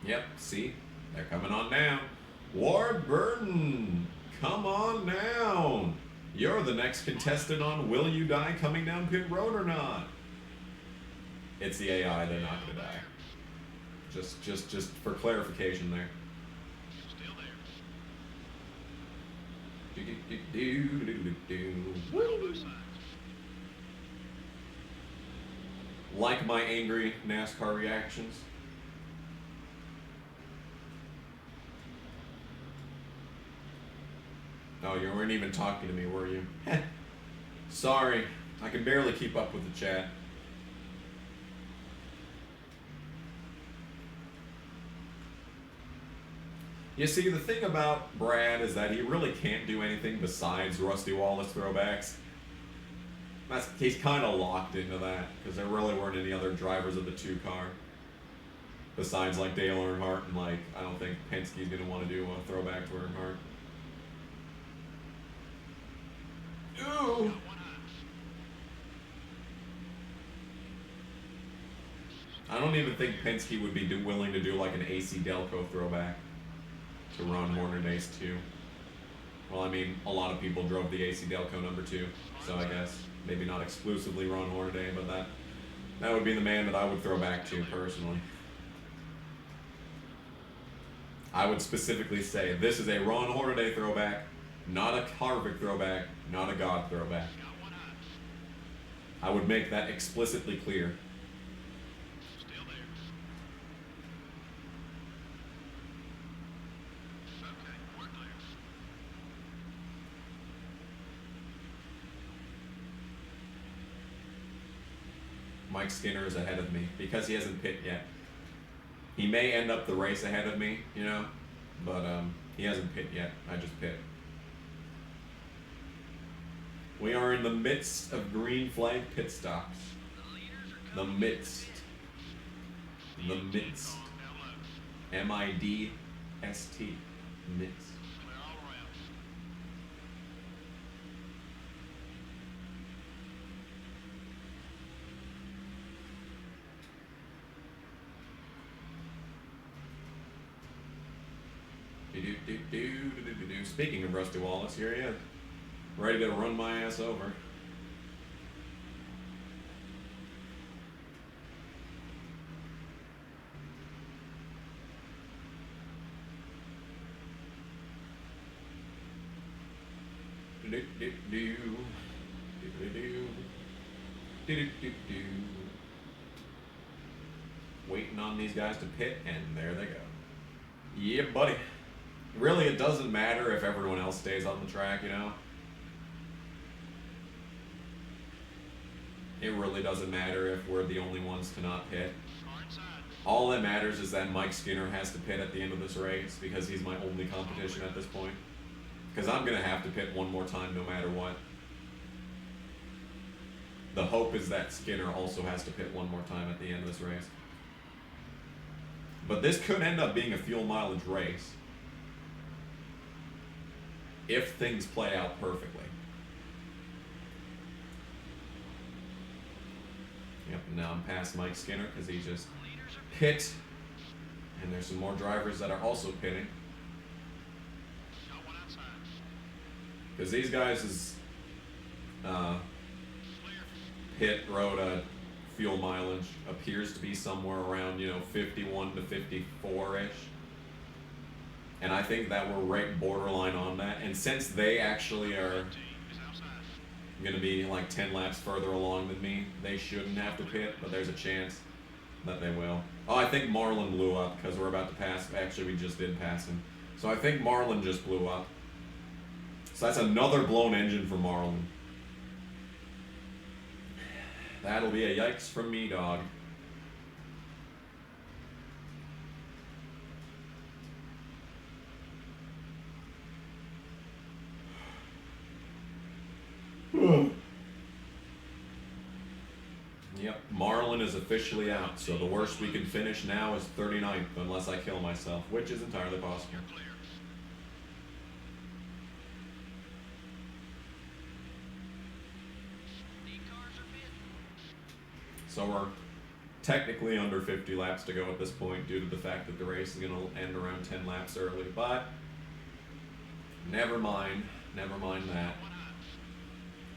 Yep, see? They're coming on down. Ward Burton, come on down. You're the next contestant on Will You Die coming down pit road or not? It's the AI, they're not gonna die. Just for clarification there. Still there. Woo. Like my angry NASCAR reactions. Oh, you weren't even talking to me, were you? Sorry, I can barely keep up with the chat. You see, the thing about Brad is that he really can't do anything besides Rusty Wallace throwbacks. He's kind of locked into that, because there really weren't any other drivers of the 2 car. Besides, like, Dale Earnhardt, and, like, I don't think Penske's going to want to do a throwback to Earnhardt. Ooh! I don't even think Penske would be willing to do, like, an AC Delco throwback to Ron Hornaday's 2. Well, I mean, a lot of people drove the AC Delco number 2, so I guess maybe not exclusively Ron Hornaday, but that would be the man that I would throw back to, personally. I would specifically say, this is a Ron Hornaday throwback, not a Harvick throwback, not a God throwback. I would make that explicitly clear. Still there. Okay, we're clear. Mike Skinner is ahead of me because he hasn't pit yet. He may end up the race ahead of me, you know, but he hasn't pit yet. I just pit. We are in the midst of green flag pit stops. The midst. The midst. M-I-D-S-T. Midst. Clear all around. Speaking of Rusty Wallace, here he is. Ready to run my ass over. Waiting on these guys to pit, and there they go. Yeah, buddy. Really, it doesn't matter if everyone else stays on the track, you know? It really doesn't matter if we're the only ones to not pit. Far inside. All that matters is that Mike Skinner has to pit at the end of this race because he's my only competition at this point. Because I'm going to have to pit one more time no matter what. The hope is that Skinner also has to pit one more time at the end of this race. But this could end up being a fuel mileage race if things play out perfectly. Yep, now I'm past Mike Skinner because he just pit. And there's some more drivers that are also pitting. Got one outside. Because these guys' pit road fuel mileage appears to be somewhere around, 51 to 54-ish. And I think that we're right borderline on that. And since they actually are Is outside. going to be like 10 laps further along than me, they shouldn't have to pit, but there's a chance that they will. Oh, I think Marlin blew up because we're about to pass. Actually, we just did pass him. So I think Marlin just blew up. So that's another blown engine for Marlin. That'll be a yikes from me, dog. Yep, Marlin is officially out, so the worst we can finish now is 39th, unless I kill myself, which is entirely possible. You're clear. Lead cars are pitting. So we're technically under 50 laps to go at this point due to the fact that the race is going to end around 10 laps early, but never mind that.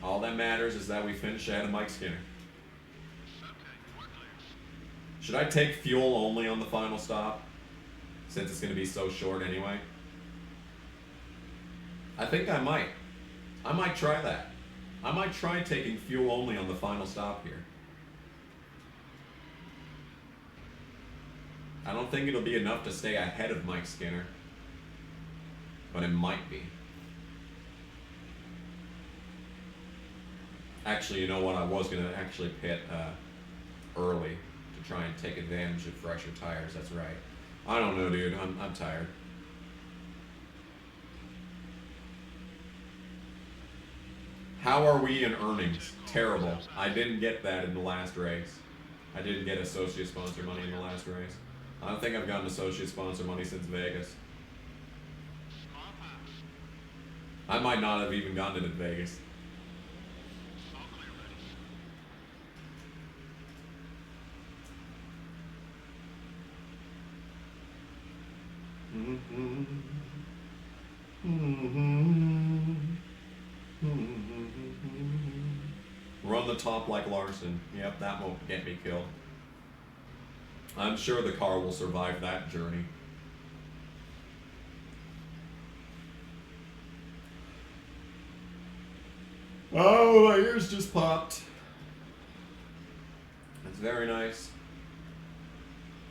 All that matters is that we finish ahead of Mike Skinner. Okay, we're clear. Should I take fuel only on the final stop? Since it's going to be so short anyway. I think I might. I might try that. I might try taking fuel only on the final stop here. I don't think it'll be enough to stay ahead of Mike Skinner. But it might be. Actually, you know what? I was going to actually pit early to try and take advantage of fresher tires. That's right. I don't know, dude. I'm tired. How are we in earnings? Terrible. I didn't get that in the last race. I didn't get associate sponsor money in the last race. I don't think I've gotten associate sponsor money since Vegas. I might not have even gotten it in Vegas. Run the top like Larson. Yep, that won't get me killed. I'm sure the car will survive that journey. Oh, my ears just popped. That's very nice.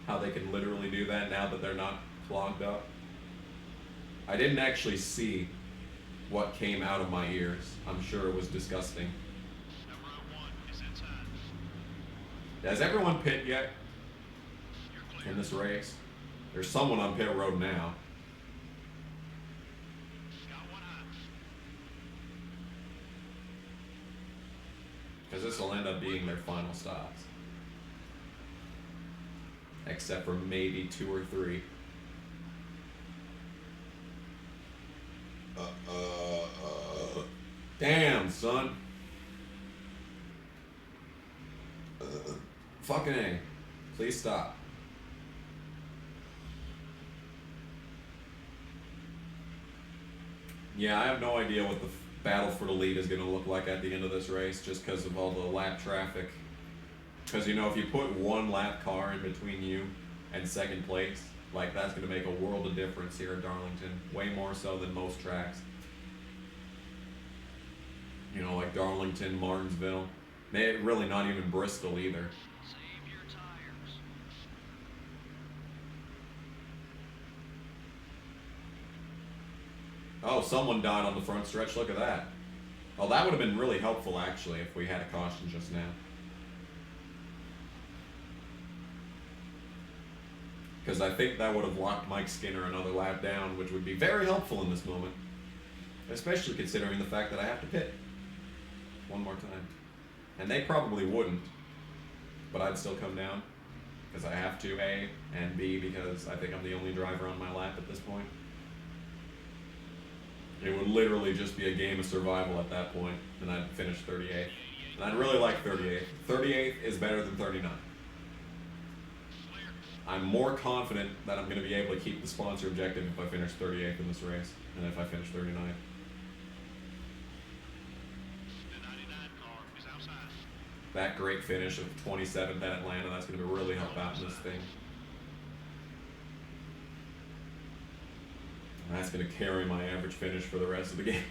How they can literally do that now that they're not clogged up. I didn't actually see what came out of my ears. I'm sure it was disgusting. Number 1 is inside. Has everyone pit yet in this race? There's someone on pit road now. Got one eye. Because this will end up being their final stops. Except for maybe 2 or 3. Damn, son. Fucking A. Please stop. Yeah, I have no idea what the battle for the lead is going to look like at the end of this race, just because of all the lap traffic. Because, you know, if you put one lap car in between you and second place, like, that's going to make a world of difference here at Darlington. Way more so than most tracks. You know, like Darlington, Martinsville. Really not even Bristol either. Save your tires. Oh, someone died on the front stretch. Look at that. Oh, that would have been really helpful, actually, if we had a caution just now. Because I think that would have locked Mike Skinner another lap down, which would be very helpful in this moment. Especially considering the fact that I have to pit one more time. And they probably wouldn't, but I'd still come down. Because I have to, A, and B, because I think I'm the only driver on my lap at this point. It would literally just be a game of survival at that point, and I'd finish 38th. And I'd really like 38th. 38th is better than 39. I'm more confident that I'm going to be able to keep the sponsor objective if I finish 38th in this race, than if I finish 39th. The 99 car is outside. That great finish of 27th at Atlanta, that's going to really help out in this thing. And that's going to carry my average finish for the rest of the game.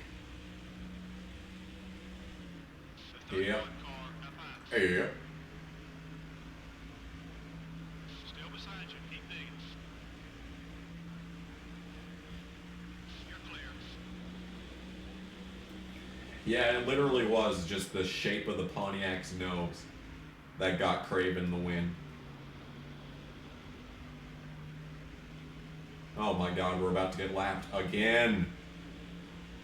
The 31 Yep. car up high. Yep. Still beside you. Keep digging. You're clear. Yeah, it literally was just the shape of the Pontiac's nose that got Craven the win. Oh my god, we're about to get lapped again.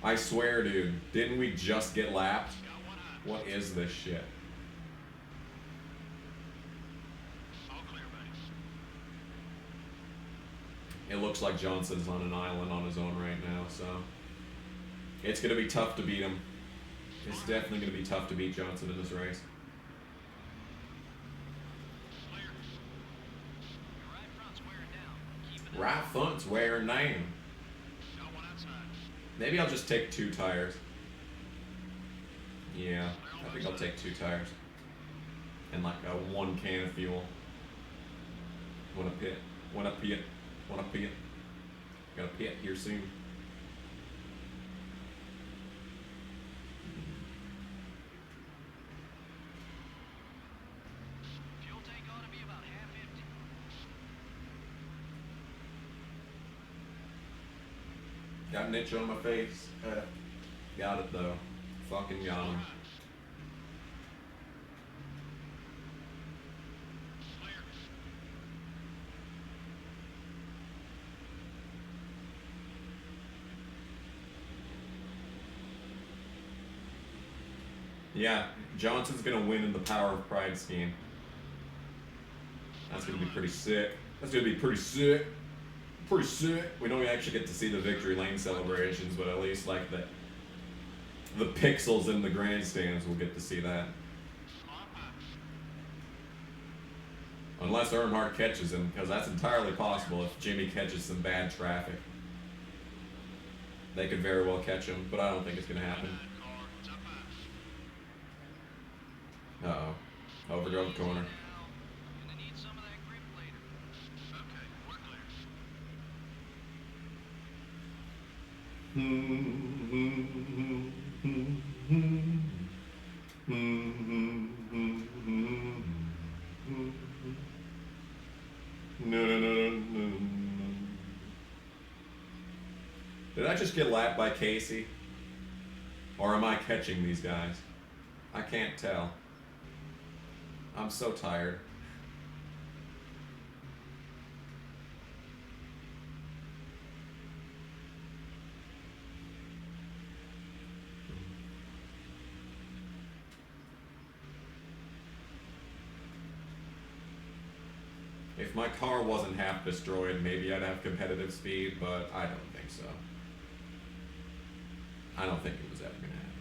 I swear, dude, didn't we just get lapped? Got one eye. What is this shit? All clear, buddy. It looks like Johnson's on an island on his own right now, so it's going to be tough to beat him. It's definitely going to be tough to beat Johnson in this race. Clear. Your right front's wearing down. Keep it up. Right front's wearing down. Got one outside. Maybe I'll just take 2 tires. Yeah, I think I'll take 2 tires. And like a 1 can of fuel. Wanna pit. Wanna pit. Wanna pit. Gotta pit here soon. Fuel tank ought to be about half empty. Got an itch on my face. Got it though. Fucking got him. Clear. Yeah, Johnson's gonna win in the Power of Pride scheme. That's gonna be pretty sick. That's gonna be pretty sick. Pretty sick. We don't actually get to see the victory lane celebrations, but at least like the pixels in the grandstands will get to see that. Unless Earnhardt catches him, because that's entirely possible if Jimmy catches some bad traffic. They could very well catch him, but I don't think it's going to happen. Uh-oh. Overdrove corner. Gonna need some of that grip later. Okay, we're No. Did I just get lapped by Casey? Or am I catching these guys? I can't tell. I'm so tired. If my car wasn't half destroyed, maybe I'd have competitive speed, but I don't think so. I don't think it was ever going to happen.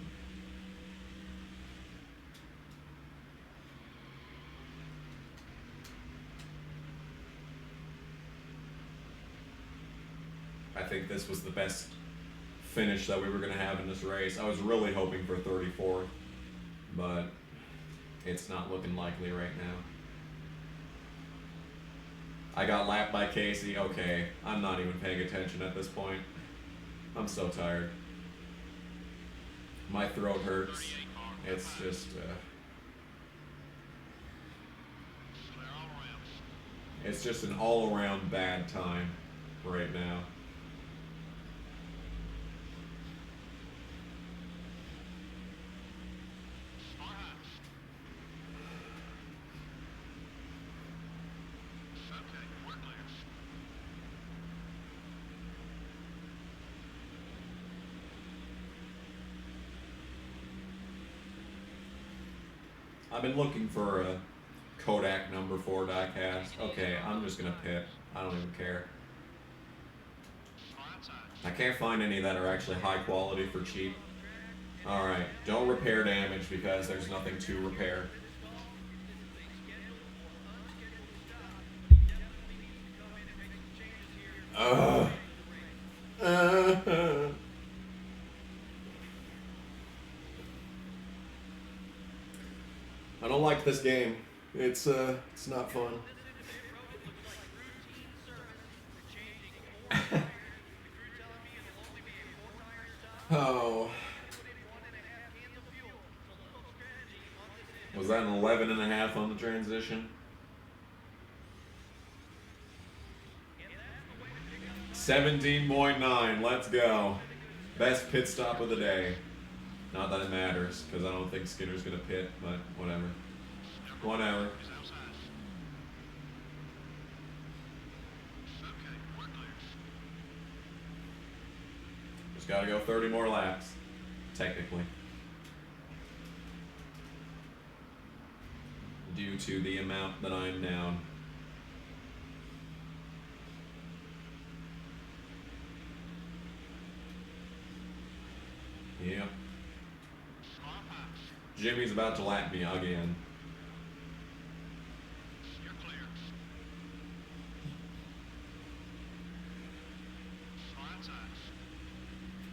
I think this was the best finish that we were going to have in this race. I was really hoping for 34th, but it's not looking likely right now. I got lapped by Casey. Okay, I'm not even paying attention at this point. I'm so tired. My throat hurts. It's just, it's just an all-around bad time right now. I've been looking for a Kodak number 4 diecast. Okay, I'm just gonna pit. I don't even care. I can't find any that are actually high quality for cheap. Alright, don't repair damage because there's nothing to repair. I don't like this game. It's not fun. Oh. Was that an 11.5 on the transition? 17.9, let's go. Best pit stop of the day. Not that it matters, because I don't think Skinner's going to pit, but whatever. Whatever. Just got to go 30 more laps, technically. Due to the amount that I'm down. Yeah. Jimmy's about to lap me again. You're clear.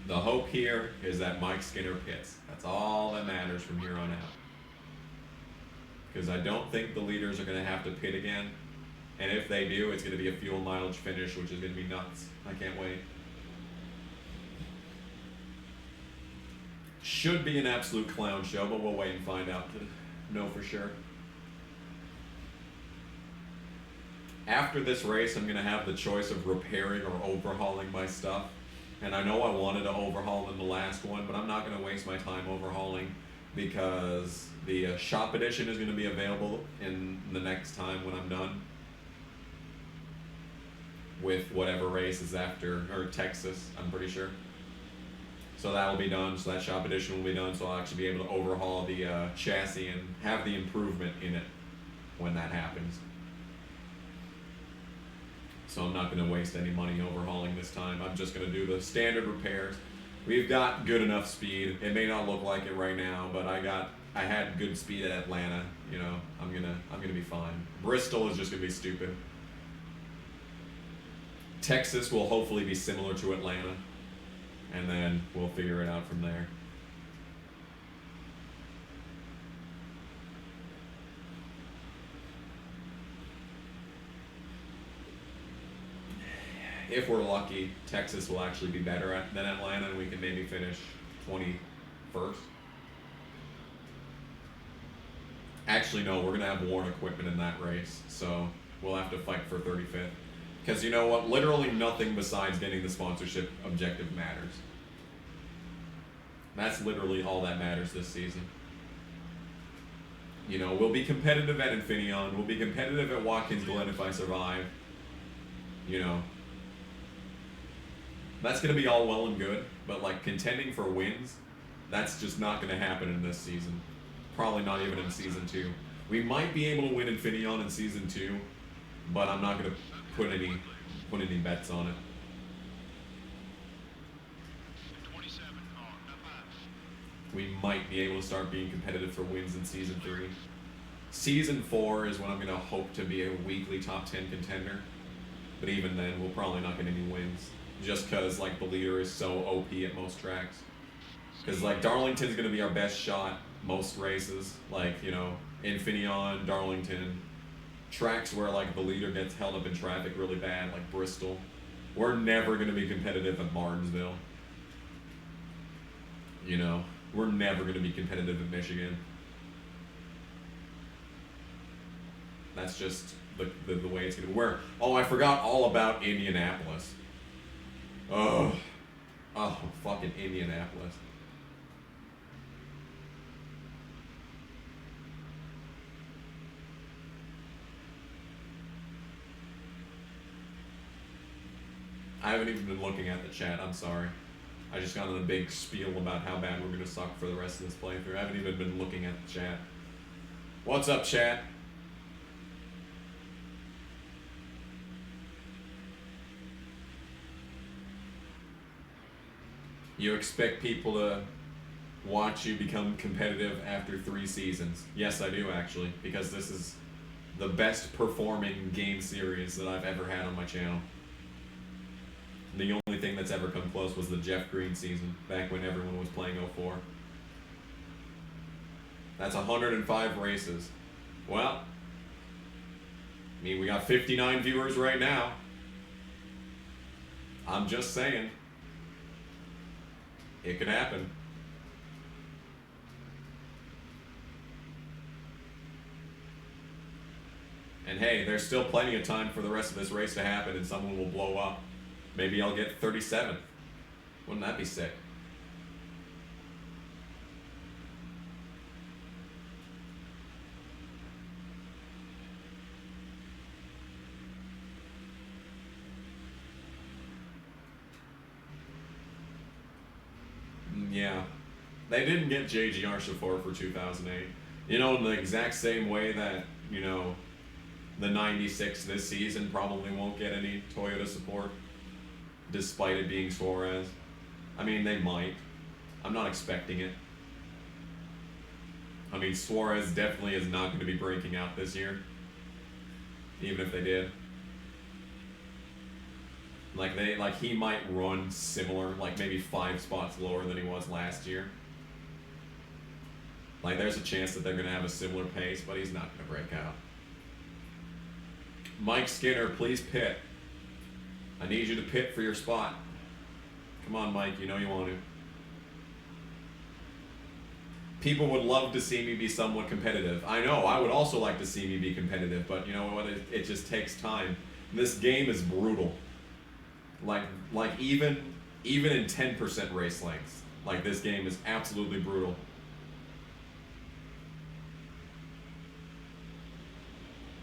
The hope here is that Mike Skinner pits. That's all that matters from here on out. Because I don't think the leaders are going to have to pit again. And if they do, it's going to be a fuel mileage finish, which is going to be nuts. I can't wait. Should be an absolute clown show, but we'll wait and find out to know for sure. After this race, I'm going to have the choice of repairing or overhauling my stuff. And I know I wanted to overhaul in the last one, but I'm not going to waste my time overhauling because the shop edition is going to be available in the next time when I'm done with whatever race is after, or Texas, I'm pretty sure. So that will be done, so that shop edition will be done, so I'll actually be able to overhaul the chassis and have the improvement in it when that happens. So I'm not going to waste any money overhauling this time. I'm just going to do the standard repairs. We've got good enough speed. It may not look like it right now, but I had good speed at Atlanta. You know, I'm gonna be fine. Bristol is just gonna be stupid. Texas will hopefully be similar to Atlanta, and then we'll figure it out from there. If we're lucky, Texas will actually be better than Atlanta, and we can maybe finish 21st. Actually, no, we're going to have worn equipment in that race, so we'll have to fight for 35th. Because you know what? Literally nothing besides getting the sponsorship objective matters. That's literally all that matters this season. You know, we'll be competitive at Infineon. We'll be competitive at Watkins Glen if I survive. You know. That's going to be all well and good, but like contending for wins, that's just not going to happen in this season. Probably not even in Season 2. We might be able to win Infineon in Season 2, but I'm not going to put any bets on it. 27 car, not 5. We might be able to start being competitive for wins in Season 3. Season 4 is when I'm going to hope to be a weekly top 10 contender, but even then, we'll probably not get any wins. Just because, like, the leader is so OP at most tracks. Because, like, Darlington's going to be our best shot most races. Like, you know, Infineon, Darlington. Tracks where, like, the leader gets held up in traffic really bad, like Bristol. We're never going to be competitive at Martinsville. You know, we're never going to be competitive at Michigan. That's just the way it's going to be. Oh, I forgot all about Indianapolis. Oh, fucking Indianapolis. I haven't even been looking at the chat, I'm sorry. I just got on a big spiel about how bad we're going to suck for the rest of this playthrough. I haven't even been looking at the chat. What's up, chat? You expect people to watch you become competitive after 3 seasons. Yes, I do, actually, because this is the best performing game series that I've ever had on my channel. The only thing that's ever come close was the Jeff Green season, back when everyone was playing 04. That's 105 races. Well, I mean, we got 59 viewers right now. I'm just saying. It could happen. And hey, there's still plenty of time for the rest of this race to happen and someone will blow up. Maybe I'll get 37th. Wouldn't that be sick? Yeah. They didn't get JGR support for 2008. You know, in the exact same way that, you know, the 96 this season probably won't get any Toyota support, despite it being Suarez. I mean, they might. I'm not expecting it. I mean, Suarez definitely is not going to be breaking out this year, even if they did. Like he might run similar, like maybe 5 spots lower than he was last year. Like there's a chance that they're going to have a similar pace, but he's not going to break out. Mike Skinner, please pit. I need you to pit for your spot. Come on, Mike, you know you want to. People would love to see me be somewhat competitive. I know, I would also like to see me be competitive, but you know what, it just takes time. This game is brutal. Like even in 10% race lengths, like this game is absolutely brutal.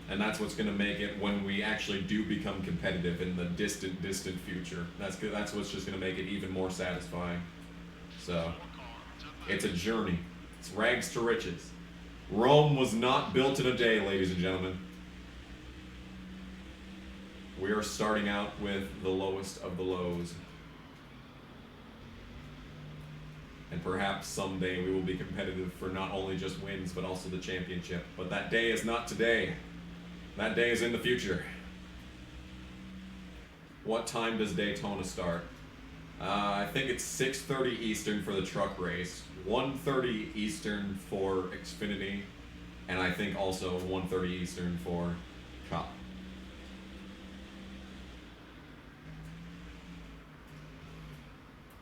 And that's what's going to make it when we actually do become competitive in the distant future. That's what's just going to make it even more satisfying. So, it's a journey. It's rags to riches. Rome was not built in a day, ladies and gentlemen. We are starting out with the lowest of the lows. And perhaps someday we will be competitive for not only just wins, but also the championship. But that day is not today. That day is in the future. What time does Daytona start? I think it's 6:30 Eastern for the truck race, 1:30 Eastern for Xfinity, and I think also 1:30 Eastern for Cup.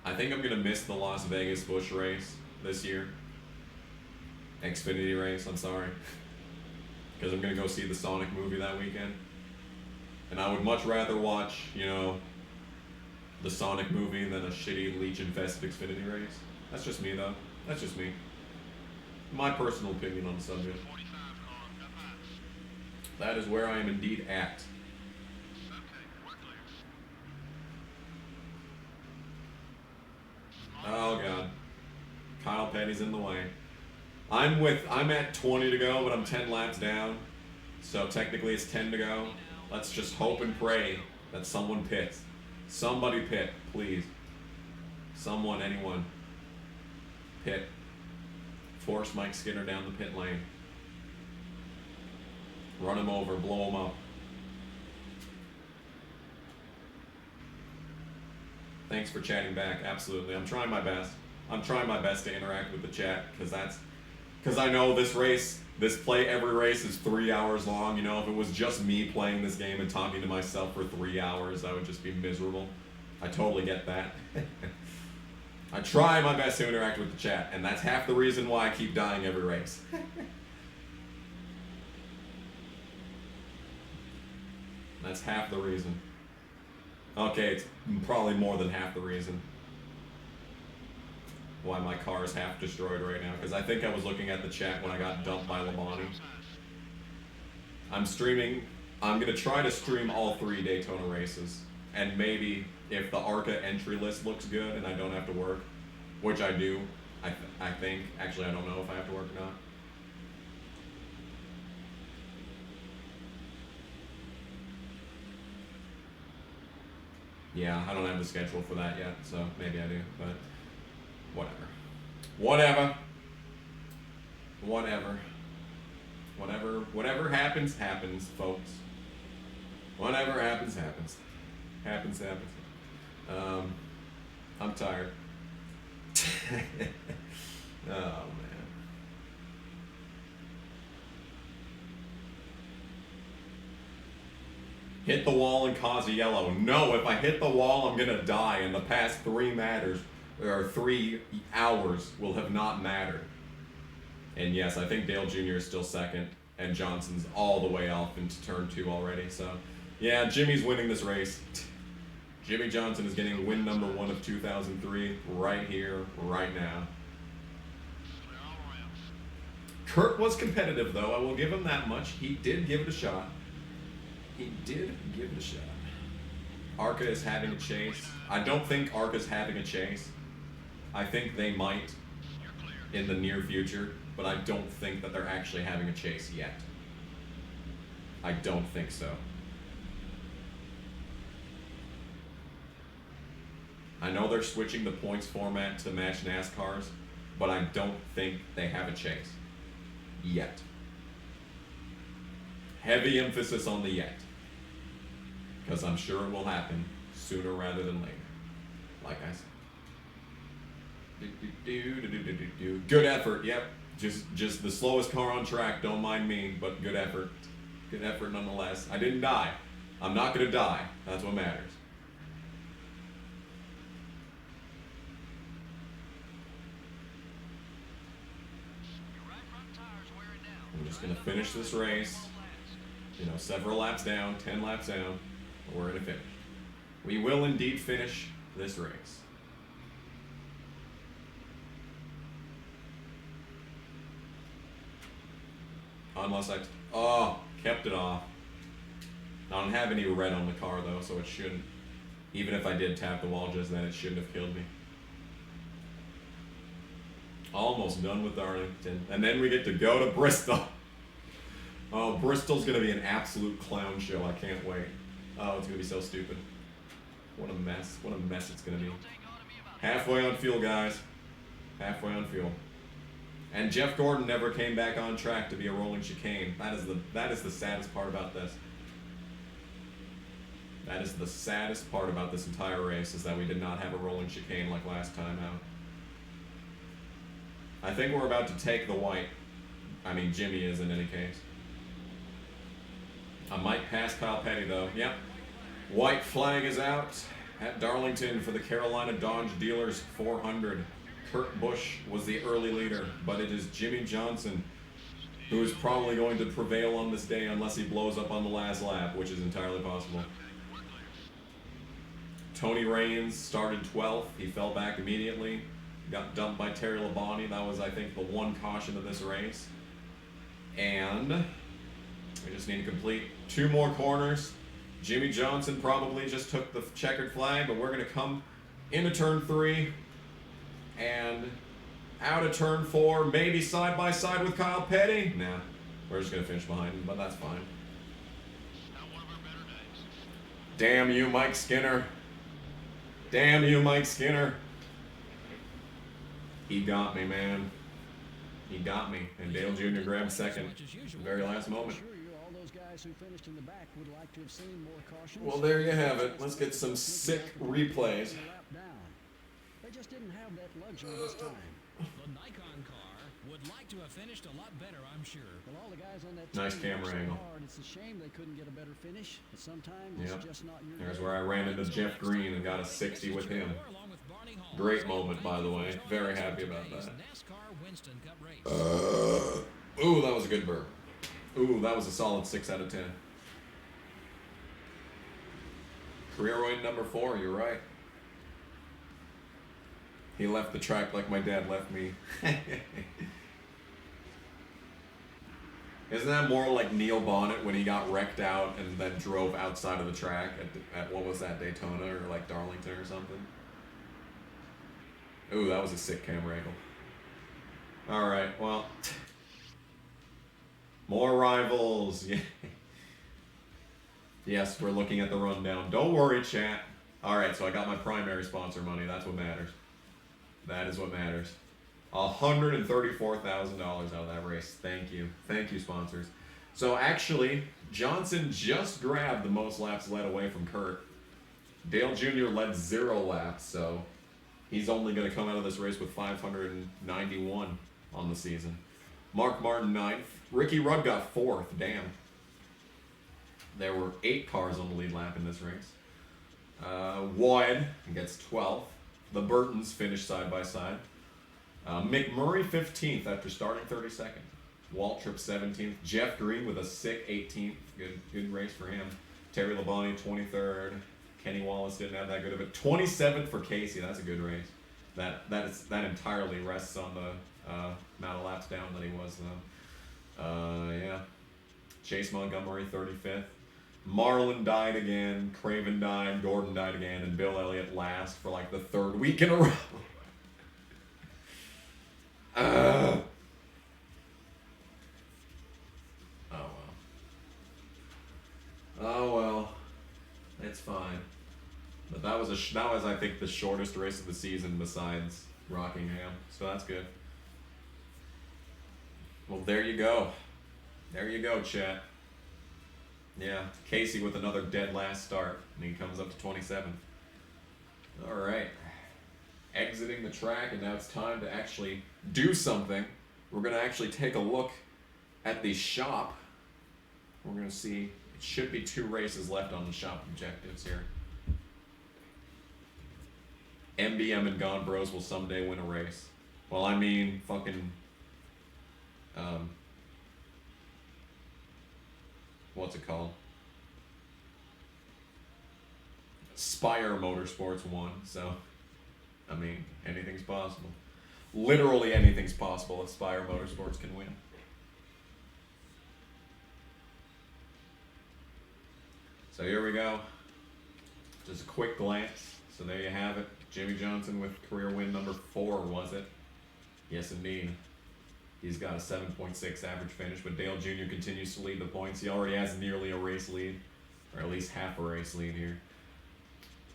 I think I'm gonna miss the Las Vegas Busch race this year. Xfinity race, I'm sorry. Because I'm gonna go see the Sonic movie that weekend. And I would much rather watch, you know, the Sonic movie than a shitty Leech-infested Xfinity race. That's just me though. That's just me. My personal opinion on the subject. That is where I am indeed at. Oh god. Kyle Petty's in the way. I'm at 20 to go, but I'm 10 laps down. So technically it's 10 to go. Let's just hope and pray that someone pits. Somebody pit, please. Someone, anyone. Pit. Force Mike Skinner down the pit lane. Run him over, blow him up. Thanks for chatting back, absolutely. I'm trying my best. I'm trying my best to interact with the chat, because I know this race, every race is 3 hours long. You know, if it was just me playing this game and talking to myself for 3 hours, I would just be miserable. I totally get that. I try my best to interact with the chat, and that's half the reason why I keep dying every race. That's half the reason. Okay, it's probably more than half the reason why my car is half destroyed right now, because I think I was looking at the chat when I got dumped by Logano. I'm going to try to stream all 3 Daytona races, and maybe if the ARCA entry list looks good and I don't have to work, which I do, I think, actually I don't know if I have to work or not. Yeah, I don't have the schedule for that yet, so maybe I do, but whatever. Whatever happens, happens, folks. Whatever happens, happens. Happens. I'm tired. Oh, man. Hit the wall and cause a yellow. No, if I hit the wall, I'm gonna die, and the past 3 hours will have not mattered. And yes, I think Dale Jr. is still second, and Johnson's all the way off into turn 2 already, so yeah, Jimmy's winning this race. Jimmy Johnson is getting win number 1 of 2003 right here, right now. Kurt was competitive, though. I will give him that much. He did give it a shot. ARCA is having a chase. I don't think ARCA's having a chase. I think they might in the near future, but I don't think that they're actually having a chase yet. I don't think so. I know they're switching the points format to match NASCAR's, but I don't think they have a chase yet. Heavy emphasis on the yet, because I'm sure it will happen sooner rather than later, like I said. Good effort, yep. Just the slowest car on track, don't mind me, but good effort. Good effort nonetheless. I didn't die. I'm not gonna die. That's what matters. I'm just gonna finish this race. You know, several laps down, 10 laps down, but we're gonna finish. We will indeed finish this race. Unless kept it off. I don't have any red on the car though, so it shouldn't. Even if I did tap the wall just then, it shouldn't have killed me. Almost done with Darlington. And then we get to go to Bristol. Oh, Bristol's gonna be an absolute clown show. I can't wait. Oh, it's gonna be so stupid. What a mess. What a mess it's gonna be. Halfway on fuel, guys. Halfway on fuel. And Jeff Gordon never came back on track to be a rolling chicane. That is the saddest part about this. That is the saddest part about this entire race, is that we did not have a rolling chicane like last time out. I think we're about to take the white. I mean, Jimmy is in any case. I might pass Kyle Petty though. Yep. White flag is out at Darlington for the Carolina Dodge Dealers 400. Kurt Busch was the early leader, but it is Jimmy Johnson who is probably going to prevail on this day unless he blows up on the last lap, which is entirely possible. Tony Raines started 12th. He fell back immediately. Got dumped by Terry Labonte. That was, I think, the one caution of this race. And we just need to complete 2 more corners. Jimmy Johnson probably just took the checkered flag, but we're going to come into turn 3 and out of turn 4, maybe side by side with Kyle Petty. Nah, we're just going to finish behind him, but that's fine. Damn you, Mike Skinner. Damn you, Mike Skinner. He got me, man. He got me. And Dale Jr. grabbed second at the very last moment. Well, there you have it. Let's get some sick replays. They just didn't have that luxury this time. The Nikon car would like to have finished a lot better, I'm sure. Well, all the guys on that nice camera angle. It's a shame they couldn't get a better finish, but sometimes it's just not your There's where I ran into Jeff Green and got a 60 with him. Great moment, by the way. Very happy about that. Ooh, that was a good burp. Ooh, that was a solid 6 out of 10. Career win number 4, you're right. He left the track like my dad left me. Isn't that more like Neil Bonnet when he got wrecked out and then drove outside of the track at what was that, Daytona or like Darlington or something? Ooh, that was a sick camera angle. Alright, well. More rivals. Yeah. Yes, we're looking at the rundown. Don't worry, chat. Alright, so I got my primary sponsor money. That's what matters. That is what matters. $134,000 out of that race. Thank you. Thank you, sponsors. So actually, Johnson just grabbed the most laps led away from Kurt. Dale Jr. led 0 laps, so he's only going to come out of this race with 591 on the season. Mark Martin 9th. Ricky Rudd got 4th. Damn. There were 8 cars on the lead lap in this race. Wood gets 12th. The Burtons finished side by side. McMurray 15th after starting 32nd. Waltrip 17th. Jeff Green with a sick 18th. Good race for him. Terry Labonte 23rd. Kenny Wallace didn't have that good of it. 27th for Casey. That's a good race. That entirely rests on the amount of laps down that he was though. Yeah. Chase Montgomery 35th. Marlin died again, Craven died, Gordon died again, and Bill Elliott last for like the 3rd week in a row. Oh well. Oh well. It's fine. But that was I think the shortest race of the season besides Rockingham, so that's good. Well, there you go. There you go, chat. Yeah, Casey with another dead last start, and he comes up to 27th. All right. Exiting the track, and now it's time to actually do something. We're going to actually take a look at the shop. We're going to see, it should be 2 races left on the shop objectives here. MBM and Gone Bros will someday win a race. Well, I mean, fucking... what's it called? Spire Motorsports won, so I mean, anything's possible. Literally anything's possible if Spire Motorsports can win. So here we go. Just a quick glance. So there you have it. Jimmy Johnson with career win number 4, was it? Yes, indeed. He's got a 7.6 average finish, but Dale Jr. continues to lead the points. He already has nearly a race lead. or at least half a race lead here.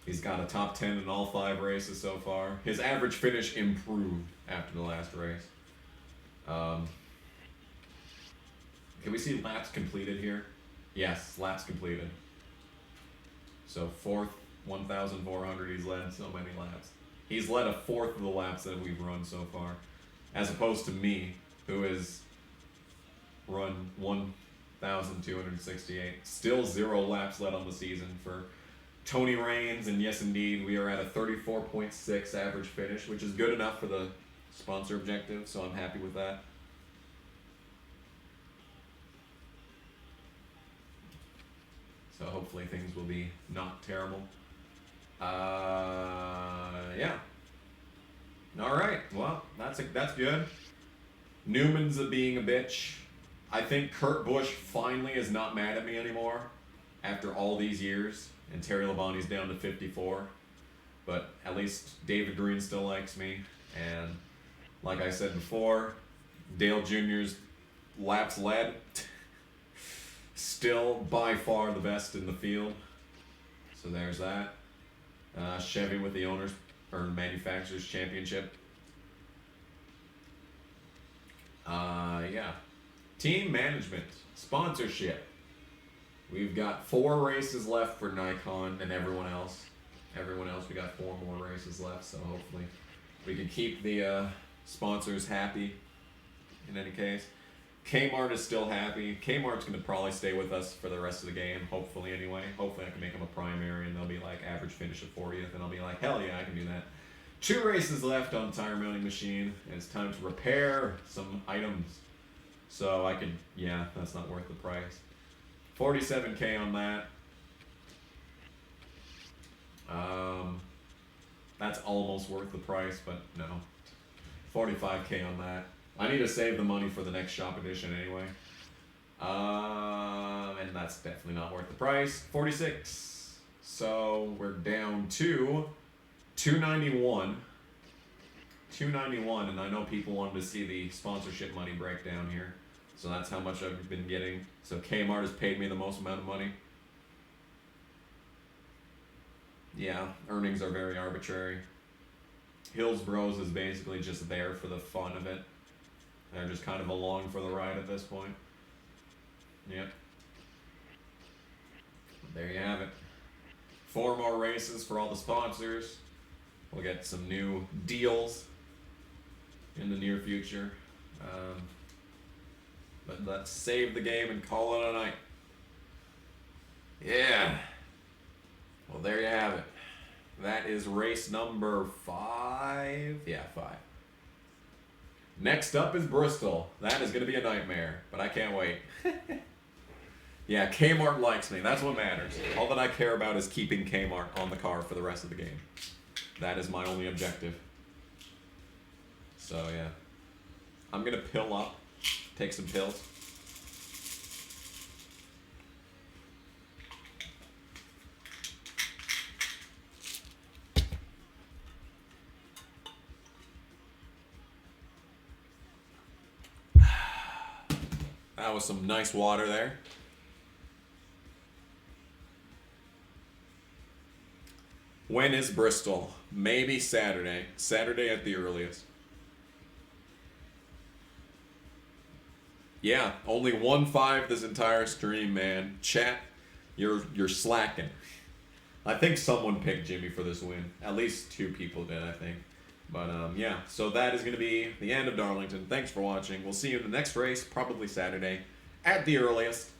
He's got a top 10 in all 5 races so far. His average finish improved after the last race. Can we see laps completed here? Yes, laps completed. So 4th, 1,400, he's led so many laps. He's led a 4th of the laps that we've run so far. As opposed to me, who has run 1,268. Still 0 laps led on the season for Tony Raines, and yes indeed, we are at a 34.6 average finish, which is good enough for the sponsor objective, so I'm happy with that. So hopefully things will be not terrible. Yeah. All right. Well, that's good. Newman's being a bitch. I think Kurt Busch finally is not mad at me anymore after all these years, and Terry Labonte's down to 54. But at least David Green still likes me, and like I said before, Dale Jr.'s laps led. Still by far the best in the field. So there's that. Chevy with the owners or manufacturers championship. Yeah. Team management, sponsorship. We've got 4 races left for Nikon and everyone else. We got 4 more races left, so hopefully we can keep the sponsors happy in any case. Kmart is still happy. Kmart's going to probably stay with us for the rest of the game, hopefully anyway. Hopefully I can make them a primary and they'll be like average finish of 40th, and I'll be like, hell yeah, I can do that. 2 races left on tire mounting machine, and it's time to repair some items. So I could, yeah, that's not worth the price. 47K on that. That's almost worth the price, but no. 45K on that. I need to save the money for the next shop edition anyway. And that's definitely not worth the price. 46. So we're down to 291. 291, and I know people wanted to see the sponsorship money breakdown here. So that's how much I've been getting. So Kmart has paid me the most amount of money. Yeah, earnings are very arbitrary. Hills Bros is basically just there for the fun of it. They're just kind of along for the ride at this point. Yep. There you have it. 4 more races for all the sponsors. We'll get some new deals in the near future. But let's save the game and call it a night. Yeah. Well, there you have it. That is race number 5. Yeah, 5. Next up is Bristol. That is going to be a nightmare, but I can't wait. Yeah, Kmart likes me. That's what matters. All that I care about is keeping Kmart on the car for the rest of the game. That is my only objective. So, yeah. I'm going to pill up. Take some pills. That was some nice water there. When is Bristol? Maybe Saturday. Saturday at the earliest. Yeah, only 1.5 this entire stream, man. Chat, you're slacking. I think someone picked Jimmy for this win. At least 2 people did, I think. But, yeah, so that is going to be the end of Darlington. Thanks for watching. We'll see you in the next race, probably Saturday, at the earliest.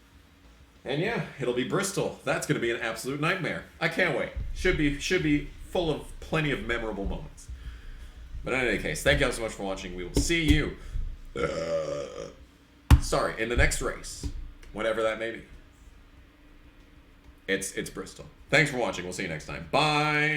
And, yeah, it'll be Bristol. That's going to be an absolute nightmare. I can't wait. Should be full of plenty of memorable moments. But in any case, thank you all so much for watching. We will see you, in the next race. Whatever that may be. It's Bristol. Thanks for watching. We'll see you next time. Bye.